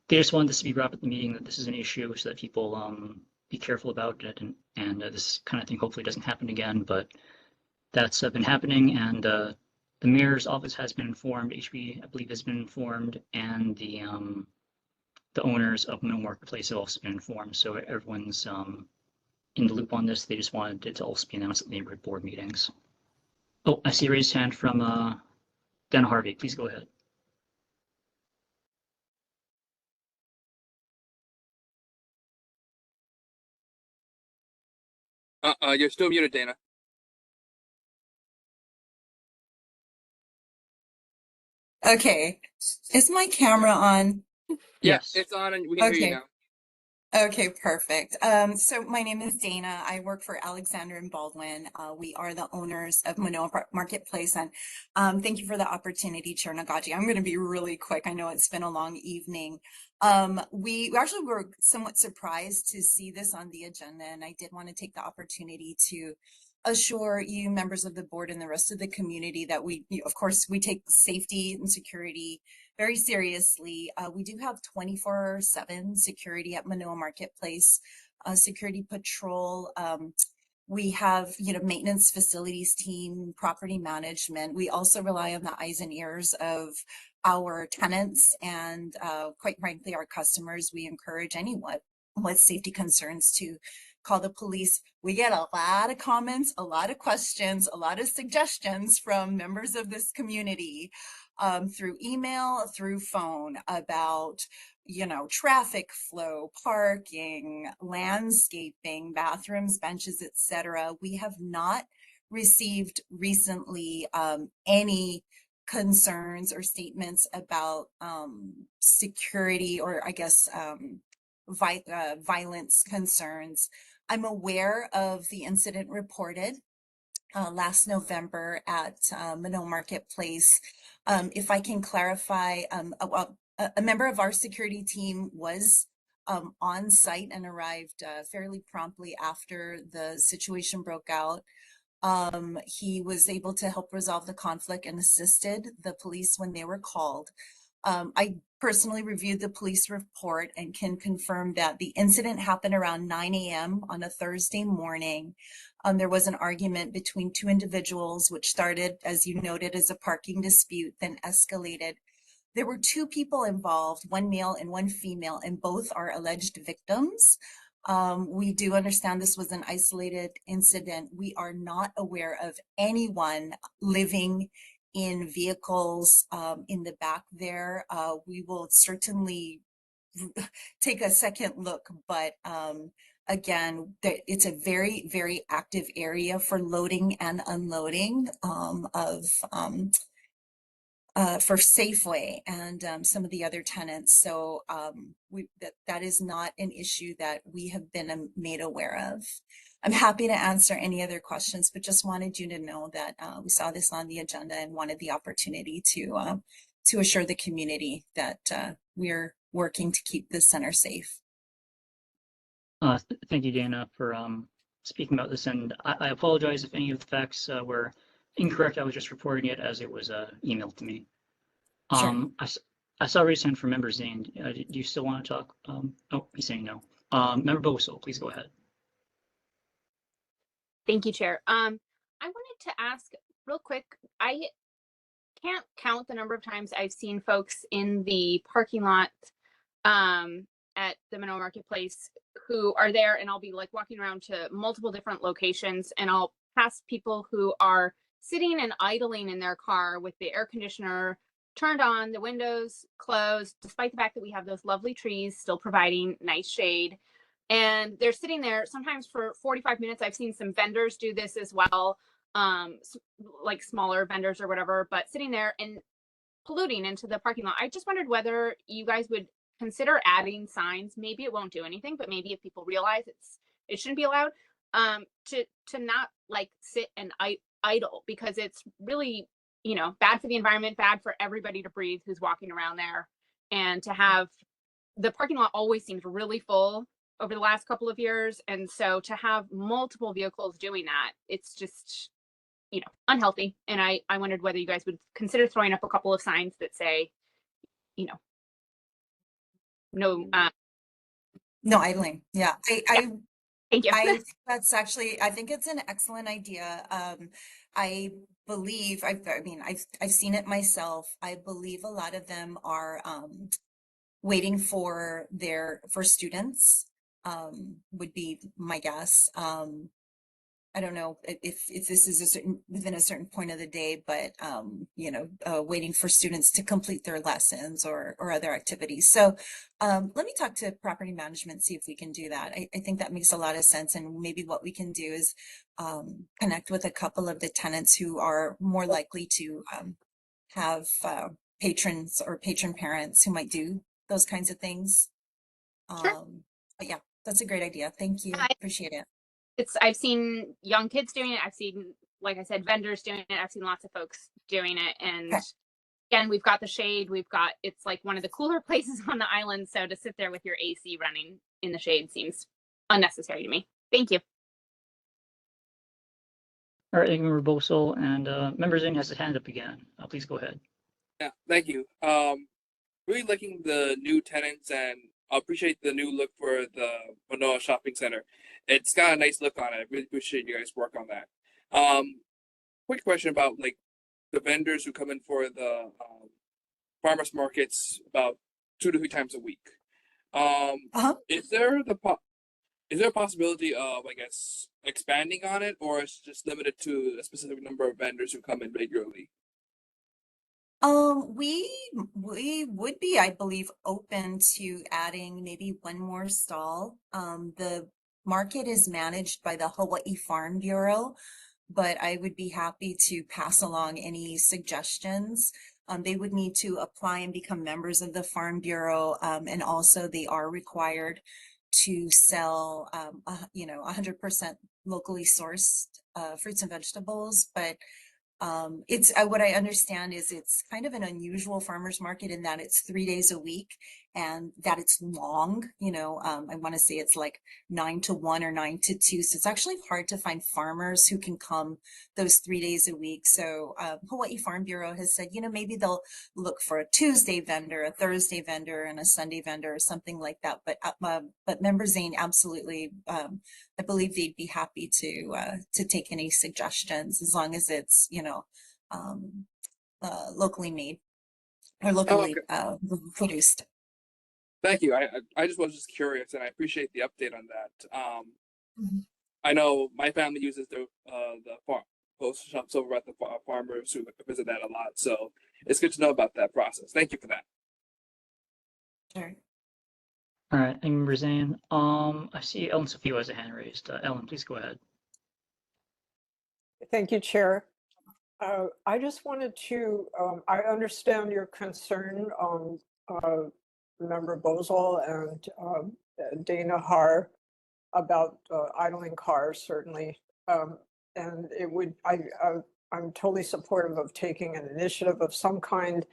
they just wanted this to be brought up at the meeting, that this is an issue, so that people be careful about it, and this kind of thing hopefully doesn't happen again. But that's been happening, and the mayor's office has been informed. HB, I believe, has been informed, and the owners of Manoa Marketplace have also been informed. So everyone's in the loop on this. They just wanted it to also be announced at the neighborhood board meetings. Oh, I see a raised hand from Dana Harvey. Please go ahead. You're still muted, Dana. Okay. Is my camera on? Yes, it's on and we can hear you Okay. now. Okay, perfect. So my name is Dana. I work for Alexander and Baldwin. We are the owners of Manoa Marketplace, and thank you for the opportunity, Chair Nagaji. I'm going to be really quick. I know it's been a long evening. We actually were somewhat surprised to see this on the agenda, and I did want to take the opportunity to assure you, members of the board, and the rest of the community that of course, we take safety and security very seriously. We do have 24/7 security at Manoa Marketplace, security patrol. We have, maintenance facilities team, property management. We also rely on the eyes and ears of our tenants and quite frankly, our customers. We encourage anyone with safety concerns to call the police. We get a lot of comments, a lot of questions, a lot of suggestions from members of this community through email, through phone about, traffic flow, parking, landscaping, bathrooms, benches, etc. We have not received recently any concerns or statements about security or I guess violence concerns. I'm aware of the incident reported last November at Manoa Marketplace. If I can clarify, a member of our security team was on site and arrived fairly promptly after the situation broke out. He was able to help resolve the conflict and assisted the police when they were called. I personally reviewed the police report and can confirm that the incident happened around 9 a.m. on a Thursday morning. There was an argument between two individuals, which started, as you noted, as a parking dispute, then escalated. There were two people involved, one male and one female, and both are alleged victims. We do understand this was an isolated incident. We are not aware of anyone living in vehicles in the back there. We will certainly take a second look, but again, it's a very, very active area for loading and unloading for Safeway and some of the other tenants. So that is not an issue that we have been made aware of. I'm happy to answer any other questions, but just wanted you to know that we saw this on the agenda and wanted the opportunity to assure the community that we're working to keep this center safe. Thank you, Dana, for speaking about this. And I apologize if any of the facts were incorrect. I was just reporting it as it was emailed to me. Sure. I saw a raise hand from Member Zane. Do you still want to talk? Oh, he's saying no. Member Boso, please go ahead. Thank you, Chair. I wanted to ask real quick, I can't count the number of times I've seen folks in the parking lot at the Manoa Marketplace who are there, and I'll be like walking around to multiple different locations and I'll pass people who are sitting and idling in their car with the air conditioner turned on, the windows closed, despite the fact that we have those lovely trees still providing nice shade. And they're sitting there sometimes for 45 minutes. I've seen some vendors do this as well, like smaller vendors or whatever, but sitting there and polluting into the parking lot. I just wondered whether you guys would consider adding signs. Maybe it won't do anything, but maybe if people realize it shouldn't be allowed, to not like sit and idle, because it's really, bad for the environment, bad for everybody to breathe who's walking around there. And to have the parking lot always seems really full over the last couple of years. And so to have multiple vehicles doing that, it's just, unhealthy. And I wondered whether you guys would consider throwing up a couple of signs that say, no, no idling. Yeah. Thank you. I think it's an excellent idea. I believe, I've seen it myself. I believe a lot of them are waiting for students, would be my guess. I don't know if this is within a certain point of the day, but, waiting for students to complete their lessons or other activities. So let me talk to property management, see if we can do that. I think that makes a lot of sense. And maybe what we can do is connect with a couple of the tenants who are more likely to have patrons or patron parents who might do those kinds of things. But yeah, that's a great idea. Thank you. Appreciate it. I've seen young kids doing it. I've seen, like I said, vendors doing it. I've seen lots of folks doing it. And again, we've got the shade. It's like one of the cooler places on the island. So to sit there with your AC running in the shade seems unnecessary to me. Thank you. All right, thank you, Member Bosel. And Member Zane has his hand up again. Please go ahead. Yeah, thank you. Really liking the new tenants and I appreciate the new look for the Mānoa Shopping Center. It's got a nice look on it. I really appreciate you guys' work on that. Quick question about like the vendors who come in for the farmers markets about 2 to 3 times a week. Is there a possibility of, I guess, expanding on it, or is it just limited to a specific number of vendors who come in regularly? We would be, I believe, open to adding maybe one more stall. The market is managed by the Hawaii Farm Bureau, but I would be happy to pass along any suggestions. They would need to apply and become members of the Farm Bureau, and also they are required to sell, 100% locally sourced fruits and vegetables, but it's what I understand is it's kind of an unusual farmers market in that it's 3 days a week and that it's long. I want to say it's like 9 to 1 or 9 to 2. So it's actually hard to find farmers who can come those 3 days a week. So Hawaii Farm Bureau has said, maybe they'll look for a Tuesday vendor, a Thursday vendor, and a Sunday vendor or something like that. But Member Zane, absolutely, I believe they'd be happy to take any suggestions as long as it's locally made or locally produced. Thank you. I just was just curious, and I appreciate the update on that. I know my family uses the farm post shops over at the farmers who visit that a lot, so it's good to know about that process. Thank you for that. Sure. All right, thank you, Member Zane. I see Ellen Sophia has a hand raised. Ellen, please go ahead. Thank you, Chair. I just wanted to, I understand your concern, Member Bosel and Dana Har about idling cars, certainly. And I'm totally supportive of taking an initiative of some kind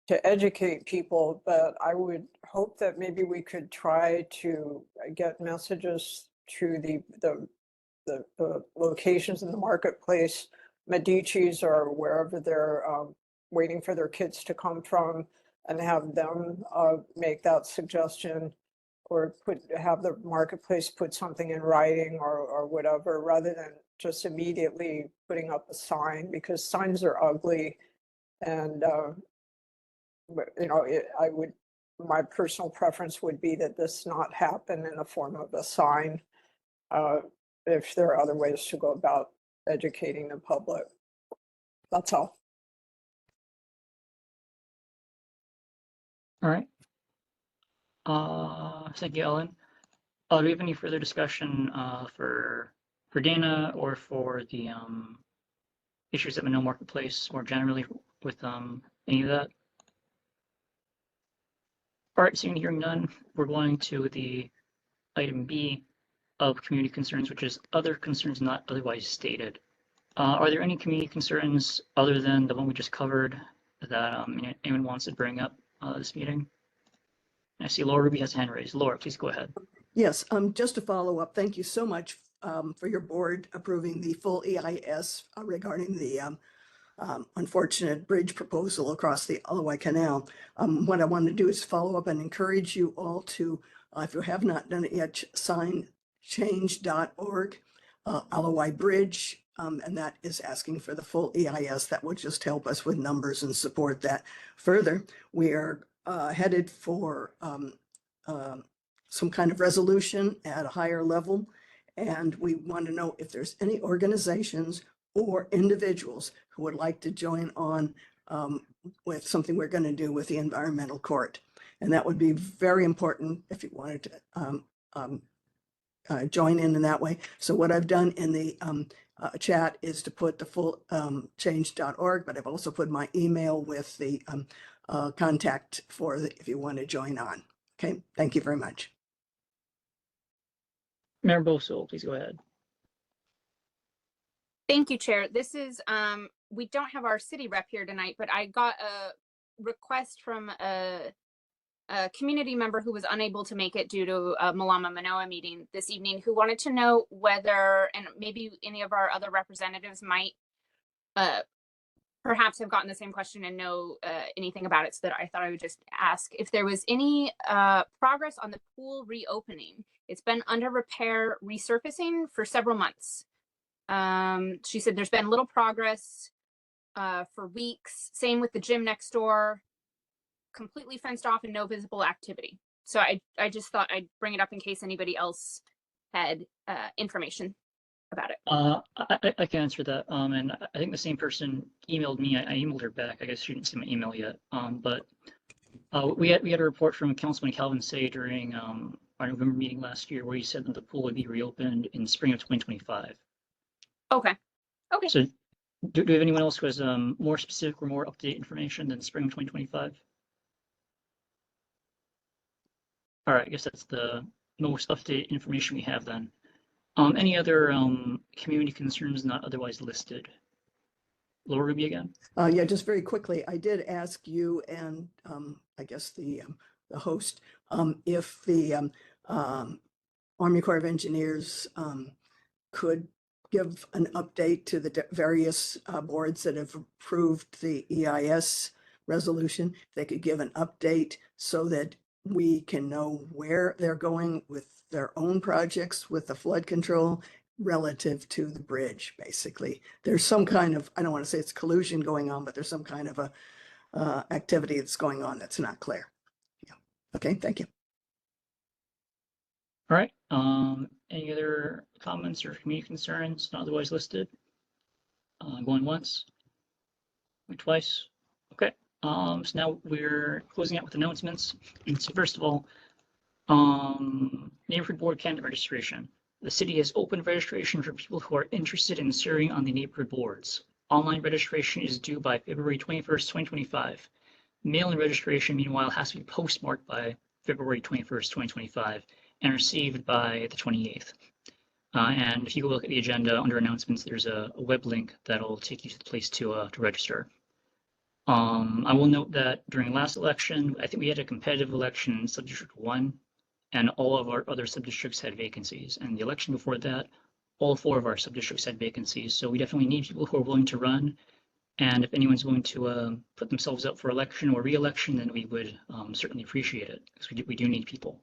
to educate people, but I would hope that maybe we could try to get messages to the locations in the marketplace, Medici's or wherever they're waiting for their kids to come from, and have them make that suggestion, or have the marketplace put something in writing or whatever, rather than just immediately putting up a sign, because signs are ugly. And my personal preference would be that this not happen in the form of a sign. If there are other ways to go about educating the public. That's all. All right. Thank you, Ellen. Do we have any further discussion for Dana or for the issues at Mānoa Marketplace more generally with any of that? All right, seeing hearing none, we're going to the item B of community concerns, which is other concerns not otherwise stated. Are there any community concerns other than the one we just covered that anyone wants to bring up this meeting? I see Laura Ruby has a hand raised. Laura, please go ahead. Yes, just to follow up, thank you so much for your board approving the full EIS regarding the unfortunate bridge proposal across the Alawai Canal. What I want to do is follow up and encourage you all to, if you have not done it yet, sign change.org, Alawai Bridge, and that is asking for the full EIS. That would just help us with numbers and support that. Further, we are headed for some kind of resolution at a higher level, And we want to know if there's any organizations or individuals who would like to join on with something we're going to do with the environmental court. And that would be very important if you wanted to join in that way. So what I've done in the chat is to put the full change.org, but I've also put my email with the contact for if you want to join on. Okay, thank you very much. Mayor Boso, please go ahead. Thank you, Chair. This is, we don't have our city rep here tonight, but I got a request from a community member who was unable to make it due to a Mānoa meeting this evening, who wanted to know whether, and maybe any of our other representatives might perhaps have gotten the same question and know anything about it, so that I thought I would just ask if there was any progress on the pool reopening. It's been under repair resurfacing for several months. She said there's been little progress for weeks. Same with the gym next door, completely fenced off and no visible activity. So I just thought I'd bring it up in case anybody else had information about it. I can answer that. And I think the same person emailed me. I emailed her back. I guess she didn't see my email yet. But we had a report from Councilman Calvin Say during our November meeting last year, where he said that the pool would be reopened in spring of 2025. Okay. Okay. So do we have anyone else who has more specific or more up-to-date information than spring of 2025? All right, I guess that's the most up-to-date information we have then. Any other community concerns not otherwise listed? Laura Ruby again? Yeah, just very quickly, I did ask you and I guess the host if the Army Corps of Engineers could give an update to the various boards that have approved the EIS resolution. They could give an update so that we can know where they're going with their own projects with the flood control relative to the bridge, basically. There's some kind of, I don't want to say it's collusion going on, but there's some kind of a activity that's going on that's not clear. Yeah. Okay, thank you. All right. Any other comments or community concerns not otherwise listed? Going once, going twice. Okay. So now we're closing out with announcements. And so first of all, neighborhood board candidate registration. The city has opened registration for people who are interested in serving on the neighborhood boards. Online registration is due by February 21st, 2025. Mail-in registration, meanwhile, has to be postmarked by February 21st, 2025 and received by the 28th. And if you go look at the agenda under announcements, there's a web link that'll take you to the place to register. I will note that during last election, I think we had a competitive election in Subdistrict 1, and all of our other subdistricts had vacancies. And the election before that, all 4 of our subdistricts had vacancies. So we definitely need people who are willing to run. And if anyone's willing to put themselves up for election or re-election, then we would certainly appreciate it, because we do need people.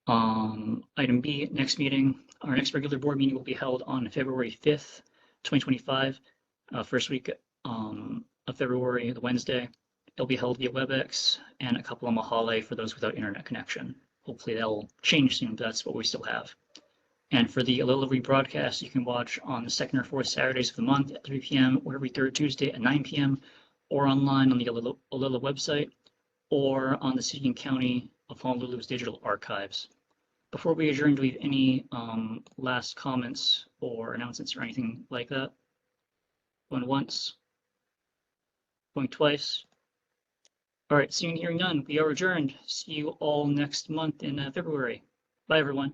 Item B, next meeting. Our next regular board meeting will be held on February 5th, 2025, first week of February, the Wednesday. It'll be held via WebEx and a couple of mahale for those without internet connection. Hopefully that'll change soon, but that's what we still have. And for the Alila rebroadcast, you can watch on the second or fourth Saturdays of the month at 3 p.m. or every third Tuesday at 9 p.m. or online on the Alila website or on the City and County of Honolulu's digital archives. Before we adjourn, do we have any last comments or announcements or anything like that? Going once? Going twice? All right, seeing and hearing none, we are adjourned. See you all next month in February. Bye, everyone.